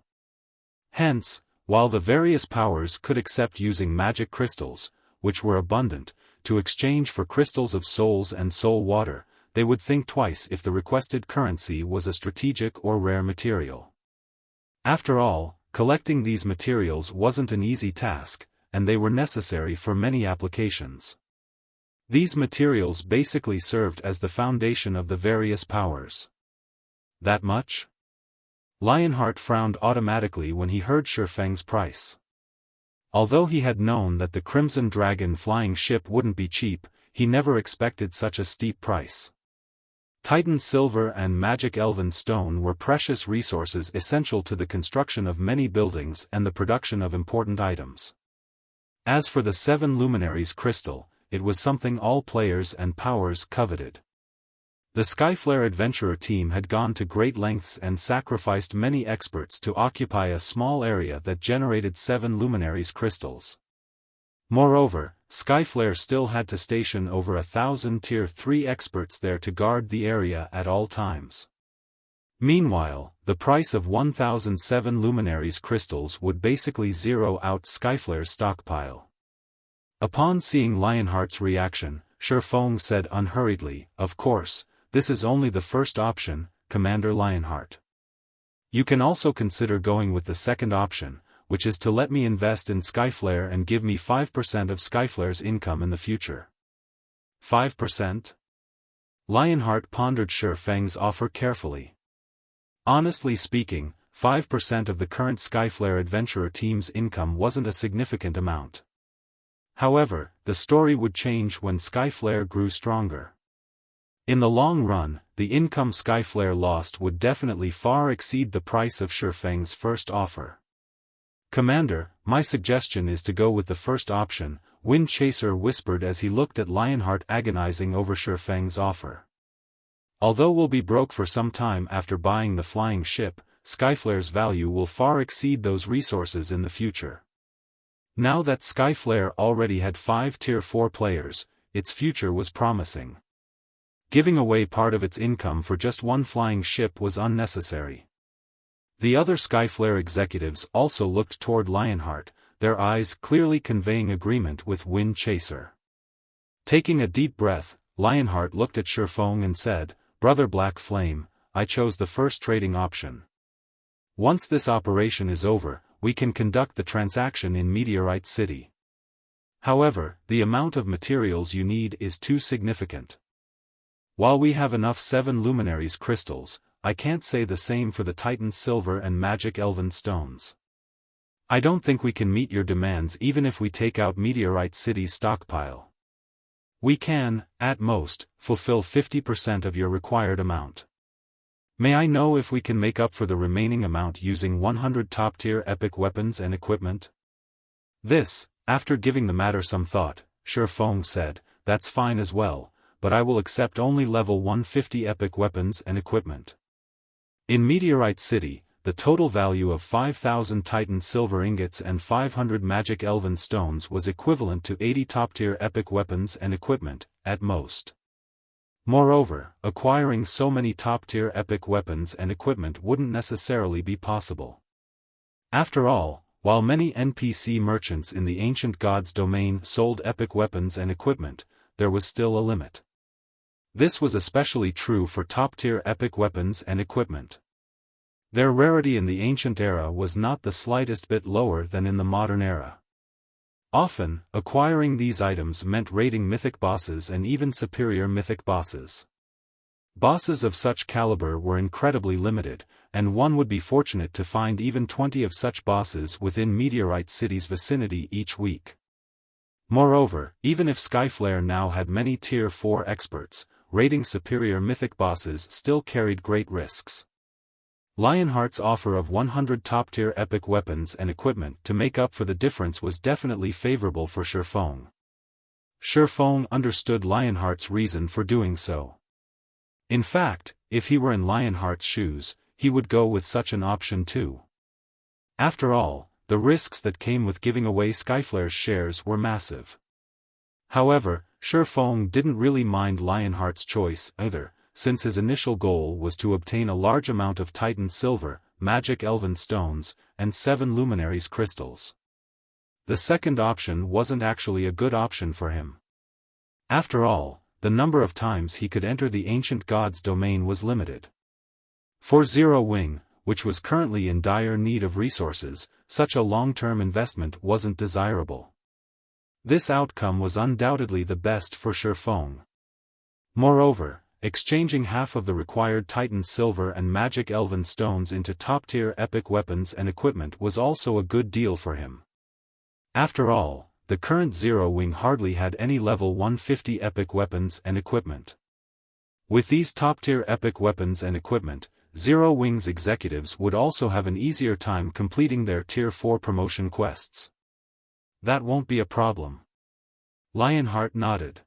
Speaker 1: Hence, while the various powers could accept using magic crystals, which were abundant, to exchange for crystals of souls and soul water, they would think twice if the requested currency was a strategic or rare material. After all, collecting these materials wasn't an easy task, and they were necessary for many applications. These materials basically served as the foundation of the various powers. That much? Lionheart frowned automatically when he heard Feng's price. Although he had known that the Crimson Dragon flying ship wouldn't be cheap, he never expected such a steep price. Titan silver and magic elven stone were precious resources essential to the construction of many buildings and the production of important items. As for the 7 luminaries crystal, it was something all players and powers coveted. The Skyflare adventurer team had gone to great lengths and sacrificed many experts to occupy a small area that generated 7 luminaries crystals. Moreover, Skyflare still had to station over 1,000 Tier 3 experts there to guard the area at all times. Meanwhile, the price of 1,007 luminaries crystals would basically zero out Skyflare's stockpile. Upon seeing Lionheart's reaction, Feng said unhurriedly, "Of course, this is only the first option, Commander Lionheart. You can also consider going with the second option, which is to let me invest in Skyflare and give me 5% of Skyflare's income in the future." 5%? Lionheart pondered Feng's offer carefully. Honestly speaking, 5% of the current Skyflare adventurer team's income wasn't a significant amount. However, the story would change when Skyflare grew stronger. In the long run, the income Skyflare lost would definitely far exceed the price of Feng's first offer. "Commander, my suggestion is to go with the first option," Wind Chaser whispered as he looked at Lionheart agonizing over Feng's offer. "Although we'll be broke for some time after buying the flying ship, Skyflare's value will far exceed those resources in the future." Now that Skyflare already had 5 Tier 4 players, its future was promising. Giving away part of its income for just one flying ship was unnecessary. The other Skyflare executives also looked toward Lionheart, their eyes clearly conveying agreement with Wind Chaser. Taking a deep breath, Lionheart looked at Feng and said, "Brother Black Flame, I chose the first trading option. Once this operation is over, we can conduct the transaction in Meteorite City. However, the amount of materials you need is too significant. While we have enough 7 luminaries crystals, I can't say the same for the Titan Silver and Magic Elven Stones. I don't think we can meet your demands even if we take out Meteorite City's stockpile. We can, at most, fulfill 50% of your required amount. May I know if we can make up for the remaining amount using 100 top-tier epic weapons and equipment?" This, after giving the matter some thought, Feng said, "That's fine as well, but I will accept only level 150 epic weapons and equipment. In Meteorite City, the total value of 5,000 Titan Silver ingots and 500 Magic Elven Stones was equivalent to 80 top-tier epic weapons and equipment, at most. Moreover, acquiring so many top-tier epic weapons and equipment wouldn't necessarily be possible. After all, while many NPC merchants in the Ancient Gods domain sold epic weapons and equipment, there was still a limit. This was especially true for top-tier epic weapons and equipment. Their rarity in the ancient era was not the slightest bit lower than in the modern era. Often, acquiring these items meant raiding mythic bosses and even superior mythic bosses. Bosses of such caliber were incredibly limited, and one would be fortunate to find even 20 of such bosses within Meteorite City's vicinity each week. Moreover, even if Skyflare now had many Tier 4 experts, raiding superior mythic bosses still carried great risks. Lionheart's offer of 100 top-tier epic weapons and equipment to make up for the difference was definitely favorable for Feng. Feng understood Lionheart's reason for doing so. In fact, if he were in Lionheart's shoes, he would go with such an option too. After all, the risks that came with giving away Skyflare's shares were massive. However, Feng didn't really mind Lionheart's choice either, since his initial goal was to obtain a large amount of Titan Silver, Magic Elven Stones, and 7 luminaries crystals. The second option wasn't actually a good option for him. After all, the number of times he could enter the Ancient Gods domain was limited. For Zero Wing, which was currently in dire need of resources, such a long-term investment wasn't desirable. This outcome was undoubtedly the best for Feng. Moreover, exchanging half of the required Titan Silver and Magic Elven Stones into top-tier epic weapons and equipment was also a good deal for him. After all, the current Zero Wing hardly had any level 150 epic weapons and equipment. With these top-tier epic weapons and equipment, Zero Wing's executives would also have an easier time completing their Tier 4 promotion quests. That won't be a problem. Lionheart nodded.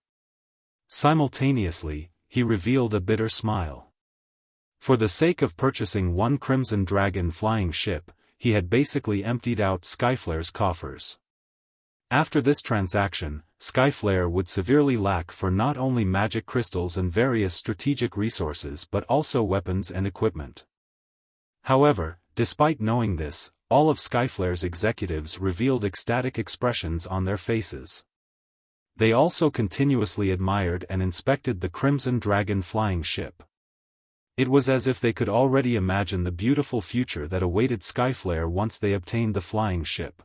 Speaker 1: Simultaneously, he revealed a bitter smile. For the sake of purchasing one Crimson Dragon flying ship, he had basically emptied out Skyflare's coffers. After this transaction, Skyflare would severely lack for not only magic crystals and various strategic resources but also weapons and equipment. However, despite knowing this, all of Skyflare's executives revealed ecstatic expressions on their faces. They also continuously admired and inspected the Crimson Dragon flying ship. It was as if they could already imagine the beautiful future that awaited Skyflare once they obtained the flying ship.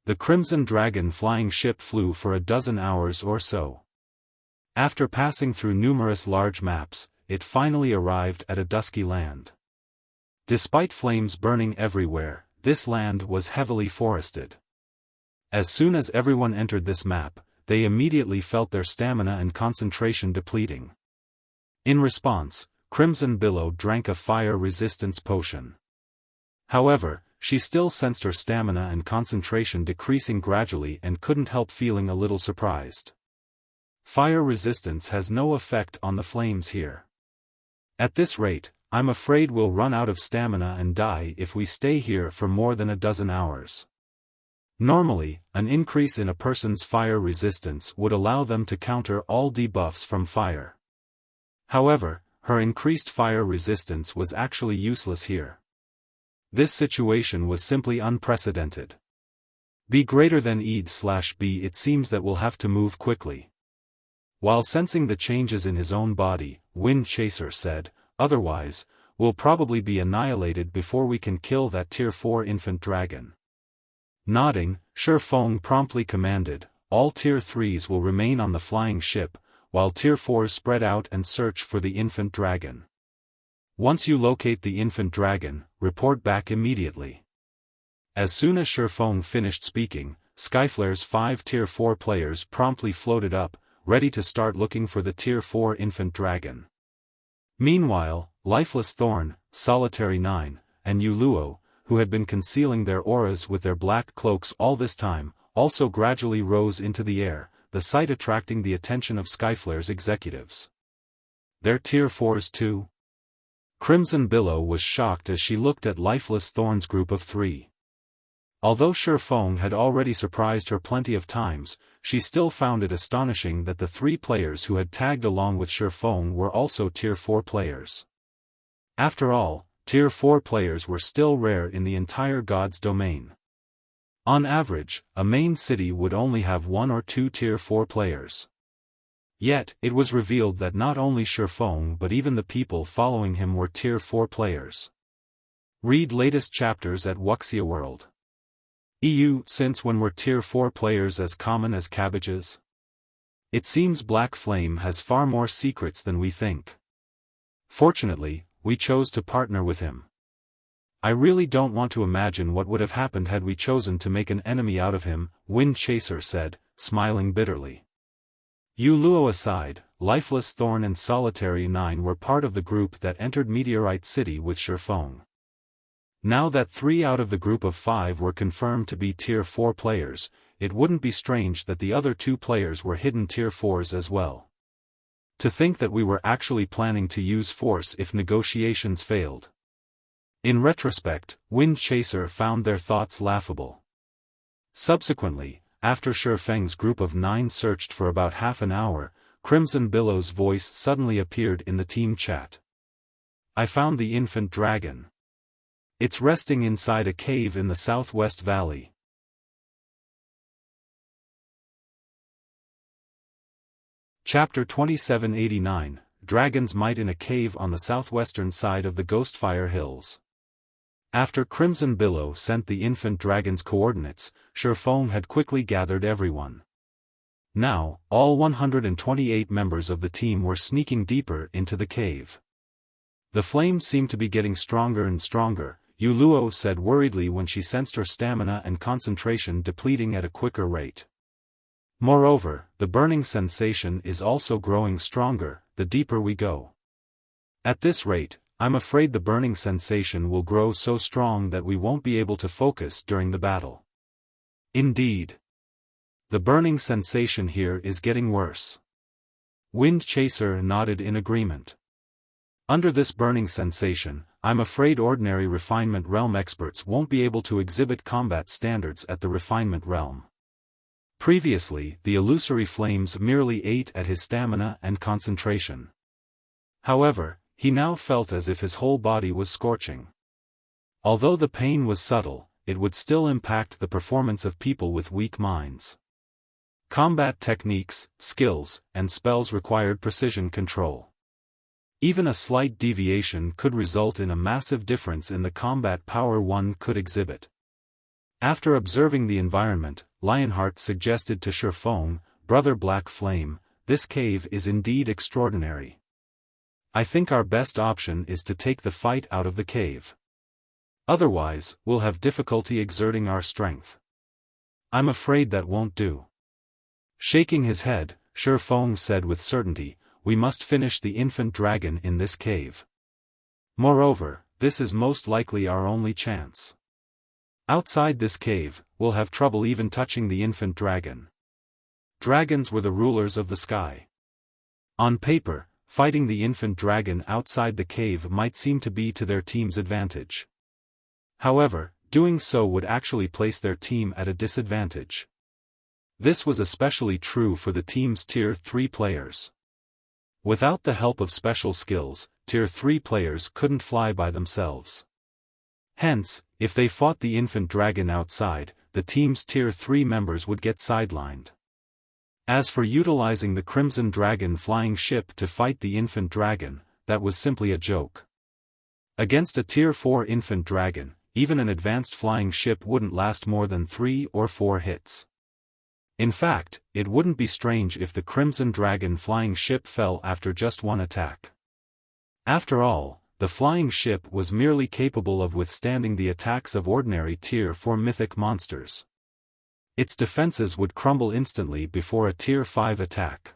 Speaker 1: The Crimson Dragon flying ship flew for a dozen hours or so. After passing through numerous large maps, it finally arrived at a dusky land. Despite flames burning everywhere, this land was heavily forested. As soon as everyone entered this map, they immediately felt their stamina and concentration depleting. In response, Crimson Billow drank a fire resistance potion. However, she still sensed her stamina and concentration decreasing gradually and couldn't help feeling a little surprised. Fire resistance has no effect on the flames here. At this rate, I'm afraid we'll run out of stamina and die if we stay here for more than a dozen hours. Normally, an increase in a person's fire resistance would allow them to counter all debuffs from fire. However, her increased fire resistance was actually useless here. This situation was simply unprecedented. B greater than ED/B. It seems that we'll have to move quickly. While sensing the changes in his own body, Wind Chaser said, otherwise, we'll probably be annihilated before we can kill that Tier 4 infant dragon. Nodding, Feng promptly commanded, all Tier 3s will remain on the flying ship, while Tier 4s spread out and search for the infant dragon. Once you locate the infant dragon, report back immediately. As soon as Feng finished speaking, Skyflare's 5 Tier 4 players promptly floated up, ready to start looking for the Tier 4 infant dragon. Meanwhile, Lifeless Thorn, Solitary 9, and Uluo, who had been concealing their auras with their black cloaks all this time, also gradually rose into the air, the sight attracting the attention of Skyflare's executives. They're Tier 4s too? Crimson Billow was shocked as she looked at Lifeless Thorn's group of 3. Although Feng had already surprised her plenty of times, she still found it astonishing that the 3 players who had tagged along with Feng were also Tier 4 players. After all, Tier 4 players were still rare in the entire God's domain. On average, a main city would only have 1 or 2 Tier 4 players. Yet, it was revealed that not only Feng but even the people following him were Tier 4 players. Read latest chapters at Wuxia World. Since when were Tier 4 players as common as cabbages? It seems Black Flame has far more secrets than we think. Fortunately, we chose to partner with him. I really don't want to imagine what would have happened had we chosen to make an enemy out of him, Wind Chaser said, smiling bitterly. Uluo aside, Lifeless Thorn and Solitary 9 were part of the group that entered Meteorite City with Feng. Now that 3 out of the group of 5 were confirmed to be Tier 4 players, it wouldn't be strange that the other 2 players were hidden Tier 4s as well. To think that we were actually planning to use force if negotiations failed. In retrospect, Wind Chaser found their thoughts laughable. Subsequently, after Feng's group of 9 searched for about half an hour, Crimson Billow's voice suddenly appeared in the team chat. I found the infant dragon. It's resting inside a cave in the southwest valley. Chapter 2789, Dragon's Might in a cave on the southwestern side of the Ghostfire Hills. After Crimson Billow sent the infant dragon's coordinates, Feng had quickly gathered everyone. Now, all 128 members of the team were sneaking deeper into the cave. The flames seemed to be getting stronger and stronger, Uluo said worriedly when she sensed her stamina and concentration depleting at a quicker rate. Moreover, the burning sensation is also growing stronger, the deeper we go. At this rate, I'm afraid the burning sensation will grow so strong that we won't be able to focus during the battle. Indeed. The burning sensation here is getting worse. Wind Chaser nodded in agreement. Under this burning sensation, I'm afraid ordinary refinement realm experts won't be able to exhibit combat standards at the refinement realm. Previously, the illusory flames merely ate at his stamina and concentration. However, he now felt as if his whole body was scorching. Although the pain was subtle, it would still impact the performance of people with weak minds. Combat techniques, skills, and spells required precision control. Even a slight deviation could result in a massive difference in the combat power one could exhibit. After observing the environment, Lionheart suggested to Xiaofan, "Brother Black Flame, this cave is indeed extraordinary. I think our best option is to take the fight out of the cave. Otherwise, we'll have difficulty exerting our strength." "I'm afraid that won't do." Shaking his head, Xiaofan said with certainty, "We must finish the infant dragon in this cave. Moreover, this is most likely our only chance. Outside this cave, we'll have trouble even touching the infant dragon." Dragons were the rulers of the sky. On paper, fighting the infant dragon outside the cave might seem to be to their team's advantage. However, doing so would actually place their team at a disadvantage. This was especially true for the team's Tier 3 players. Without the help of special skills, Tier 3 players couldn't fly by themselves. Hence, if they fought the infant dragon outside, the team's Tier 3 members would get sidelined. As for utilizing the Crimson Dragon flying ship to fight the infant dragon, that was simply a joke. Against a Tier 4 infant dragon, even an advanced flying ship wouldn't last more than 3 or 4 hits. In fact, it wouldn't be strange if the Crimson Dragon flying ship fell after just one attack. After all, the flying ship was merely capable of withstanding the attacks of ordinary Tier 4 mythic monsters. Its defenses would crumble instantly before a Tier 5 attack.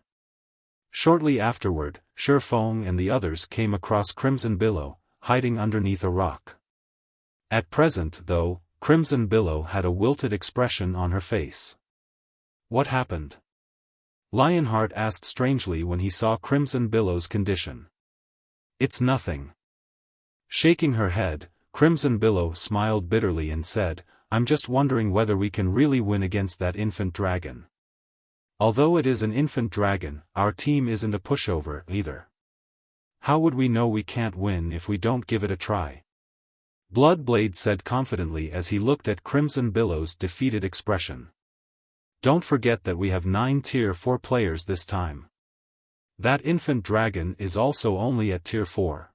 Speaker 1: Shortly afterward, Xiaofan and the others came across Crimson Billow, hiding underneath a rock. At present, though, Crimson Billow had a wilted expression on her face. "What happened?" Lionheart asked strangely when he saw Crimson Billow's condition. "It's nothing." Shaking her head, Crimson Billow smiled bitterly and said, "I'm just wondering whether we can really win against that infant dragon. Although it is an infant dragon, our team isn't a pushover either. How would we know we can't win if we don't give it a try?" Bloodblade said confidently as he looked at Crimson Billow's defeated expression. "Don't forget that we have 9 Tier 4 players this time. That infant dragon is also only at Tier 4.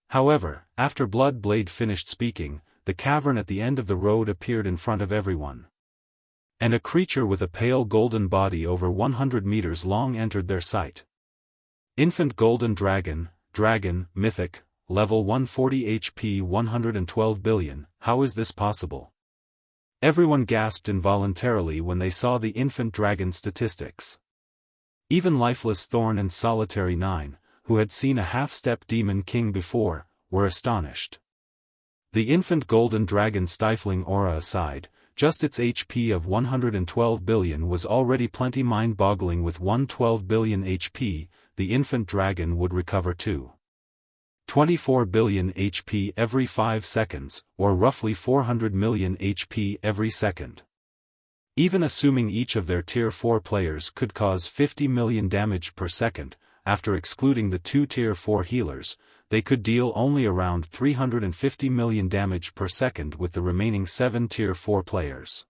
Speaker 1: However, after Bloodblade finished speaking, the cavern at the end of the road appeared in front of everyone. And a creature with a pale golden body over 100 meters long entered their sight. Infant Golden Dragon, Mythic, level 140 HP 112 billion, how is this possible? Everyone gasped involuntarily when they saw the infant dragon statistics. Even Lifeless Thorn and Solitary 9, who had seen a half-step demon king before, were astonished. The infant golden dragon stifling aura aside, just its HP of 112 billion was already plenty mind-boggling. With 112 billion HP, the infant dragon would recover 24 billion HP every 5 seconds, or roughly 400 million HP every second. Even assuming each of their Tier 4 players could cause 50 million damage per second, after excluding the 2 Tier 4 healers, they could deal only around 350 million damage per second with the remaining 7 Tier 4 players.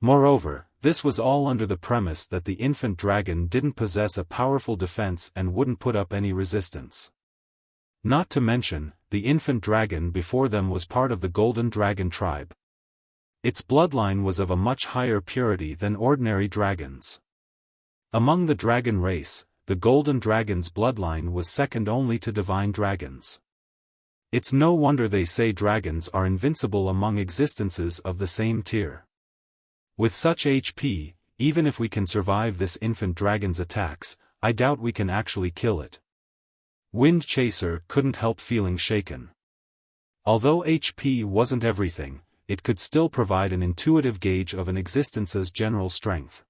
Speaker 1: Moreover, this was all under the premise that the infant dragon didn't possess a powerful defense and wouldn't put up any resistance. Not to mention, the infant dragon before them was part of the Golden Dragon tribe. Its bloodline was of a much higher purity than ordinary dragons. Among the dragon race, the Golden Dragon's bloodline was second only to divine dragons. It's no wonder they say dragons are invincible among existences of the same tier. With such HP, even if we can survive this infant dragon's attacks, I doubt we can actually kill it. Wind Chaser couldn't help feeling shaken. Although HP wasn't everything, it could still provide an intuitive gauge of an existence's general strength.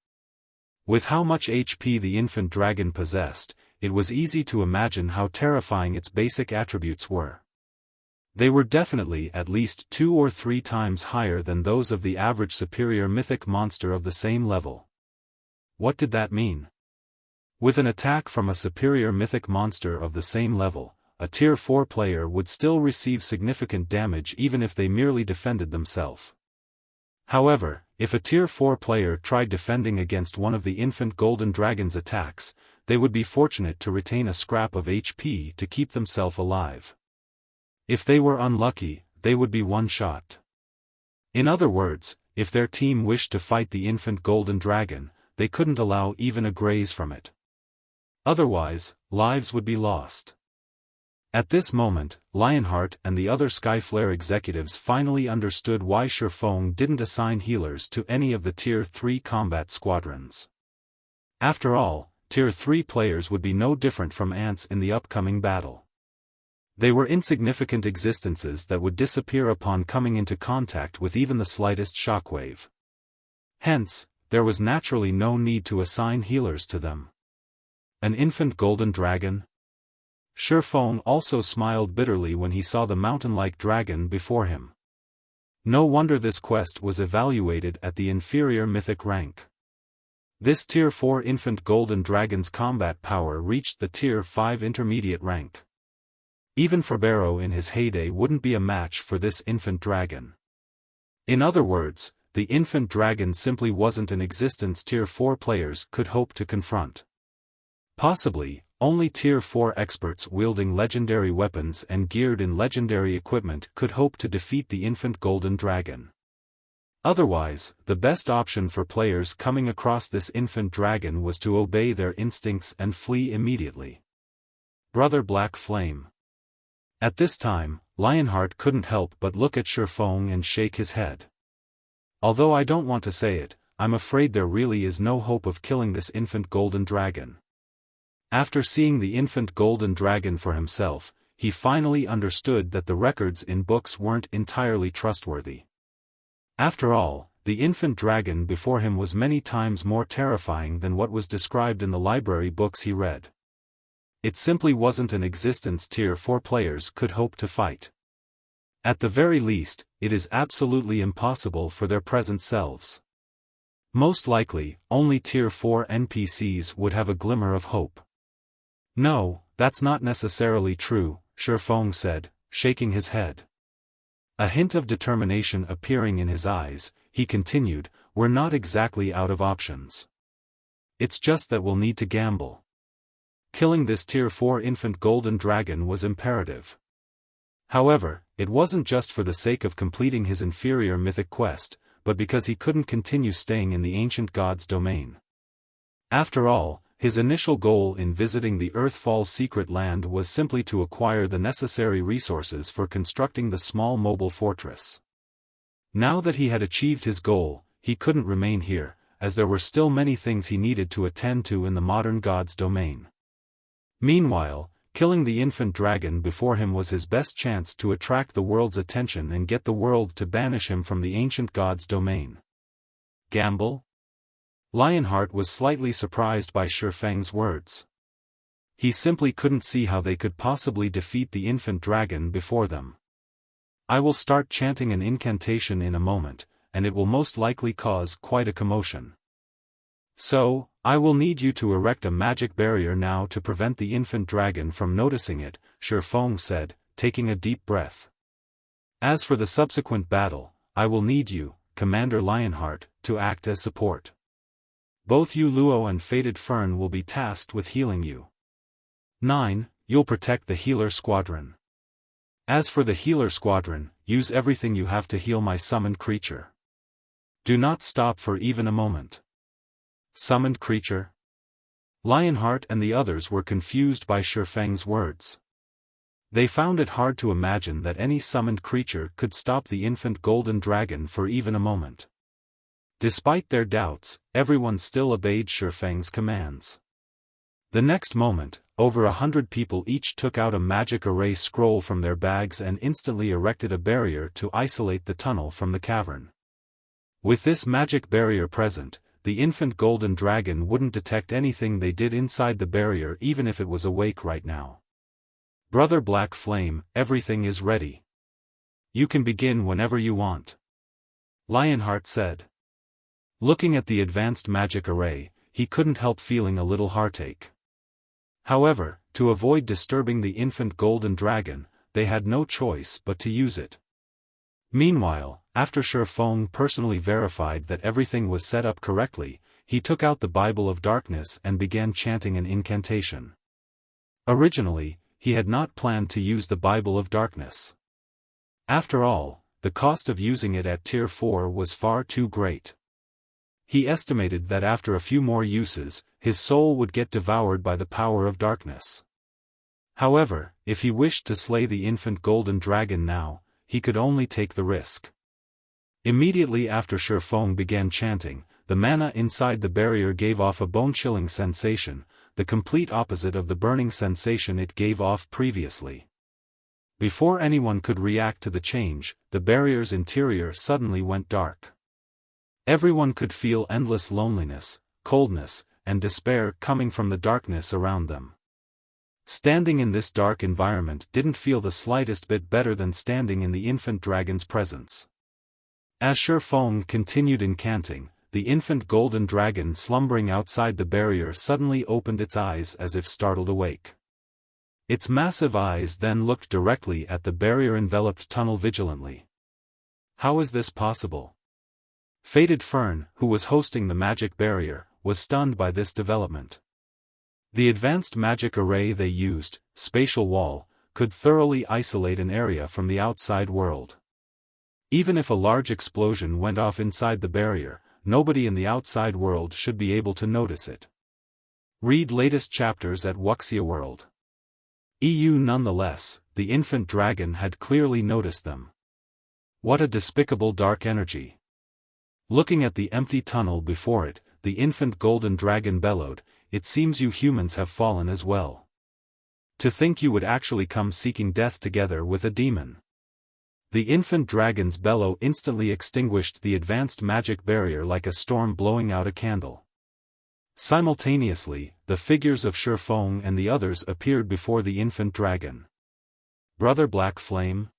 Speaker 1: With how much HP the infant dragon possessed, it was easy to imagine how terrifying its basic attributes were. They were definitely at least 2 or 3 times higher than those of the average superior mythic monster of the same level. What did that mean? With an attack from a superior mythic monster of the same level, a Tier 4 player would still receive significant damage even if they merely defended themselves. However, if a Tier 4 player tried defending against one of the infant golden dragon's attacks, they would be fortunate to retain a scrap of HP to keep themselves alive. If they were unlucky, they would be one-shot. In other words, if their team wished to fight the infant golden dragon, they couldn't allow even a graze from it. Otherwise, lives would be lost. At this moment, Lionheart and the other Skyflare executives finally understood why Feng didn't assign healers to any of the Tier 3 combat squadrons. After all, Tier 3 players would be no different from ants in the upcoming battle. They were insignificant existences that would disappear upon coming into contact with even the slightest shockwave. Hence, there was naturally no need to assign healers to them. An infant golden dragon? Feng also smiled bitterly when he saw the mountain-like dragon before him. No wonder this quest was evaluated at the inferior mythic rank. This Tier 4 infant golden dragon's combat power reached the Tier 5 intermediate rank. Even Fabero in his heyday wouldn't be a match for this infant dragon. In other words, the infant dragon simply wasn't an existence Tier 4 players could hope to confront. Possibly, only Tier 4 experts wielding legendary weapons and geared in legendary equipment could hope to defeat the infant golden dragon. Otherwise, the best option for players coming across this infant dragon was to obey their instincts and flee immediately. Brother Black Flame. At this time, Lionheart couldn't help but look at Feng and shake his head. Although I don't want to say it, I'm afraid there really is no hope of killing this infant golden dragon. After seeing the infant golden dragon for himself, he finally understood that the records in books weren't entirely trustworthy. After all, the infant dragon before him was many times more terrifying than what was described in the library books he read. It simply wasn't an existence Tier 4 players could hope to fight. At the very least, it is absolutely impossible for their present selves. Most likely, only Tier 4 NPCs would have a glimmer of hope. No, that's not necessarily true, Feng said, shaking his head. A hint of determination appearing in his eyes, he continued, we're not exactly out of options. It's just that we'll need to gamble. Killing this Tier 4 infant golden dragon was imperative. However, it wasn't just for the sake of completing his inferior mythic quest, but because he couldn't continue staying in the ancient god's domain. After all, his initial goal in visiting the Earthfall secret land was simply to acquire the necessary resources for constructing the small mobile fortress. Now that he had achieved his goal, he couldn't remain here, as there were still many things he needed to attend to in the modern god's domain. Meanwhile, killing the infant dragon before him was his best chance to attract the world's attention and get the world to banish him from the ancient god's domain. Gamble? Lionheart was slightly surprised by Feng's words. He simply couldn't see how they could possibly defeat the infant dragon before them. I will start chanting an incantation in a moment, and it will most likely cause quite a commotion. So, I will need you to erect a magic barrier now to prevent the infant dragon from noticing it, Feng said, taking a deep breath. As for the subsequent battle, I will need you, Commander Lionheart, to act as support. Both you Luo and Fated Fern will be tasked with healing you. 9. You'll protect the healer squadron. As for the healer squadron, use everything you have to heal my summoned creature. Do not stop for even a moment. Summoned creature? Lionheart and the others were confused by Feng's words. They found it hard to imagine that any summoned creature could stop the infant golden dragon for even a moment. Despite their doubts, everyone still obeyed Feng's commands. The next moment, over 100 people each took out a magic array scroll from their bags and instantly erected a barrier to isolate the tunnel from the cavern. With this magic barrier present, the infant golden dragon wouldn't detect anything they did inside the barrier even if it was awake right now. Brother Black Flame, everything is ready. You can begin whenever you want. Lionheart said. Looking at the advanced magic array, he couldn't help feeling a little heartache. However, to avoid disturbing the infant golden dragon, they had no choice but to use it. Meanwhile, after Xiaofan personally verified that everything was set up correctly, he took out the Bible of Darkness and began chanting an incantation. Originally, he had not planned to use the Bible of Darkness. After all, the cost of using it at Tier 4 was far too great. He estimated that after a few more uses, his soul would get devoured by the power of darkness. However, if he wished to slay the infant golden dragon now, he could only take the risk. Immediately after Xiaofan began chanting, the mana inside the barrier gave off a bone-chilling sensation, the complete opposite of the burning sensation it gave off previously. Before anyone could react to the change, the barrier's interior suddenly went dark. Everyone could feel endless loneliness, coldness, and despair coming from the darkness around them. Standing in this dark environment didn't feel the slightest bit better than standing in the infant dragon's presence. As Xiaofan continued incanting, the infant golden dragon slumbering outside the barrier suddenly opened its eyes as if startled awake. Its massive eyes then looked directly at the barrier-enveloped tunnel vigilantly. How is this possible? Fated Fern, who was hosting the magic barrier, was stunned by this development. The advanced magic array they used, Spatial Wall, could thoroughly isolate an area from the outside world. Even if a large explosion went off inside the barrier, nobody in the outside world should be able to notice it. Read latest chapters at Wuxia World. Nonetheless, the infant dragon had clearly noticed them. What a despicable dark energy. Looking at the empty tunnel before it, the infant golden dragon bellowed, "It seems you humans have fallen as well. To think you would actually come seeking death together with a demon." The infant dragon's bellow instantly extinguished the advanced magic barrier like a storm blowing out a candle. Simultaneously, the figures of Xiaofan and the others appeared before the infant dragon. Brother Black Flame?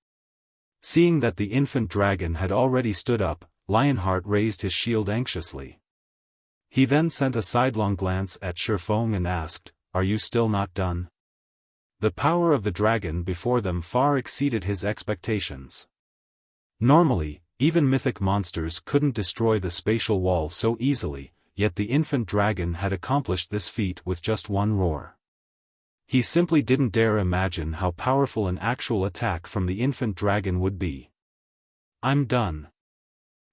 Speaker 1: Seeing that the infant dragon had already stood up, Lionheart raised his shield anxiously. He then sent a sidelong glance at Xiaofan and asked, "Are you still not done?" The power of the dragon before them far exceeded his expectations. Normally, even mythic monsters couldn't destroy the spatial wall so easily, yet the infant dragon had accomplished this feat with just one roar. He simply didn't dare imagine how powerful an actual attack from the infant dragon would be. "I'm done.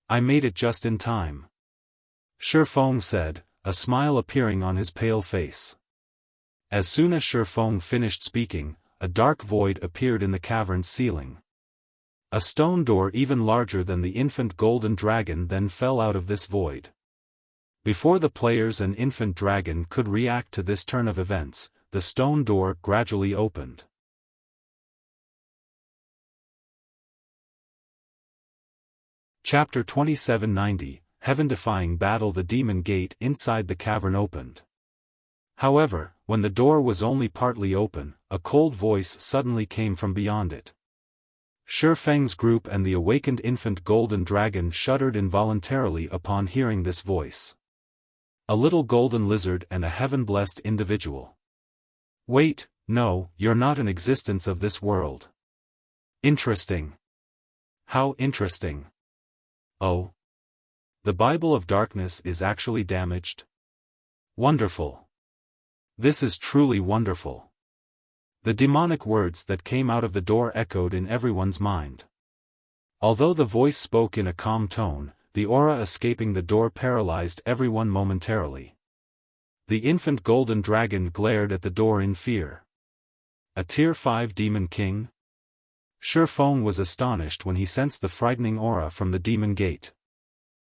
Speaker 1: I made it just in time," Xiaofan said, a smile appearing on his pale face. As soon as Xiaofan finished speaking, a dark void appeared in the cavern's ceiling. A stone door even larger than the infant golden dragon then fell out of this void. Before the players and infant dragon could react to this turn of events, the stone door gradually opened. Chapter 2790, Heaven-defying battle. The demon gate inside the cavern opened. However, when the door was only partly open, a cold voice suddenly came from beyond it. Feng's group and the awakened infant golden dragon shuddered involuntarily upon hearing this voice. A little golden lizard and a heaven-blessed individual. "Wait, no, you're not an existence of this world." "Interesting." "How interesting." "Oh. The Bible of Darkness is actually damaged?" "Wonderful. This is truly wonderful." The demonic words that came out of the door echoed in everyone's mind. Although the voice spoke in a calm tone, the aura escaping the door paralyzed everyone momentarily. The infant golden dragon glared at the door in fear. A Tier 5 demon king? Xiaofan was astonished when he sensed the frightening aura from the demon gate.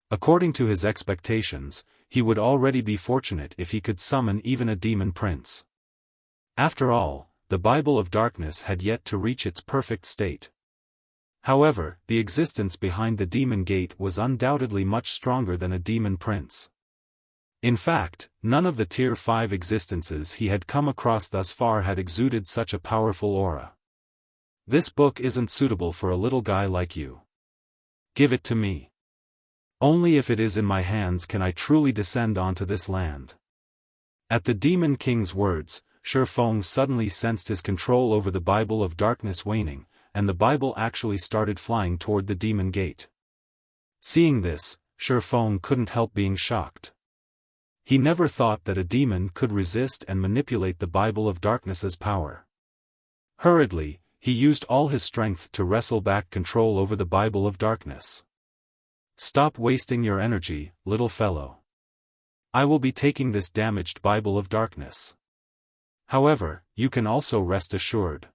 Speaker 1: According to his expectations, he would already be fortunate if he could summon even a demon prince. After all, the Bible of Darkness had yet to reach its perfect state. However, the existence behind the demon gate was undoubtedly much stronger than a demon prince. In fact, none of the Tier 5 existences he had come across thus far had exuded such a powerful aura. This book isn't suitable for a little guy like you. Give it to me. Only if it is in my hands can I truly descend onto this land. At the Demon King's words, Feng suddenly sensed his control over the Bible of Darkness waning, and the Bible actually started flying toward the Demon Gate. Seeing this, Feng couldn't help being shocked. He never thought that a demon could resist and manipulate the Bible of Darkness's power. Hurriedly, he used all his strength to wrestle back control over the Bible of Darkness. Stop wasting your energy, little fellow. I will be taking this damaged Bible of Darkness. However, you can also rest assured.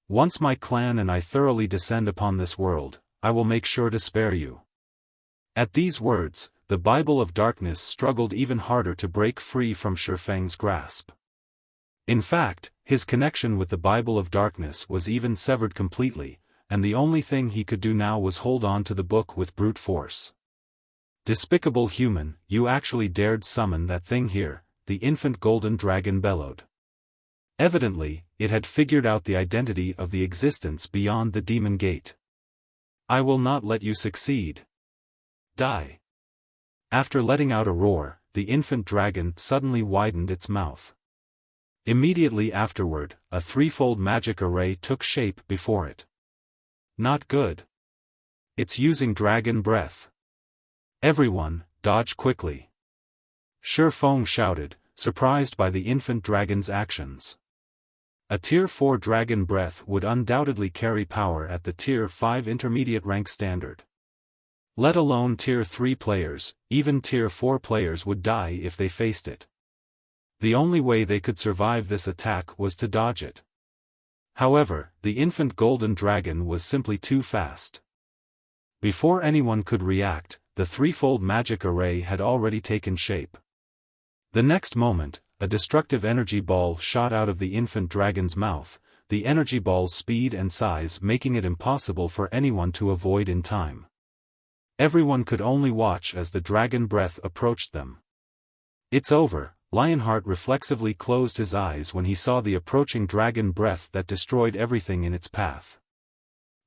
Speaker 1: Once my clan and I thoroughly descend upon this world, I will make sure to spare you. At these words, the Bible of Darkness struggled even harder to break free from Feng's grasp. In fact, his connection with the Bible of Darkness was even severed completely, and the only thing he could do now was hold on to the book with brute force. Despicable human, you actually dared summon that thing here, the infant golden dragon bellowed. Evidently, it had figured out the identity of the existence beyond the Demon Gate. I will not let you succeed. Die. After letting out a roar, the infant dragon suddenly widened its mouth. Immediately afterward, a threefold magic array took shape before it. Not good. It's using dragon breath. Everyone, dodge quickly. Feng shouted, surprised by the infant dragon's actions. A Tier 4 dragon breath would undoubtedly carry power at the Tier 5 intermediate rank standard. Let alone Tier 3 players, even Tier 4 players would die if they faced it. The only way they could survive this attack was to dodge it. However, the infant golden dragon was simply too fast. Before anyone could react, the threefold magic array had already taken shape. The next moment, a destructive energy ball shot out of the infant dragon's mouth, the energy ball's speed and size making it impossible for anyone to avoid in time. Everyone could only watch as the dragon breath approached them. It's over. Lionheart reflexively closed his eyes when he saw the approaching dragon breath that destroyed everything in its path.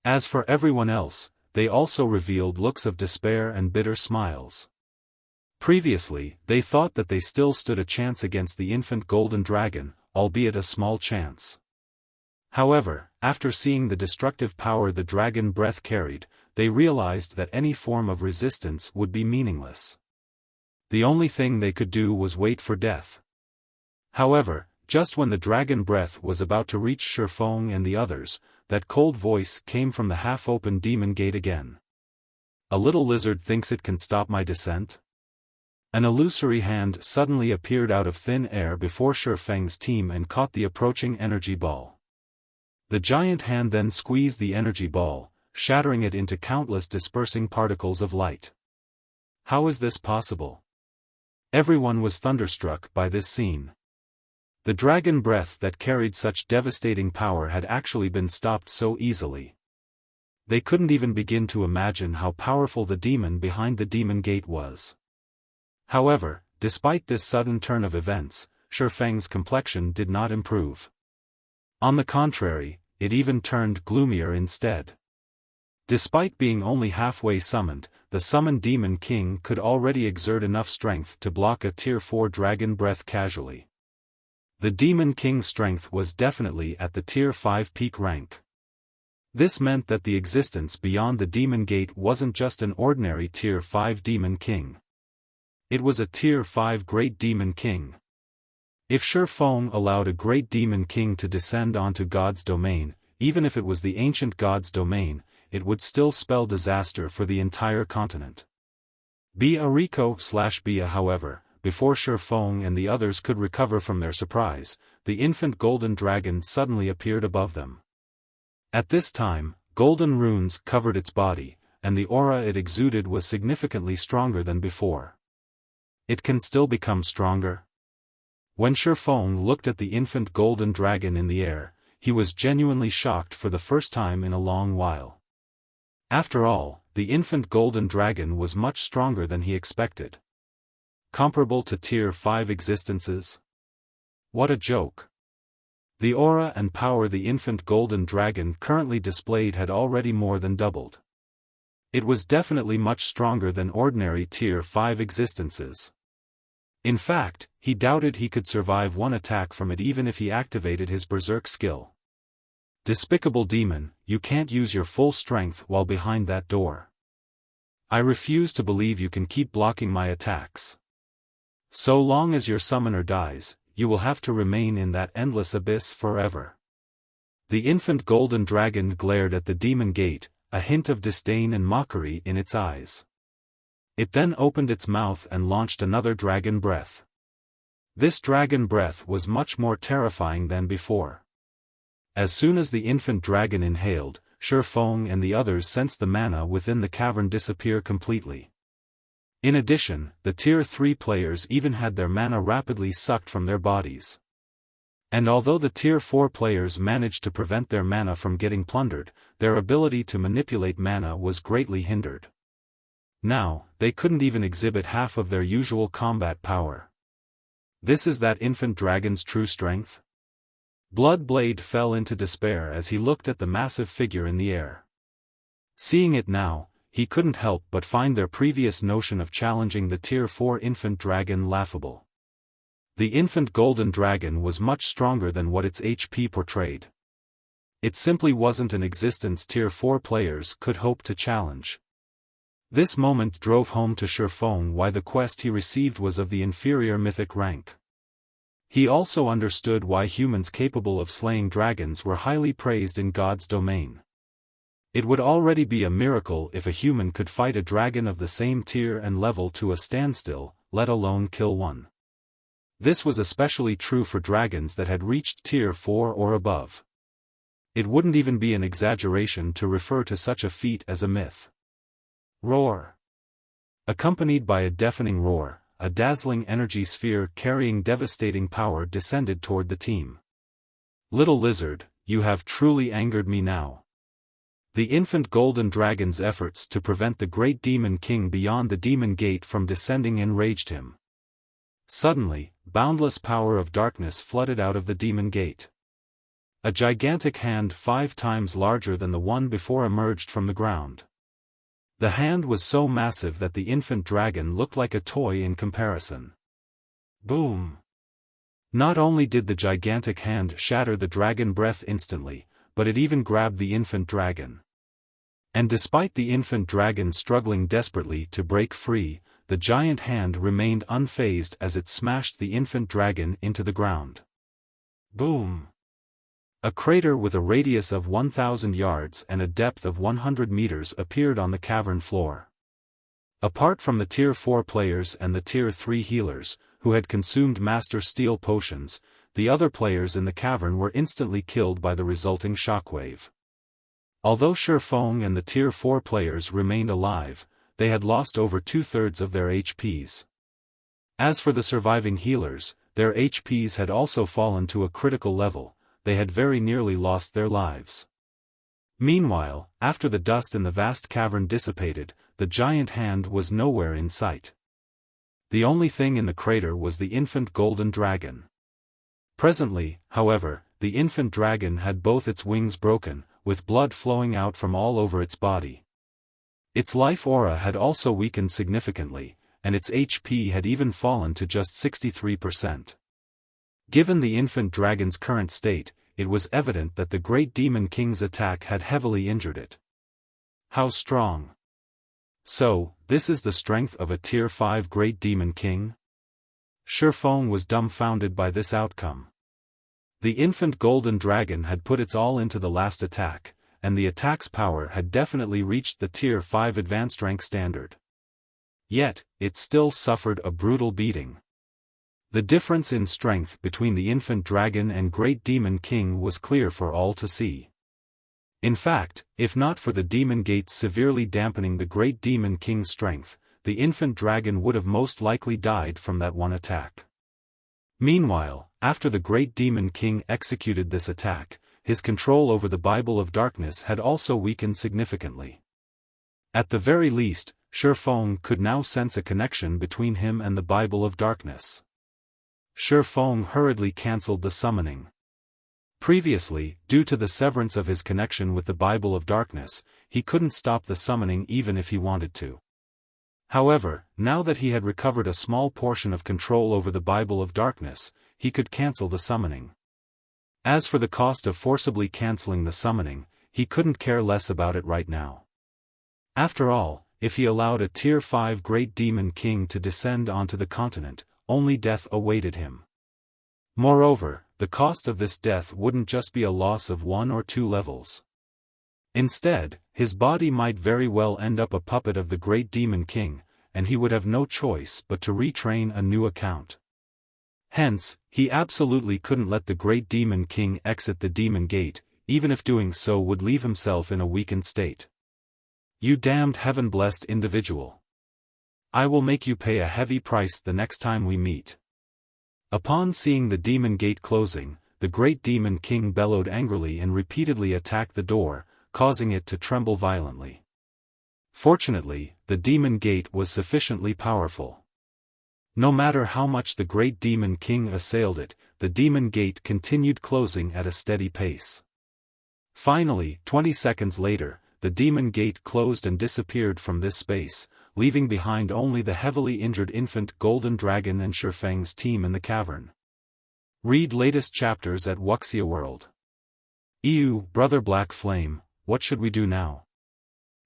Speaker 1: As for everyone else, they also revealed looks of despair and bitter smiles. Previously, they thought that they still stood a chance against the infant golden dragon, albeit a small chance. However, after seeing the destructive power the dragon breath carried, they realized that any form of resistance would be meaningless. The only thing they could do was wait for death. However, just when the dragon breath was about to reach Feng and the others, that cold voice came from the half-open demon gate again. A little lizard thinks it can stop my descent? An illusory hand suddenly appeared out of thin air before Feng's team and caught the approaching energy ball. The giant hand then squeezed the energy ball, shattering it into countless dispersing particles of light. How is this possible? Everyone was thunderstruck by this scene. The dragon breath that carried such devastating power had actually been stopped so easily. They couldn't even begin to imagine how powerful the demon behind the demon gate was. However, despite this sudden turn of events, Feng's complexion did not improve. On the contrary, it even turned gloomier instead. Despite being only halfway summoned, the summoned Demon King could already exert enough strength to block a Tier 4 dragon breath casually. The Demon King's strength was definitely at the Tier 5 peak rank. This meant that the existence beyond the Demon Gate wasn't just an ordinary Tier 5 Demon King. It was a Tier 5 Great Demon King. If Feng allowed a Great Demon King to descend onto God's domain, even if it was the ancient God's domain, it would still spell disaster for the entire continent. Bia however, before Feng and the others could recover from their surprise, the infant golden dragon suddenly appeared above them. At this time, golden runes covered its body, and the aura it exuded was significantly stronger than before. It can still become stronger? When Feng looked at the infant golden dragon in the air, he was genuinely shocked for the first time in a long while. After all, the infant golden dragon was much stronger than he expected. comparable to Tier 5 existences? What a joke. The aura and power the infant golden dragon currently displayed had already more than doubled. It was definitely much stronger than ordinary Tier 5 existences. In fact, he doubted he could survive one attack from it even if he activated his berserk skill. Despicable demon, you can't use your full strength while behind that door. I refuse to believe you can keep blocking my attacks. So long as your summoner dies, you will have to remain in that endless abyss forever. The infant golden dragon glared at the demon gate, a hint of disdain and mockery in its eyes. It then opened its mouth and launched another dragon breath. This dragon breath was much more terrifying than before. As soon as the infant dragon inhaled, Feng and the others sensed the mana within the cavern disappear completely. In addition, the Tier 3 players even had their mana rapidly sucked from their bodies. And although the Tier 4 players managed to prevent their mana from getting plundered, their ability to manipulate mana was greatly hindered. Now, they couldn't even exhibit half of their usual combat power. This is that infant dragon's true strength? Bloodblade fell into despair as he looked at the massive figure in the air. Seeing it now, he couldn't help but find their previous notion of challenging the Tier 4 infant dragon laughable. The infant golden dragon was much stronger than what its HP portrayed. It simply wasn't an existence Tier 4 players could hope to challenge. This moment drove home to Feng why the quest he received was of the inferior mythic rank. He also understood why humans capable of slaying dragons were highly praised in God's domain. It would already be a miracle if a human could fight a dragon of the same tier and level to a standstill, let alone kill one. This was especially true for dragons that had reached Tier 4 or above. It wouldn't even be an exaggeration to refer to such a feat as a myth. Roar. Accompanied by a deafening roar, a dazzling energy sphere carrying devastating power descended toward the team. Little lizard, you have truly angered me now. The infant golden dragon's efforts to prevent the great demon king beyond the demon gate from descending enraged him. Suddenly, boundless power of darkness flooded out of the demon gate. A gigantic hand 5 times larger than the one before emerged from the ground. The hand was so massive that the infant dragon looked like a toy in comparison. Boom! Not only did the gigantic hand shatter the dragon breath instantly, but it even grabbed the infant dragon. And despite the infant dragon struggling desperately to break free, the giant hand remained unfazed as it smashed the infant dragon into the ground. Boom! A crater with a radius of 1,000 yards and a depth of 100 meters appeared on the cavern floor. Apart from the Tier 4 players and the Tier 3 healers, who had consumed Master Steel potions, the other players in the cavern were instantly killed by the resulting shockwave. Although Feng and the Tier 4 players remained alive, they had lost over 2/3 of their HPs. As for the surviving healers, their HPs had also fallen to a critical level. They had very nearly lost their lives. Meanwhile, after the dust in the vast cavern dissipated, the giant hand was nowhere in sight. The only thing in the crater was the infant golden dragon. Presently, however, the infant dragon had both its wings broken, with blood flowing out from all over its body. Its life aura had also weakened significantly, and its HP had even fallen to just 63%. Given the infant dragon's current state, it was evident that the great demon king's attack had heavily injured it. How strong! So, this is the strength of a Tier 5 great demon king? Feng was dumbfounded by this outcome. The infant golden dragon had put its all into the last attack, and the attack's power had definitely reached the Tier 5 advanced rank standard. Yet, it still suffered a brutal beating. The difference in strength between the infant dragon and great demon king was clear for all to see. In fact, if not for the demon gate severely dampening the great demon king's strength, the infant dragon would have most likely died from that one attack. Meanwhile, after the great demon king executed this attack, his control over the Bible of Darkness had also weakened significantly. At the very least, Feng could now sense a connection between him and the Bible of Darkness. Feng hurriedly cancelled the summoning. Previously, due to the severance of his connection with the Bible of Darkness, he couldn't stop the summoning even if he wanted to. However, now that he had recovered a small portion of control over the Bible of Darkness, he could cancel the summoning. As for the cost of forcibly cancelling the summoning, he couldn't care less about it right now. After all, if he allowed a Tier 5 Great Demon King to descend onto the continent, only death awaited him. Moreover, the cost of this death wouldn't just be a loss of 1 or 2 levels. Instead, his body might very well end up a puppet of the Great Demon King, and he would have no choice but to retrain a new account. Hence, he absolutely couldn't let the Great Demon King exit the Demon Gate, even if doing so would leave himself in a weakened state. You damned heaven-blessed individual. I will make you pay a heavy price the next time we meet. Upon seeing the Demon Gate closing, the Great Demon King bellowed angrily and repeatedly attacked the door, causing it to tremble violently. Fortunately, the Demon Gate was sufficiently powerful. No matter how much the Great Demon King assailed it, the Demon Gate continued closing at a steady pace. Finally, 20 seconds later, the Demon Gate closed and disappeared from this space, leaving behind only the heavily injured infant Golden Dragon and Feng's team in the cavern. Read latest chapters at Wuxia World. Ew, Brother Black Flame, what should we do now?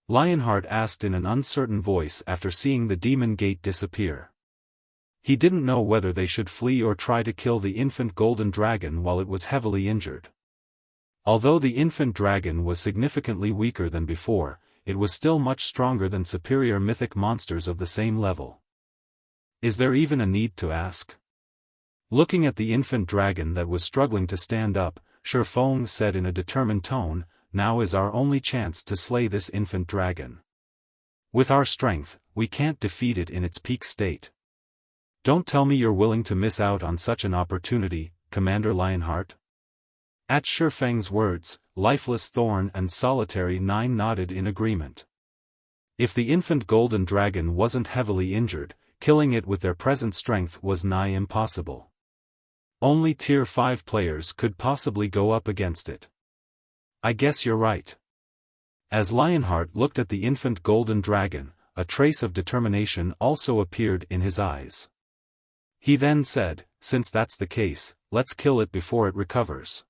Speaker 1: Lionheart asked in an uncertain voice after seeing the Demon Gate disappear. He didn't know whether they should flee or try to kill the infant Golden Dragon while it was heavily injured. Although the infant dragon was significantly weaker than before, it was still much stronger than superior mythic monsters of the same level. Is there even a need to ask? Looking at the infant dragon that was struggling to stand up, Feng said in a determined tone, "Now is our only chance to slay this infant dragon. With our strength, we can't defeat it in its peak state. Don't tell me you're willing to miss out on such an opportunity, Commander Lionheart." At Feng's words, Lifeless Thorn and Solitary 9 nodded in agreement. If the infant golden dragon wasn't heavily injured, killing it with their present strength was nigh impossible. Only Tier 5 players could possibly go up against it. I guess you're right. As Lionheart looked at the infant golden dragon, a trace of determination also appeared in his eyes. He then said, "Since that's the case, let's kill it before it recovers."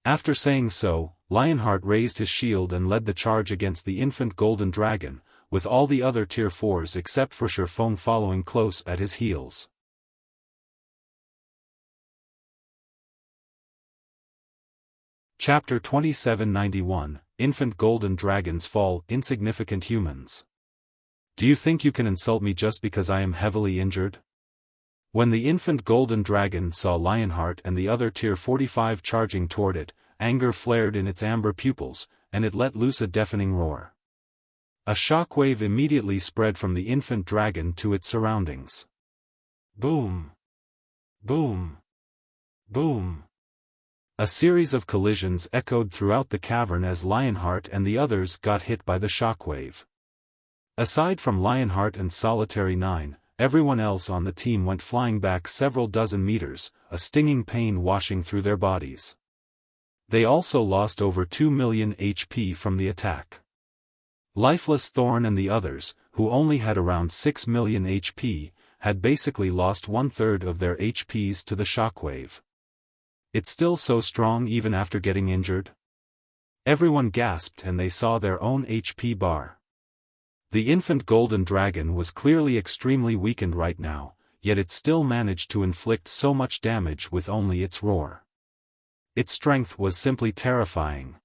Speaker 1: After saying so, Lionheart raised his shield and led the charge against the infant golden dragon, with all the other Tier 4s except for Feng following close at his heels. Chapter 2791, Infant Golden Dragons Fall, Insignificant Humans. Do you think you can insult me just because I am heavily injured? When the infant golden dragon saw Lionheart and the other Tier 45 charging toward it, anger flared in its amber pupils, and it let loose a deafening roar. A shockwave immediately spread from the infant dragon to its surroundings. Boom! Boom! Boom! A series of collisions echoed throughout the cavern as Lionheart and the others got hit by the shockwave. Aside from Lionheart and Solitary 9, everyone else on the team went flying back several dozen meters, a stinging pain washing through their bodies. They also lost over 2 million HP from the attack. Lifeless Thorn and the others, who only had around 6 million HP, had basically lost 1/3 of their HPs to the shockwave. It's still so strong even after getting injured? Everyone gasped and they saw their own HP bar. The infant golden dragon was clearly extremely weakened right now, yet it still managed to inflict so much damage with only its roar. Its strength was simply terrifying.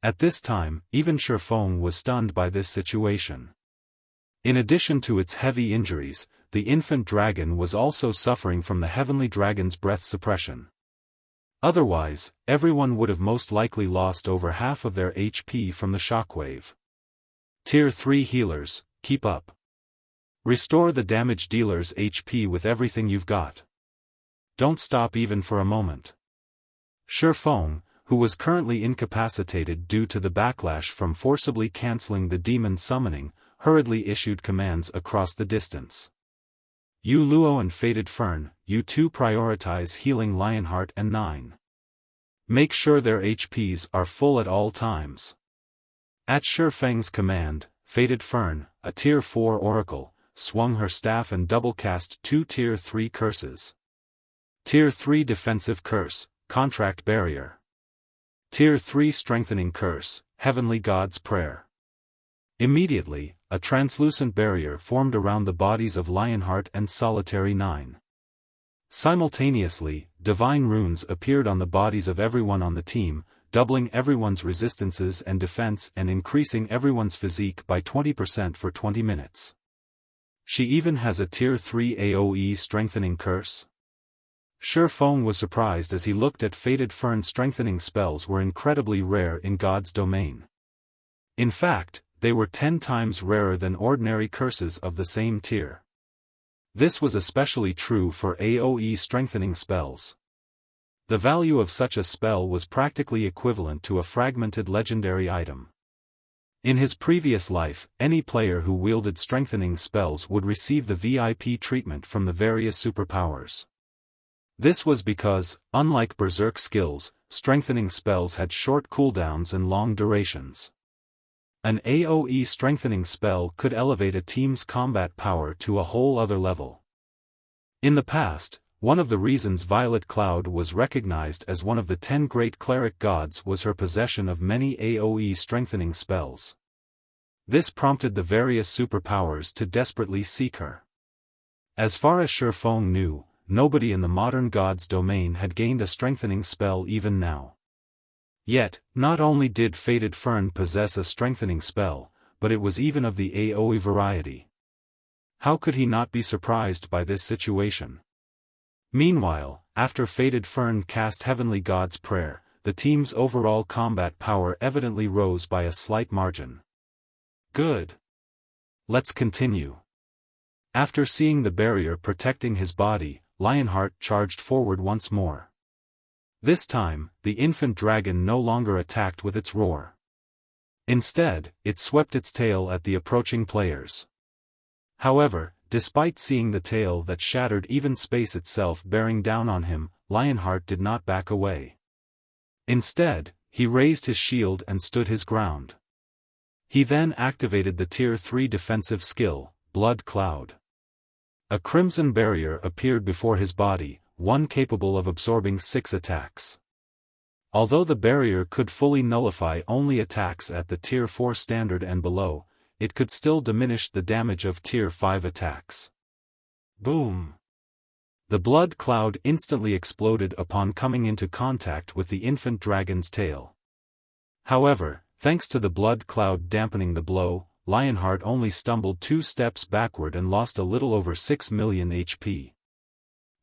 Speaker 1: At this time, even Feng was stunned by this situation. In addition to its heavy injuries, the infant dragon was also suffering from the heavenly dragon's breath suppression. Otherwise, everyone would have most likely lost over half of their HP from the shockwave. Tier 3 healers, keep up. Restore the damage dealer's HP with everything you've got. Don't stop even for a moment. Feng, who was currently incapacitated due to the backlash from forcibly cancelling the demon summoning, hurriedly issued commands across the distance. You Luo and Faded Fern, you two prioritize healing Lionheart and 9. Make sure their HPs are full at all times. At Feng's command, Faded Fern, a Tier 4 oracle, swung her staff and double-cast 2 Tier 3 curses. Tier 3 Defensive Curse, Contract Barrier. Tier 3 Strengthening Curse, Heavenly God's Prayer. Immediately, a translucent barrier formed around the bodies of Lionheart and Solitary 9. Simultaneously, divine runes appeared on the bodies of everyone on the team, doubling everyone's resistances and defense and increasing everyone's physique by 20% for 20 minutes. She even has a Tier 3 AoE strengthening curse? Feng was surprised as he looked at Faded Fern. Strengthening spells were incredibly rare in God's domain. In fact, they were 10 times rarer than ordinary curses of the same tier. This was especially true for AoE strengthening spells. The value of such a spell was practically equivalent to a fragmented legendary item. In his previous life, any player who wielded strengthening spells would receive the VIP treatment from the various superpowers. This was because, unlike berserk skills, strengthening spells had short cooldowns and long durations. An AoE strengthening spell could elevate a team's combat power to a whole other level. In the past, one of the reasons Violet Cloud was recognized as one of the 10 great cleric gods was her possession of many AoE strengthening spells. This prompted the various superpowers to desperately seek her. As far as Feng knew, nobody in the modern god's domain had gained a strengthening spell even now. Yet, not only did Faded Fern possess a strengthening spell, but it was even of the AoE variety. How could he not be surprised by this situation? Meanwhile, after Faded Fern cast Heavenly God's Prayer, the team's overall combat power evidently rose by a slight margin. Good. Let's continue. After seeing the barrier protecting his body, Lionheart charged forward once more. This time, the infant dragon no longer attacked with its roar. Instead, it swept its tail at the approaching players. However, despite seeing the tail that shattered even space itself bearing down on him, Lionheart did not back away. Instead, he raised his shield and stood his ground. He then activated the Tier 3 defensive skill, Blood Cloud. A crimson barrier appeared before his body, one capable of absorbing 6 attacks. Although the barrier could fully nullify only attacks at the Tier 4 standard and below, it could still diminish the damage of Tier 5 attacks. Boom! The blood cloud instantly exploded upon coming into contact with the infant dragon's tail. However, thanks to the blood cloud dampening the blow, Lionheart only stumbled 2 steps backward and lost a little over 6 million HP.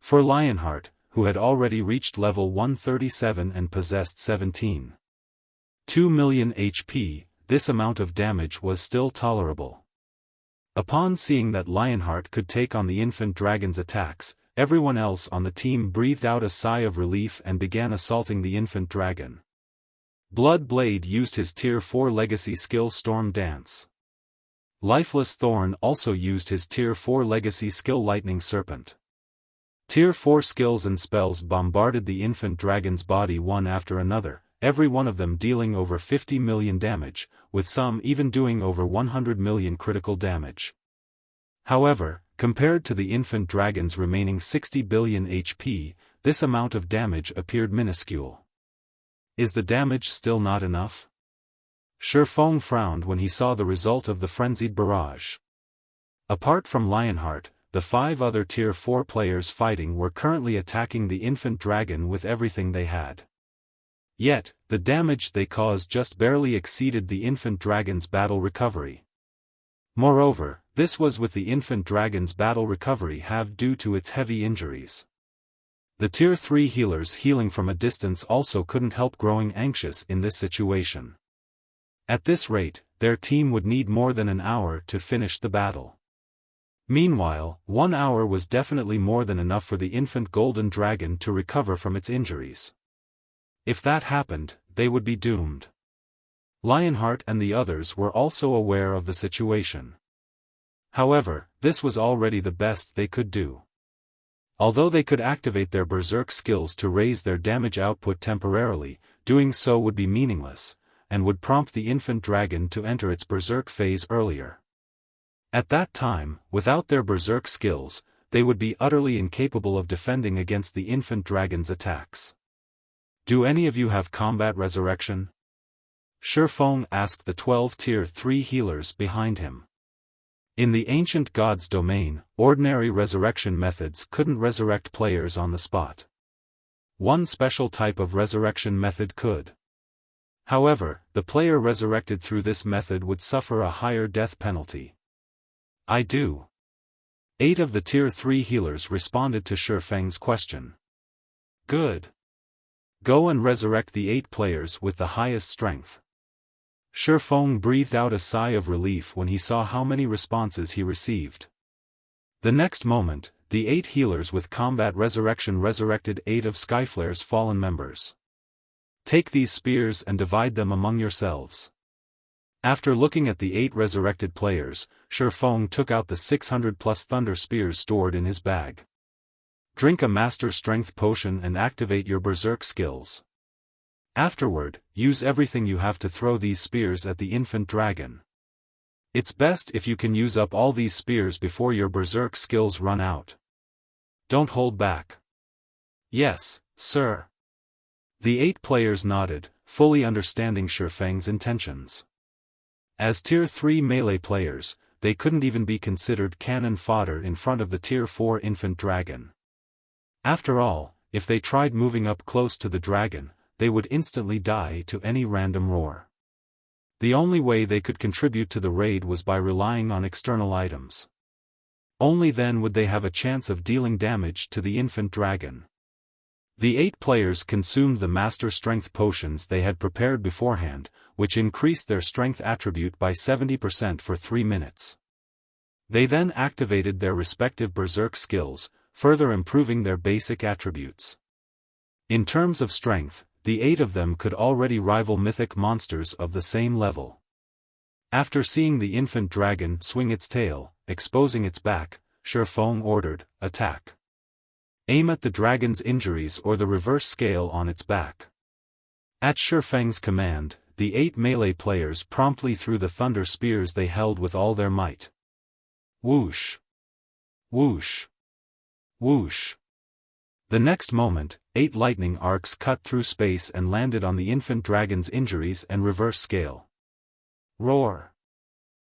Speaker 1: For Lionheart, who had already reached level 137 and possessed 17.2 million HP, this amount of damage was still tolerable. Upon seeing that Lionheart could take on the infant dragon's attacks, everyone else on the team breathed out a sigh of relief and began assaulting the infant dragon. Blood Blade used his Tier 4 legacy skill Storm Dance. Lifeless Thorn also used his Tier 4 legacy skill Lightning Serpent. Tier 4 skills and spells bombarded the infant dragon's body one after another, every one of them dealing over 50 million damage, with some even doing over 100 million critical damage. However, compared to the infant dragon's remaining 60 billion HP, this amount of damage appeared minuscule. Is the damage still not enough? Feng frowned when he saw the result of the frenzied barrage. Apart from Lionheart, the 5 other Tier 4 players fighting were currently attacking the infant dragon with everything they had. Yet, the damage they caused just barely exceeded the infant dragon's battle recovery. Moreover, this was with the infant dragon's battle recovery halved due to its heavy injuries. The Tier 3 healers healing from a distance also couldn't help growing anxious in this situation. At this rate, their team would need more than an hour to finish the battle. Meanwhile, 1 hour was definitely more than enough for the infant golden dragon to recover from its injuries. If that happened, they would be doomed. Lionheart and the others were also aware of the situation. However, this was already the best they could do. Although they could activate their berserk skills to raise their damage output temporarily, doing so would be meaningless, and would prompt the infant dragon to enter its berserk phase earlier. At that time, without their berserk skills, they would be utterly incapable of defending against the infant dragon's attacks. Do any of you have combat resurrection? Feng asked the 12 Tier 3 healers behind him. In the ancient god's domain, ordinary resurrection methods couldn't resurrect players on the spot. One special type of resurrection method could. However, the player resurrected through this method would suffer a higher death penalty. I do. 8 of the Tier 3 healers responded to Feng's question. Good. Go and resurrect the 8 players with the highest strength. Feng breathed out a sigh of relief when he saw how many responses he received. The next moment, the 8 healers with combat resurrection resurrected 8 of Skyflare's fallen members. Take these spears and divide them among yourselves. After looking at the 8 resurrected players, Feng took out the 600+ thunder spears stored in his bag. Drink a master strength potion and activate your berserk skills. Afterward, use everything you have to throw these spears at the infant dragon. It's best if you can use up all these spears before your berserk skills run out. Don't hold back. Yes, sir. The 8 players nodded, fully understanding Feng's intentions. As Tier 3 melee players, they couldn't even be considered cannon fodder in front of the Tier 4 infant dragon. After all, if they tried moving up close to the dragon, they would instantly die to any random roar. The only way they could contribute to the raid was by relying on external items. Only then would they have a chance of dealing damage to the infant dragon. The 8 players consumed the master strength potions they had prepared beforehand, which increased their strength attribute by 70% for 3 minutes. They then activated their respective berserk skills, further improving their basic attributes. In terms of strength, the 8 of them could already rival mythic monsters of the same level. After seeing the infant dragon swing its tail, exposing its back, Feng ordered, attack. Aim at the dragon's injuries or the reverse scale on its back. At Feng's command, the 8 melee players promptly threw the thunder spears they held with all their might. Whoosh! Whoosh! Whoosh! The next moment, 8 lightning arcs cut through space and landed on the infant dragon's injuries and reverse scale. Roar!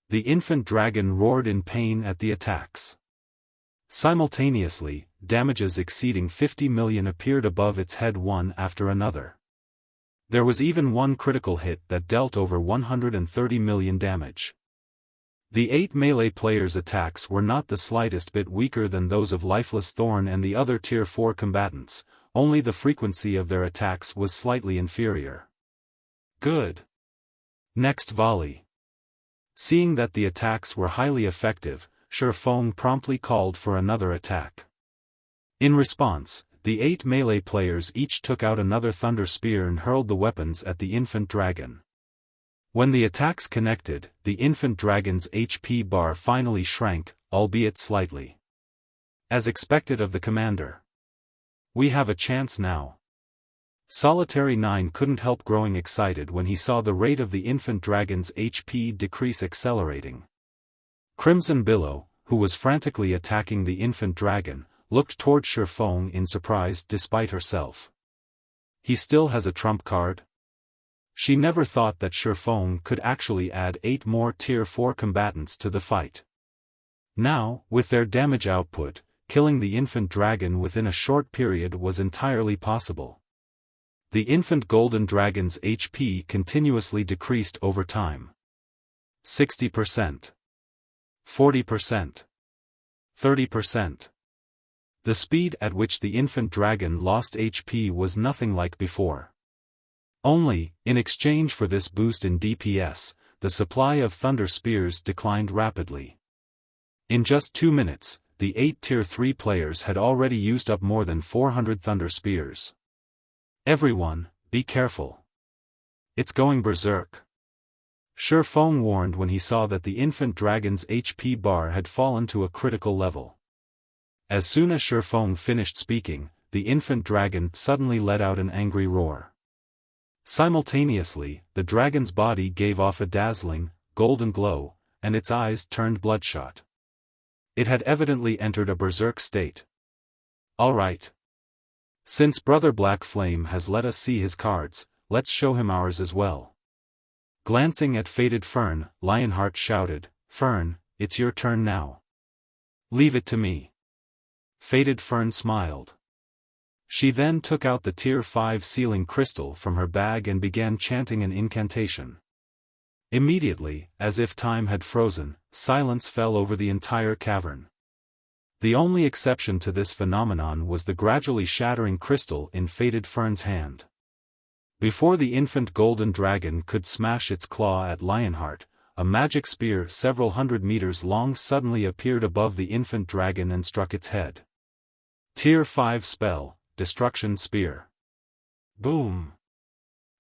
Speaker 1: The infant dragon roared in pain at the attacks. Simultaneously, damages exceeding 50 million appeared above its head one after another. There was even one critical hit that dealt over 130 million damage. The 8 melee players' attacks were not the slightest bit weaker than those of Lifeless Thorn and the other Tier 4 combatants, only the frequency of their attacks was slightly inferior. Good. Next volley. Seeing that the attacks were highly effective, Feng promptly called for another attack. In response, the 8 melee players each took out another thunder spear and hurled the weapons at the infant dragon. When the attacks connected, the infant dragon's HP bar finally shrank, albeit slightly. As expected of the commander. We have a chance now. Solitary 9 couldn't help growing excited when he saw the rate of the infant dragon's HP decrease accelerating. Crimson Billow, who was frantically attacking the infant dragon, looked toward Feng in surprise despite herself. He still has a trump card? She never thought that Feng could actually add 8 more Tier 4 combatants to the fight. Now, with their damage output, killing the infant dragon within a short period was entirely possible. The infant golden dragon's HP continuously decreased over time. 60%. 40%. 30%. The speed at which the infant dragon lost HP was nothing like before. Only, in exchange for this boost in DPS, the supply of thunder spears declined rapidly. In just 2 minutes, the 8 Tier 3 players had already used up more than 400 thunder spears. Everyone, be careful. It's going berserk. Feng warned when he saw that the infant dragon's HP bar had fallen to a critical level. As soon as Feng finished speaking, the infant dragon suddenly let out an angry roar. Simultaneously, the dragon's body gave off a dazzling, golden glow, and its eyes turned bloodshot. It had evidently entered a berserk state. All right. Since Brother Black Flame has let us see his cards, let's show him ours as well. Glancing at faded Fern, Lionheart shouted, "Fern, it's your turn now. Leave it to me." Faded Fern smiled. She then took out the Tier 5 sealing crystal from her bag and began chanting an incantation. Immediately, as if time had frozen, silence fell over the entire cavern. The only exception to this phenomenon was the gradually shattering crystal in Faded Fern's hand. Before the infant golden dragon could smash its claw at Lionheart, a magic spear several hundred meters long suddenly appeared above the infant dragon and struck its head. Tier 5 spell, Destruction Spear. Boom!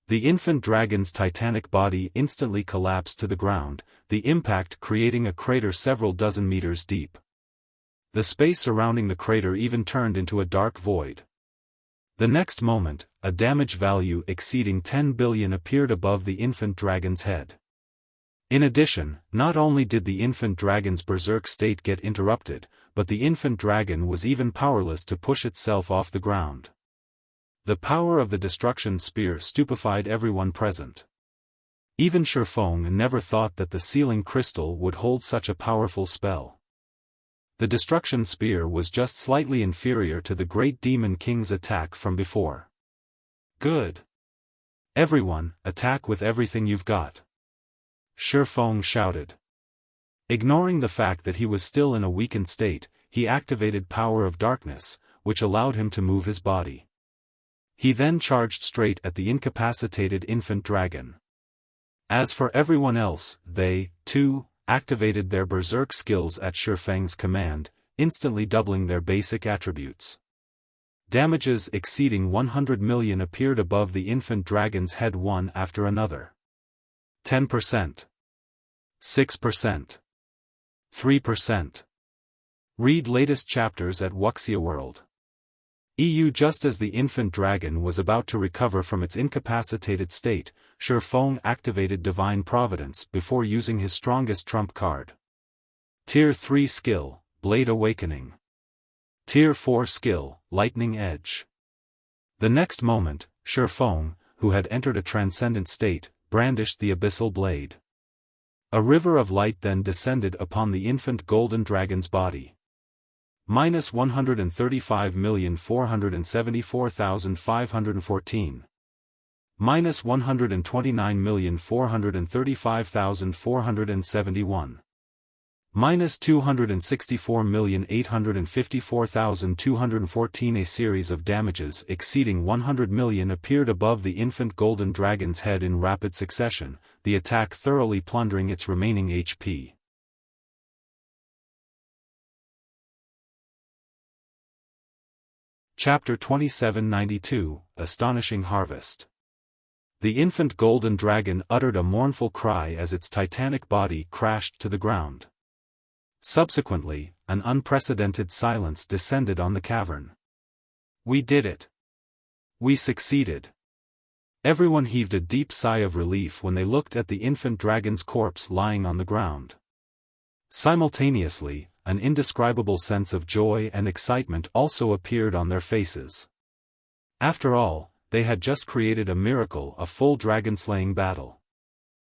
Speaker 1: The infant dragon's titanic body instantly collapsed to the ground, the impact creating a crater several dozen meters deep. The space surrounding the crater even turned into a dark void. The next moment, a damage value exceeding 10 billion appeared above the infant dragon's head. In addition, not only did the infant dragon's berserk state get interrupted, but the infant dragon was even powerless to push itself off the ground. The power of the destruction spear stupefied everyone present. Even Feng never thought that the sealing crystal would hold such a powerful spell. The destruction spear was just slightly inferior to the Great Demon King's attack from before. Good. Everyone, attack with everything you've got. Feng shouted. Ignoring the fact that he was still in a weakened state, he activated Power of Darkness, which allowed him to move his body. He then charged straight at the incapacitated infant dragon. As for everyone else, they, too, activated their berserk skills at Feng's command, instantly doubling their basic attributes. Damages exceeding 100 million appeared above the infant dragon's head one after another. 10%. 6%. 3%. Read latest chapters at Wuxia World. EU. Just as the infant dragon was about to recover from its incapacitated state, Feng activated Divine Providence before using his strongest trump card. Tier 3 skill, Blade Awakening. Tier 4 skill, Lightning Edge. The next moment, Feng, who had entered a transcendent state, brandished the abyssal blade. A river of light then descended upon the infant golden dragon's body. Minus 135,474,514. Minus 129,435,471. Minus 264,854,214. A series of damages exceeding 100 million appeared above the infant golden dragon's head in rapid succession, the attack thoroughly plundering its remaining HP. Chapter 2792, Astonishing Harvest. The infant golden dragon uttered a mournful cry as its titanic body crashed to the ground. Subsequently, an unprecedented silence descended on the cavern. We did it. We succeeded. Everyone heaved a deep sigh of relief when they looked at the infant dragon's corpse lying on the ground. Simultaneously, an indescribable sense of joy and excitement also appeared on their faces. After all, they had just created a miracle, a full dragon-slaying battle.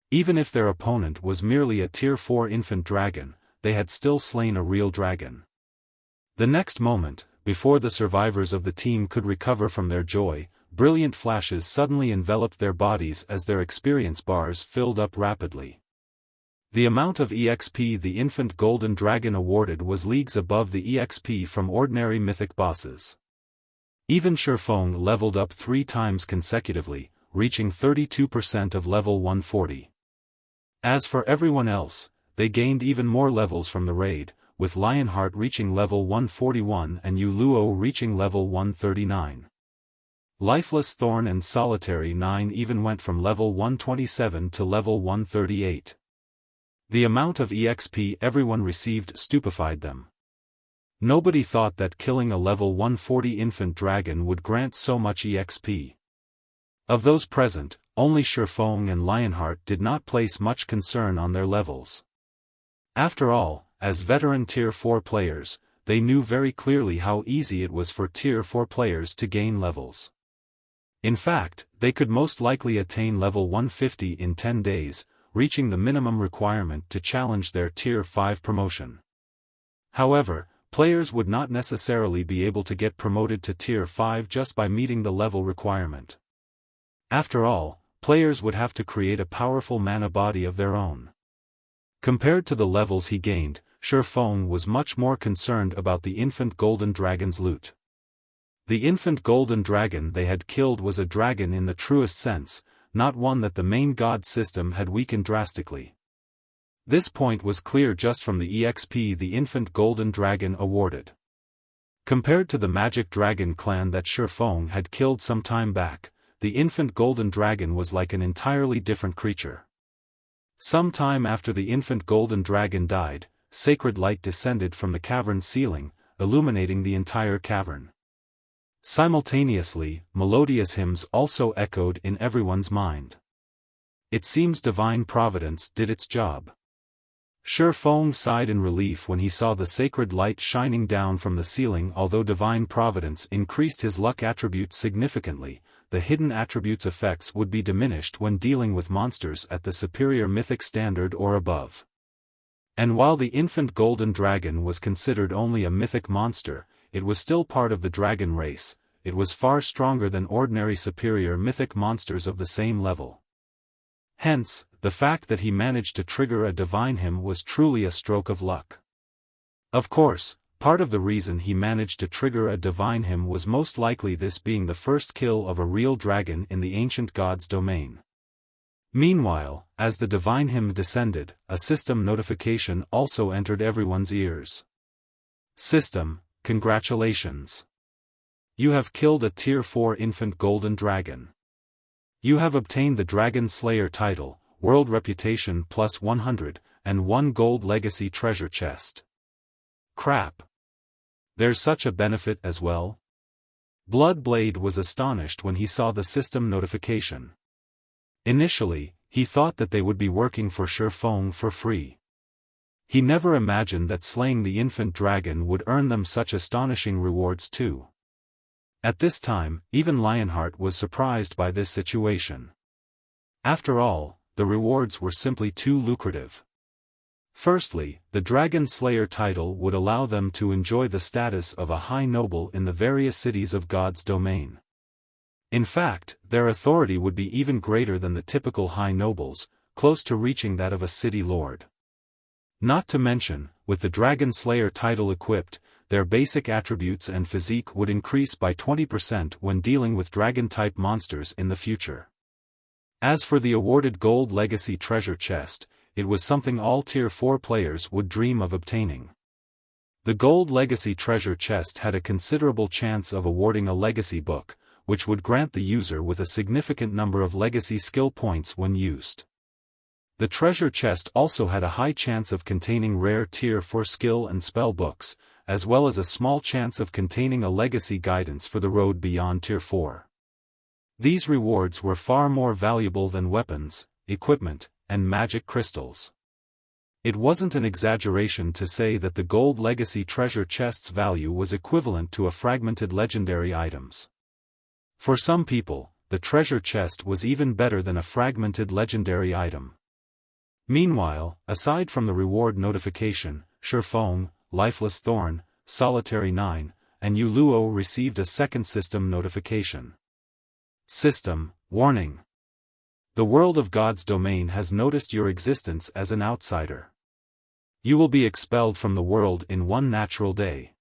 Speaker 1: Even if their opponent was merely a Tier 4 infant dragon, they had still slain a real dragon. The next moment, before the survivors of the team could recover from their joy, brilliant flashes suddenly enveloped their bodies as their experience bars filled up rapidly. The amount of EXP the infant golden dragon awarded was leagues above the EXP from ordinary mythic bosses. Even Feng leveled up 3 times consecutively, reaching 32% of level 140. As for everyone else, they gained even more levels from the raid, with Lionheart reaching level 141 and Luo reaching level 139. Lifeless Thorn and Solitary 9 even went from level 127 to level 138. The amount of EXP everyone received stupefied them. Nobody thought that killing a level 140 infant dragon would grant so much EXP. Of those present, only Feng and Lionheart did not place much concern on their levels. After all, as veteran Tier 4 players, they knew very clearly how easy it was for Tier 4 players to gain levels. In fact, they could most likely attain level 150 in 10 days, reaching the minimum requirement to challenge their Tier 5 promotion. However, players would not necessarily be able to get promoted to Tier 5 just by meeting the level requirement. After all, players would have to create a powerful mana body of their own. Compared to the levels he gained, Feng was much more concerned about the infant golden dragon's loot. The infant golden dragon they had killed was a dragon in the truest sense, not one that the main god system had weakened drastically. This point was clear just from the EXP the infant golden dragon awarded. Compared to the magic dragon clan that Feng had killed some time back, the infant golden dragon was like an entirely different creature. Some time after the infant golden dragon died, sacred light descended from the cavern ceiling, illuminating the entire cavern. Simultaneously, melodious hymns also echoed in everyone's mind. It seems divine providence did its job. Feng sighed in relief when he saw the sacred light shining down from the ceiling. Although divine providence increased his luck attribute significantly, the hidden attributes' effects would be diminished when dealing with monsters at the superior mythic standard or above. And while the infant golden dragon was considered only a mythic monster, it was still part of the dragon race. It was far stronger than ordinary superior mythic monsters of the same level. Hence, the fact that he managed to trigger a divine hymn was truly a stroke of luck. Of course, part of the reason he managed to trigger a divine hymn was most likely this being the first kill of a real dragon in the ancient god's domain. Meanwhile, as the divine hymn descended, a system notification also entered everyone's ears. System, congratulations. You have killed a Tier 4 infant golden dragon. You have obtained the Dragon Slayer title, World Reputation plus 100, and 1 gold legacy treasure chest. Crap. There's such a benefit as well? Bloodblade was astonished when he saw the system notification. Initially, he thought that they would be working for Feng for free. He never imagined that slaying the infant dragon would earn them such astonishing rewards too. At this time, even Lionheart was surprised by this situation. After all, the rewards were simply too lucrative. Firstly, the Dragon Slayer title would allow them to enjoy the status of a high noble in the various cities of God's domain. In fact, their authority would be even greater than the typical high nobles, close to reaching that of a city lord. Not to mention, with the Dragon Slayer title equipped, their basic attributes and physique would increase by 20% when dealing with dragon-type monsters in the future. As for the awarded gold legacy treasure chest, it was something all Tier 4 players would dream of obtaining. The gold legacy treasure chest had a considerable chance of awarding a legacy book, which would grant the user with a significant number of legacy skill points when used. The treasure chest also had a high chance of containing rare Tier 4 skill and spell books, as well as a small chance of containing a legacy guidance for the road beyond Tier 4. These rewards were far more valuable than weapons, equipment, and magic crystals. It wasn't an exaggeration to say that the gold legacy treasure chest's value was equivalent to a fragmented legendary items. For some people, the treasure chest was even better than a fragmented legendary item. Meanwhile, aside from the reward notification, Feng, Lifeless Thorn, Solitary 9, and Yuluo received a second system notification. System, warning. The world of God's domain has noticed your existence as an outsider. You will be expelled from the world in one natural day.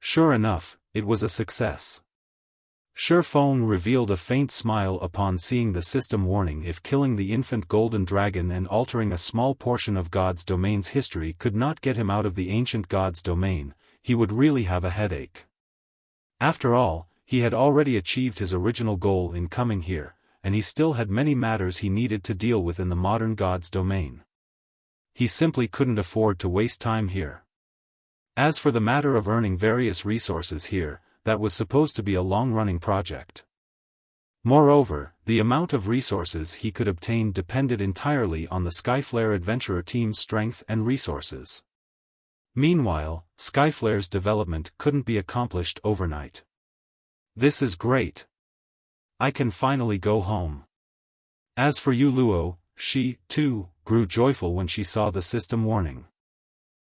Speaker 1: Sure enough, it was a success. Feng revealed a faint smile upon seeing the system warning. If killing the infant golden dragon and altering a small portion of God's domain's history could not get him out of the ancient God's domain, he would really have a headache. After all, he had already achieved his original goal in coming here, and he still had many matters he needed to deal with in the modern god's domain. He simply couldn't afford to waste time here. As for the matter of earning various resources here, that was supposed to be a long-running project. Moreover, the amount of resources he could obtain depended entirely on the Skyflare Adventurer team's strength and resources. Meanwhile, Skyflare's development couldn't be accomplished overnight. This is great. I can finally go home. As for Yu Luo, she, too, grew joyful when she saw the system warning.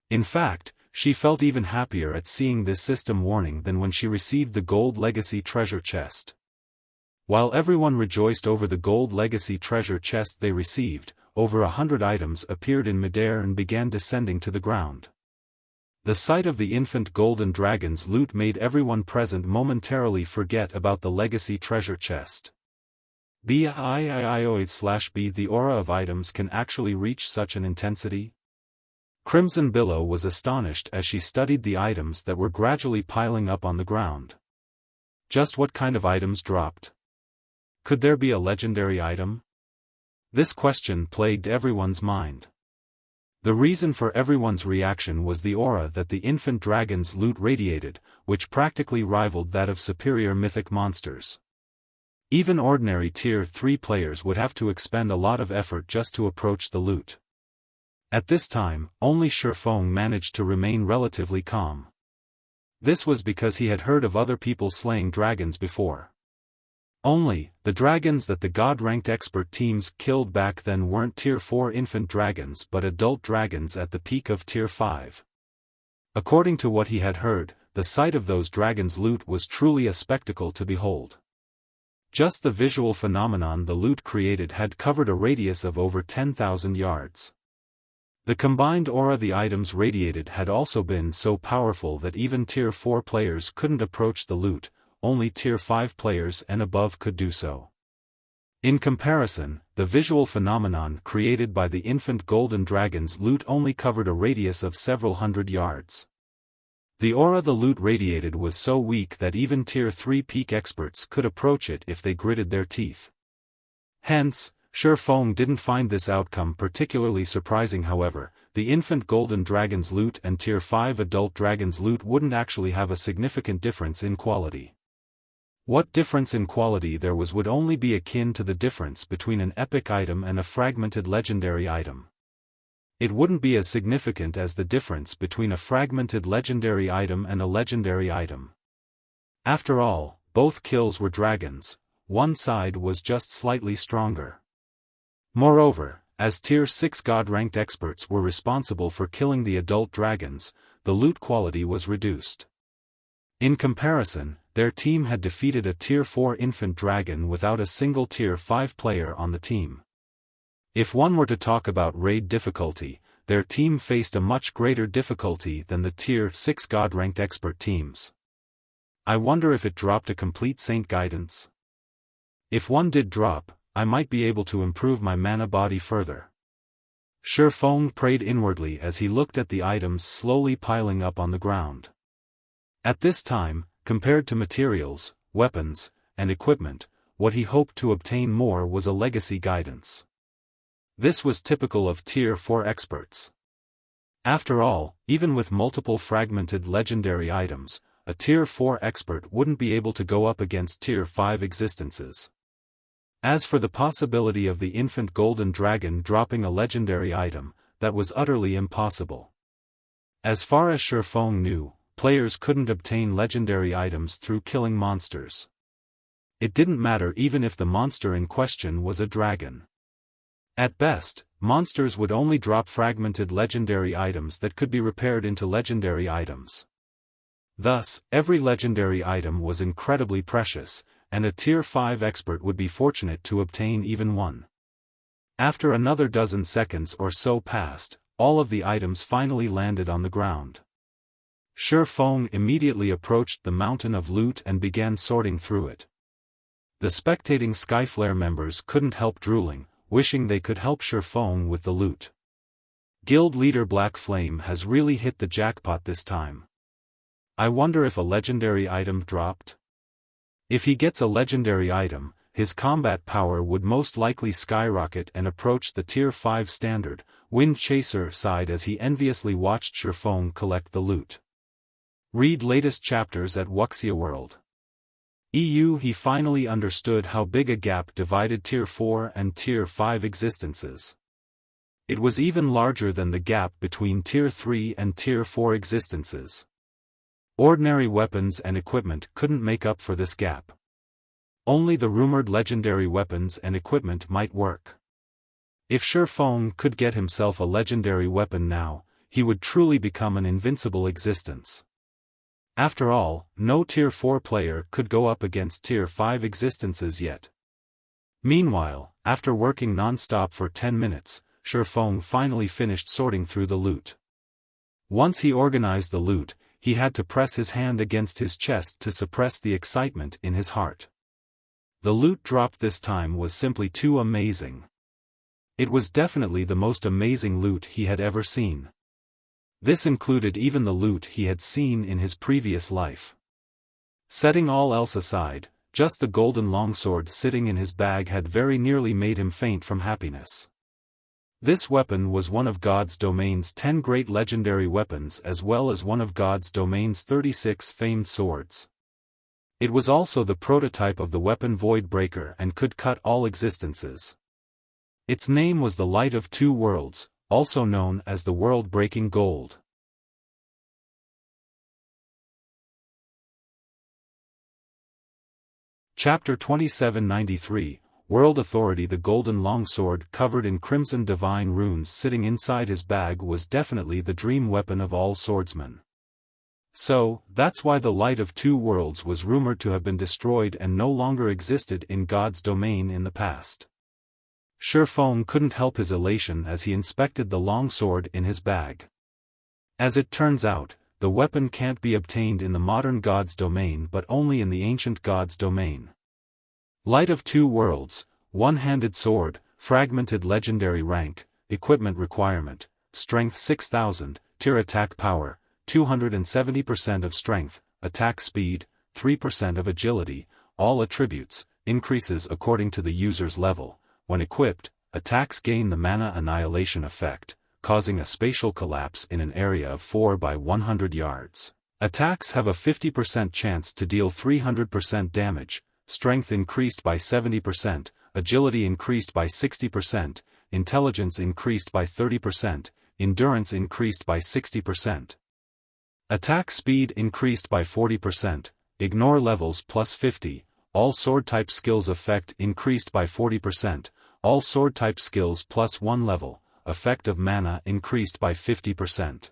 Speaker 1: In fact, she felt even happier at seeing this system warning than when she received the Gold Legacy treasure chest. While everyone rejoiced over the Gold Legacy treasure chest they received, over 100 items appeared in midair and began descending to the ground. The sight of the infant golden dragon's loot made everyone present momentarily forget about the legacy treasure chest. B the aura of items can actually reach such an intensity? Crimson Billow was astonished as she studied the items that were gradually piling up on the ground. Just what kind of items dropped? Could there be a legendary item? This question plagued everyone's mind. The reason for everyone's reaction was the aura that the infant dragon's loot radiated, which practically rivaled that of superior mythic monsters. Even ordinary Tier 3 players would have to expend a lot of effort just to approach the loot. At this time, only Feng managed to remain relatively calm. This was because he had heard of other people slaying dragons before. Only, the dragons that the God-ranked expert teams killed back then weren't Tier 4 infant dragons but adult dragons at the peak of Tier 5. According to what he had heard, the sight of those dragons' loot was truly a spectacle to behold. Just the visual phenomenon the loot created had covered a radius of over 10,000 yards. The combined aura the items radiated had also been so powerful that even Tier 4 players couldn't approach the loot. Only Tier 5 players and above could do so. In comparison, the visual phenomenon created by the infant golden dragon's loot only covered a radius of several hundred yards. The aura the loot radiated was so weak that even Tier 3 peak experts could approach it if they gritted their teeth. Hence, Feng didn't find this outcome particularly surprising. However, the infant golden dragon's loot and Tier 5 adult dragon's loot wouldn't actually have a significant difference in quality. What difference in quality there was would only be akin to the difference between an epic item and a fragmented legendary item. It wouldn't be as significant as the difference between a fragmented legendary item and a legendary item. After all, both kills were dragons, one side was just slightly stronger. Moreover, as Tier 6 God-ranked experts were responsible for killing the adult dragons, the loot quality was reduced. In comparison, their team had defeated a Tier 4 infant dragon without a single Tier 5 player on the team. If one were to talk about raid difficulty, their team faced a much greater difficulty than the Tier 6 God-ranked expert teams. I wonder if it dropped a complete Saint guidance. If one did drop, I might be able to improve my mana body further. Feng prayed inwardly as he looked at the items slowly piling up on the ground. At this time, compared to materials, weapons, and equipment, what he hoped to obtain more was a legacy guidance. This was typical of Tier 4 experts. After all, even with multiple fragmented legendary items, a Tier 4 expert wouldn't be able to go up against Tier 5 existences. As for the possibility of the infant golden dragon dropping a legendary item, that was utterly impossible. As far as Feng knew, players couldn't obtain legendary items through killing monsters. It didn't matter even if the monster in question was a dragon. At best, monsters would only drop fragmented legendary items that could be repaired into legendary items. Thus, every legendary item was incredibly precious, and a Tier 5 expert would be fortunate to obtain even one. After another dozen seconds or so passed, all of the items finally landed on the ground. Feng immediately approached the mountain of loot and began sorting through it. The spectating Skyflare members couldn't help drooling, wishing they could help Feng with the loot. Guild leader Black Flame has really hit the jackpot this time. I wonder if a legendary item dropped? If he gets a legendary item, his combat power would most likely skyrocket and approach the Tier 5 standard. Wind Chaser sighed as he enviously watched Xiaofan collect the loot. Read latest chapters at Wuxia World. He finally understood how big a gap divided Tier 4 and Tier 5 existences. It was even larger than the gap between Tier 3 and Tier 4 existences. Ordinary weapons and equipment couldn't make up for this gap. Only the rumored legendary weapons and equipment might work. If Feng could get himself a legendary weapon now, he would truly become an invincible existence. After all, no Tier 4 player could go up against Tier 5 existences yet. Meanwhile, after working non-stop for 10 minutes, Feng finally finished sorting through the loot. Once he organized the loot, he had to press his hand against his chest to suppress the excitement in his heart. The loot dropped this time was simply too amazing. It was definitely the most amazing loot he had ever seen. This included even the loot he had seen in his previous life. Setting all else aside, just the golden longsword sitting in his bag had very nearly made him faint from happiness. This weapon was one of God's domain's 10 great legendary weapons as well as one of God's domain's 36 famed swords. It was also the prototype of the weapon Void Breaker and could cut all existences. Its name was the Light of Two Worlds, also known as the World-Breaking Gold. Chapter 2793, World Authority. The golden longsword covered in crimson divine runes sitting inside his bag was definitely the dream weapon of all swordsmen. So, that's why the Light of Two Worlds was rumored to have been destroyed and no longer existed in God's domain in the past. Feng couldn't help his elation as he inspected the longsword in his bag. As it turns out, the weapon can't be obtained in the modern God's domain but only in the ancient God's domain. Light of Two Worlds, one-handed sword, fragmented legendary rank, equipment requirement, strength 6000, tier attack power, 270% of strength, attack speed, 3% of agility, all attributes, increases according to the user's level. When equipped, attacks gain the mana annihilation effect, causing a spatial collapse in an area of 4 by 100 yards. Attacks have a 50% chance to deal 300% damage, strength increased by 70%, agility increased by 60%, intelligence increased by 30%, endurance increased by 60%. Attack speed increased by 40%, ignore levels plus 50, all sword-type skills effect increased by 40%, all sword-type skills plus 1 level, effect of mana increased by 50%.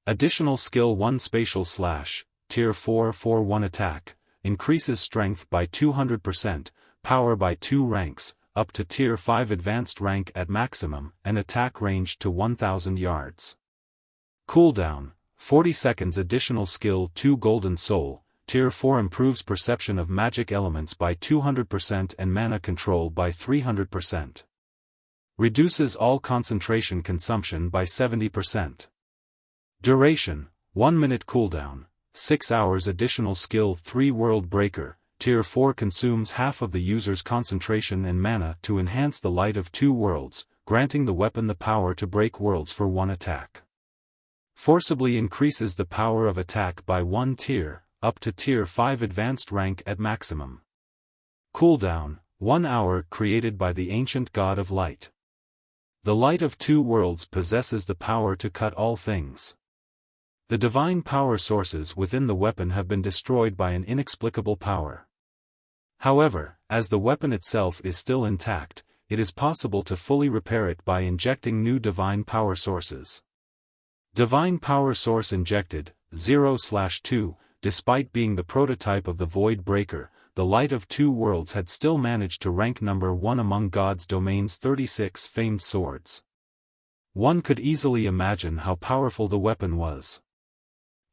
Speaker 1: Additional skill 1 spatial slash, tier 4 for 1 attack, increases strength by 200%, power by 2 ranks, up to tier 5 advanced rank at maximum, and attack range to 1000 yards. Cooldown, 40 seconds. Additional skill 2 golden soul, tier 4 improves perception of magic elements by 200% and mana control by 300%. Reduces all concentration consumption by 70%. Duration, 1 minute. Cooldown, 6 hours. Additional skill 3 World Breaker, tier 4 consumes half of the user's concentration and mana to enhance the Light of Two Worlds, granting the weapon the power to break worlds for 1 attack. Forcibly increases the power of attack by 1 tier, up to tier 5 advanced rank at maximum. Cooldown, 1 hour. Created by the ancient god of light. The Light of Two Worlds possesses the power to cut all things. The divine power sources within the weapon have been destroyed by an inexplicable power. However, as the weapon itself is still intact, it is possible to fully repair it by injecting new divine power sources. Divine power source injected, 0/2. Despite being the prototype of the Void Breaker, the Light of Two Worlds had still managed to rank number 1 among God's domain's 36 famed swords. One could easily imagine how powerful the weapon was.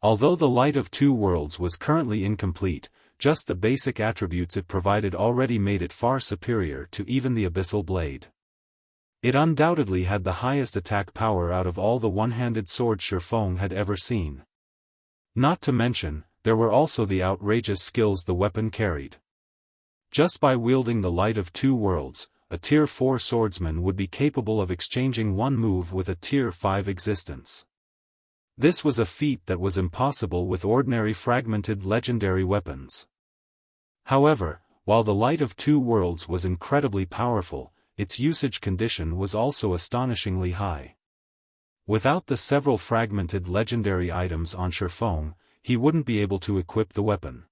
Speaker 1: Although the Light of Two Worlds was currently incomplete, just the basic attributes it provided already made it far superior to even the Abyssal Blade. It undoubtedly had the highest attack power out of all the one-handed swords Feng had ever seen. Not to mention, there were also the outrageous skills the weapon carried. Just by wielding the Light of Two Worlds, a Tier 4 swordsman would be capable of exchanging one move with a Tier 5 existence. This was a feat that was impossible with ordinary fragmented legendary weapons. However, while the Light of Two Worlds was incredibly powerful, its usage condition was also astonishingly high. Without the several fragmented legendary items on Xiaofan, he wouldn't be able to equip the weapon.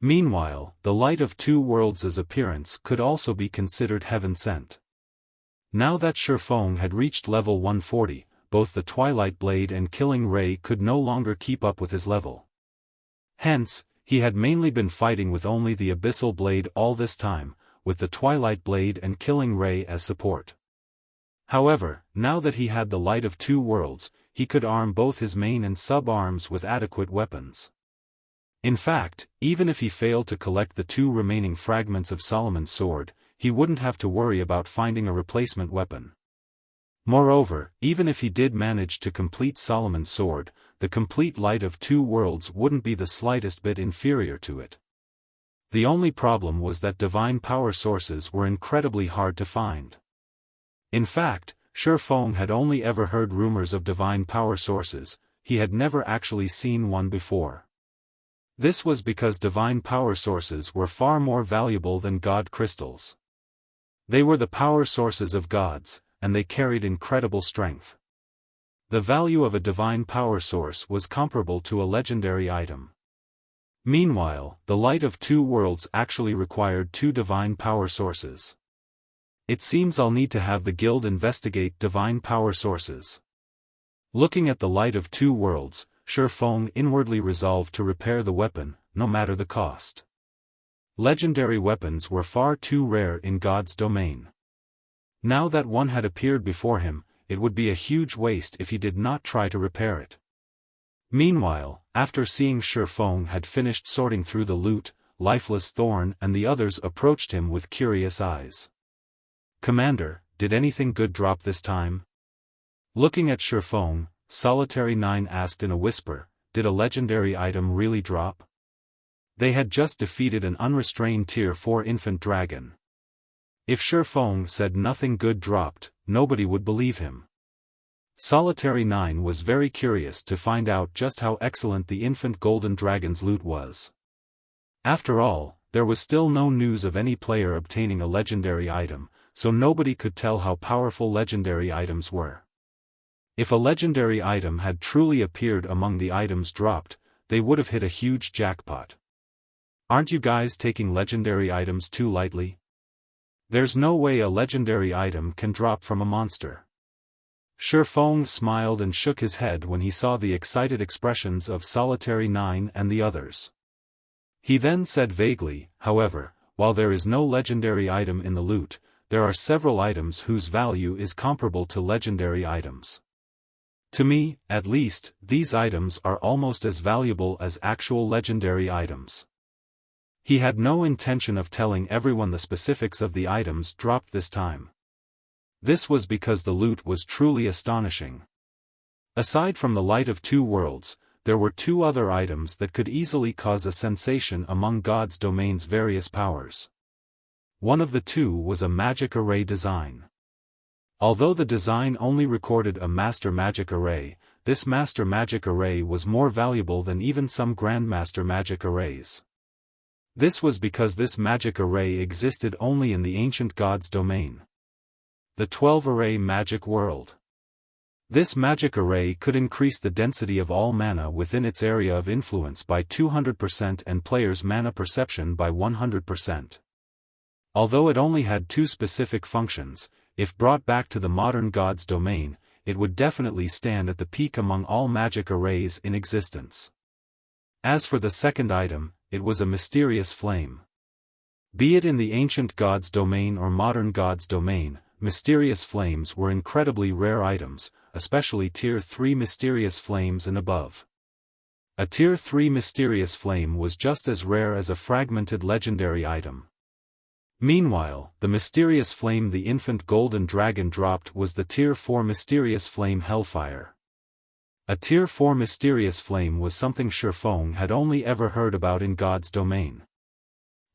Speaker 1: Meanwhile, the Light of Two Worlds' appearance could also be considered heaven-sent. Now that Xiaofan had reached level 140, both the Twilight Blade and Killing Ray could no longer keep up with his level. Hence, he had mainly been fighting with only the Abyssal Blade all this time, with the Twilight Blade and Killing Ray as support. However, now that he had the Light of Two Worlds, he could arm both his main and sub-arms with adequate weapons. In fact, even if he failed to collect the two remaining fragments of Solomon's sword, he wouldn't have to worry about finding a replacement weapon. Moreover, even if he did manage to complete Solomon's sword, the complete Light of Two Worlds wouldn't be the slightest bit inferior to it. The only problem was that divine power sources were incredibly hard to find. In fact, Feng had only ever heard rumors of divine power sources, he had never actually seen one before. This was because divine power sources were far more valuable than god crystals. They were the power sources of gods, and they carried incredible strength. The value of a divine power source was comparable to a legendary item. Meanwhile, the Light of Two Worlds actually required two divine power sources. It seems I'll need to have the guild investigate divine power sources. Looking at the Light of Two Worlds, Feng inwardly resolved to repair the weapon, no matter the cost. Legendary weapons were far too rare in God's domain. Now that one had appeared before him, it would be a huge waste if he did not try to repair it. Meanwhile, after seeing Feng had finished sorting through the loot, Lifeless Thorn and the others approached him with curious eyes. "Commander, did anything good drop this time?" Looking at Feng, Solitary 9 asked in a whisper, "Did a legendary item really drop?" They had just defeated an unrestrained Tier 4 infant dragon. If Feng said nothing good dropped, nobody would believe him. Solitary 9 was very curious to find out just how excellent the infant golden dragon's loot was. After all, there was still no news of any player obtaining a legendary item, so nobody could tell how powerful legendary items were. If a legendary item had truly appeared among the items dropped, they would have hit a huge jackpot. "Aren't you guys taking legendary items too lightly? There's no way a legendary item can drop from a monster." Feng smiled and shook his head when he saw the excited expressions of Solitary 9 and the others. He then said vaguely, "However, while there is no legendary item in the loot, there are several items whose value is comparable to legendary items. To me, at least, these items are almost as valuable as actual legendary items." He had no intention of telling everyone the specifics of the items dropped this time. This was because the loot was truly astonishing. Aside from the Light of Two Worlds, there were two other items that could easily cause a sensation among God's domain's various powers. One of the two was a magic array design. Although the design only recorded a master magic array, this master magic array was more valuable than even some grandmaster magic arrays. This was because this magic array existed only in the ancient god's domain. The 12-array magic world. This magic array could increase the density of all mana within its area of influence by 200% and players' mana perception by 100%. Although it only had two specific functions, if brought back to the modern god's domain, it would definitely stand at the peak among all magic arrays in existence. As for the second item, it was a mysterious flame. Be it in the ancient god's domain or modern god's domain, mysterious flames were incredibly rare items, especially Tier 3 mysterious flames and above. A Tier 3 mysterious flame was just as rare as a fragmented legendary item. Meanwhile, the mysterious flame the infant golden dragon dropped was the Tier 4 mysterious flame Hellfire. A Tier 4 mysterious flame was something Xiaofan had only ever heard about in God's domain.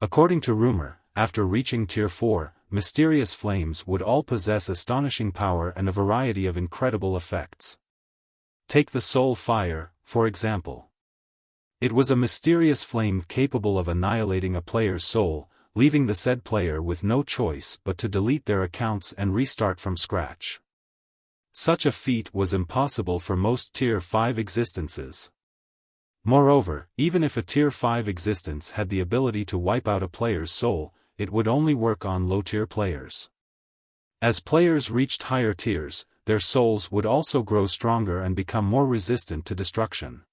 Speaker 1: According to rumor, after reaching Tier 4, mysterious flames would all possess astonishing power and a variety of incredible effects. Take the soul fire, for example. It was a mysterious flame capable of annihilating a player's soul, leaving the said player with no choice but to delete their accounts and restart from scratch. Such a feat was impossible for most Tier 5 existences. Moreover, even if a Tier 5 existence had the ability to wipe out a player's soul, it would only work on low-tier players. As players reached higher tiers, their souls would also grow stronger and become more resistant to destruction.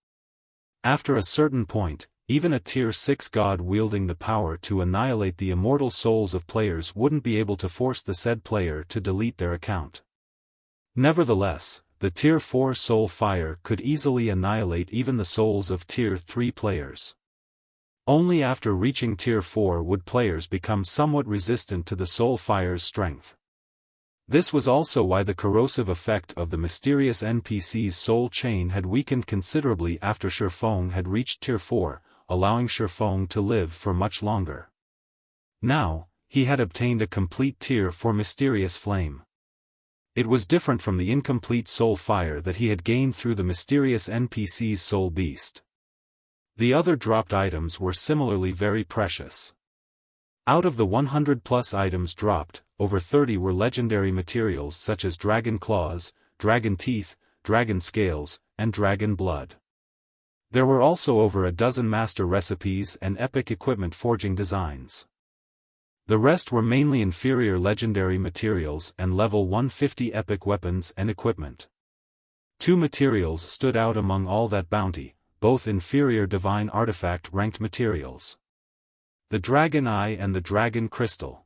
Speaker 1: After a certain point, even a Tier 6 god wielding the power to annihilate the immortal souls of players wouldn't be able to force the said player to delete their account. Nevertheless, the Tier 4 soul fire could easily annihilate even the souls of Tier 3 players. Only after reaching Tier 4 would players become somewhat resistant to the soul fire's strength. This was also why the corrosive effect of the mysterious NPC's soul chain had weakened considerably after Xiaofan had reached Tier 4, allowing Xiaofan to live for much longer. Now, he had obtained a complete Tier 4 mysterious flame. It was different from the incomplete soul fire that he had gained through the mysterious NPC's soul beast. The other dropped items were similarly very precious. Out of the 100+ items dropped, over 30 were legendary materials such as dragon claws, dragon teeth, dragon scales, and dragon blood. There were also over a dozen master recipes and epic equipment forging designs. The rest were mainly inferior legendary materials and level 150 epic weapons and equipment. Two materials stood out among all that bounty, both inferior divine artifact ranked materials. The Dragon Eye and the Dragon Crystal.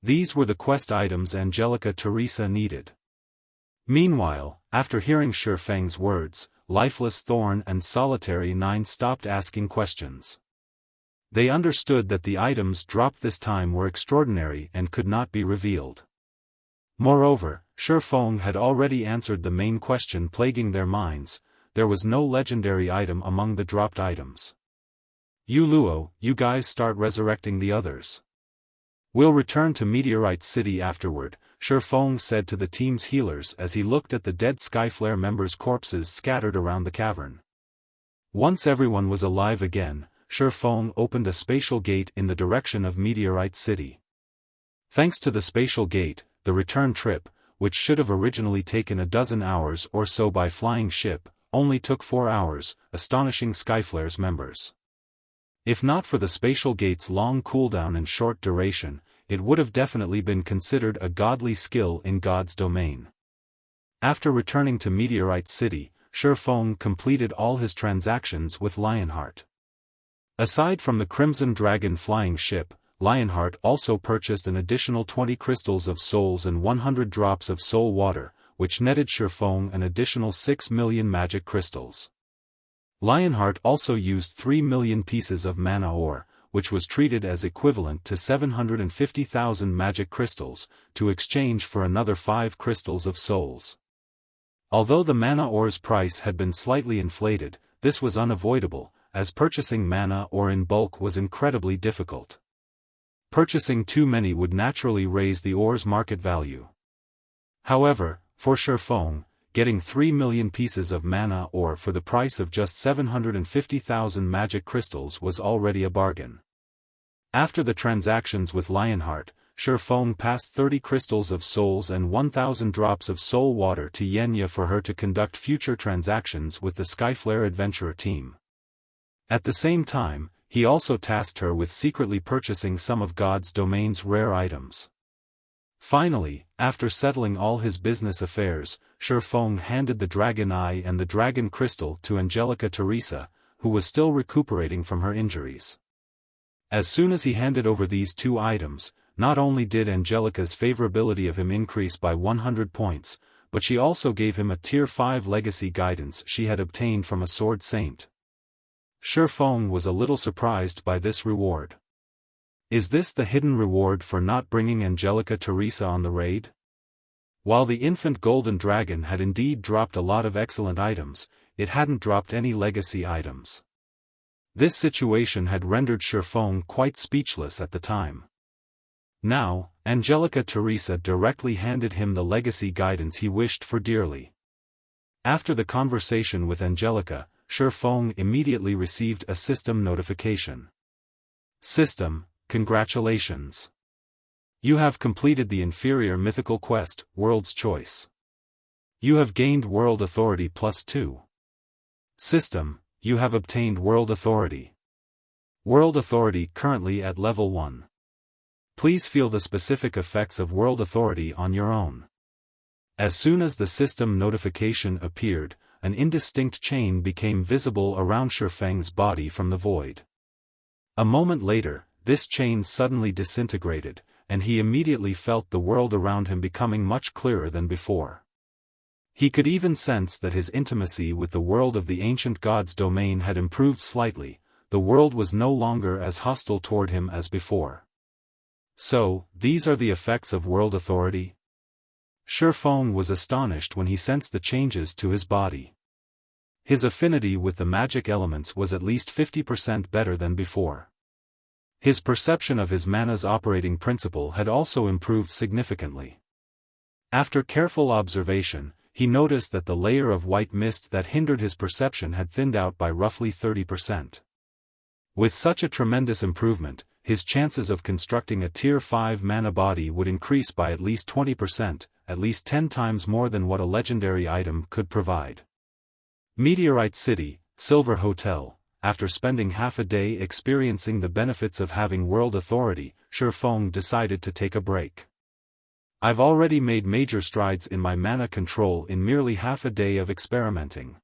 Speaker 1: These were the quest items Angelica Teresa needed. Meanwhile, after hearing Xiaofang's words, Lifeless Thorn and Solitary 9 stopped asking questions. They understood that the items dropped this time were extraordinary and could not be revealed. Moreover, Xiaofan had already answered the main question plaguing their minds: there was no legendary item among the dropped items. "You Luo, you guys start resurrecting the others. We'll return to Meteorite City afterward," Xiaofan said to the team's healers as he looked at the dead Skyflare members' corpses scattered around the cavern. Once everyone was alive again, Xiaofan opened a spatial gate in the direction of Meteorite City. Thanks to the spatial gate, the return trip, which should have originally taken a dozen hours or so by flying ship, only took 4 hours, astonishing Skyflare's members. If not for the spatial gate's long cooldown and short duration, it would have definitely been considered a godly skill in God's domain. After returning to Meteorite City, Xiaofan completed all his transactions with Lionheart. Aside from the Crimson Dragon flying ship, Lionheart also purchased an additional 20 crystals of souls and 100 drops of soul water, which netted Xiaofan an additional 6 million magic crystals. Lionheart also used 3 million pieces of mana ore, which was treated as equivalent to 750,000 magic crystals, to exchange for another 5 crystals of souls. Although the mana ore's price had been slightly inflated, this was unavoidable, as purchasing mana ore in bulk was incredibly difficult. Purchasing too many would naturally raise the ore's market value. However, for Xiaofan, getting 3 million pieces of mana ore for the price of just 750,000 magic crystals was already a bargain. After the transactions with Lionheart, Xiaofan passed 30 crystals of souls and 1,000 drops of soul water to Yenya for her to conduct future transactions with the Skyflare Adventurer team. At the same time, he also tasked her with secretly purchasing some of God's domain's rare items. Finally, after settling all his business affairs, Xiaofan handed the Dragon Eye and the Dragon Crystal to Angelica Teresa, who was still recuperating from her injuries. As soon as he handed over these 2 items, not only did Angelica's favorability of him increase by 100 points, but she also gave him a Tier 5 legacy guidance she had obtained from a sword saint. Xiaofan was a little surprised by this reward. Is this the hidden reward for not bringing Angelica Teresa on the raid? While the infant golden dragon had indeed dropped a lot of excellent items, it hadn't dropped any legacy items. This situation had rendered Xiaofan quite speechless at the time. Now, Angelica Teresa directly handed him the legacy guidance he wished for dearly. After the conversation with Angelica, Xiaofan immediately received a system notification. System, congratulations. You have completed the inferior mythical quest, World's Choice. You have gained World Authority +2. System, you have obtained World Authority. World Authority currently at level 1. Please feel the specific effects of World Authority on your own. As soon as the system notification appeared, an indistinct chain became visible around Xiaofang's body from the void. A moment later, this chain suddenly disintegrated, and he immediately felt the world around him becoming much clearer than before. He could even sense that his intimacy with the world of the ancient god's domain had improved slightly. The world was no longer as hostile toward him as before. So, these are the effects of world authority? Xiaofan was astonished when he sensed the changes to his body. His affinity with the magic elements was at least 50% better than before. His perception of his mana's operating principle had also improved significantly. After careful observation, he noticed that the layer of white mist that hindered his perception had thinned out by roughly 30%. With such a tremendous improvement, his chances of constructing a Tier 5 mana body would increase by at least 20%, at least 10 times more than what a legendary item could provide. Meteorite City, Silver Hotel. After spending half a day experiencing the benefits of having world authority, Xiaofan decided to take a break. I've already made major strides in my mana control in merely half a day of experimenting.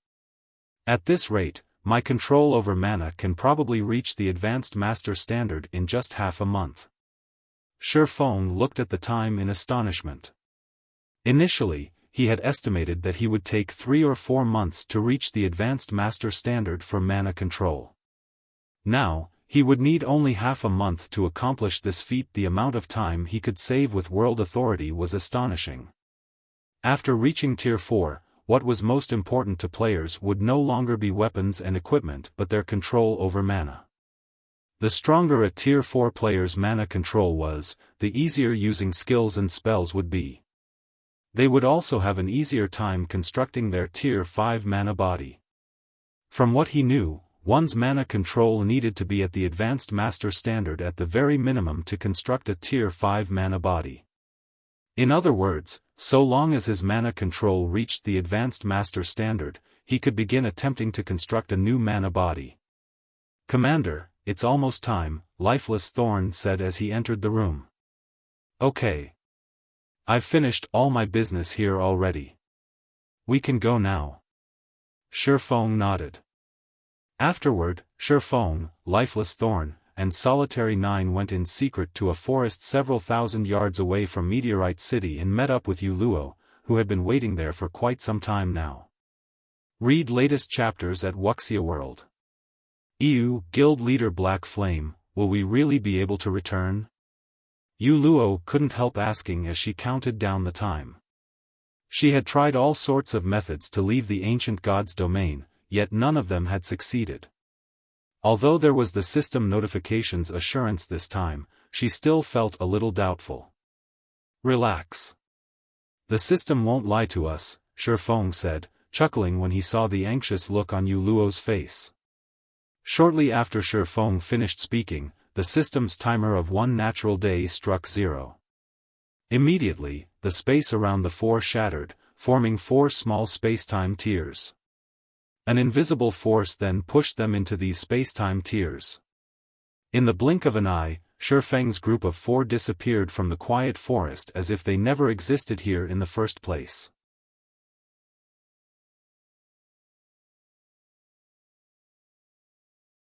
Speaker 1: At this rate, my control over mana can probably reach the advanced master standard in just half a month. Xiaofan looked at the time in astonishment. Initially, he had estimated that he would take 3 or 4 months to reach the advanced master standard for mana control. Now, he would need only half a month to accomplish this feat. The amount of time he could save with world authority was astonishing. After reaching Tier 4, what was most important to players would no longer be weapons and equipment but their control over mana. The stronger a Tier 4 player's mana control was, the easier using skills and spells would be. They would also have an easier time constructing their Tier 5 mana body. From what he knew, one's mana control needed to be at the advanced master standard at the very minimum to construct a Tier 5 mana body. In other words, so long as his mana control reached the advanced master standard, he could begin attempting to construct a new mana body. "Commander, it's almost time," Lifeless Thorn said as he entered the room. "Okay. I've finished all my business here already. We can go now." Xiaofan nodded. Afterward, Xiaofan, Lifeless Thorn, and Solitary 9 went in secret to a forest several thousand yards away from Meteorite City and met up with Luo, who had been waiting there for quite some time now. Read latest chapters at Wuxia World. EU Guild Leader Black Flame, will we really be able to return? Luo couldn't help asking as she counted down the time. She had tried all sorts of methods to leave the ancient god's domain, yet none of them had succeeded. Although there was the system notification's assurance this time, she still felt a little doubtful. "Relax. The system won't lie to us," Xiaofan said, chuckling when he saw the anxious look on Luo's face. Shortly after Xiaofan finished speaking, the system's timer of 1 natural day struck 0. Immediately, the space around the 4 shattered, forming 4 small spacetime tiers. An invisible force then pushed them into these spacetime tiers. In the blink of an eye, Xiaofang's group of 4 disappeared from the quiet forest as if they never existed here in the first place.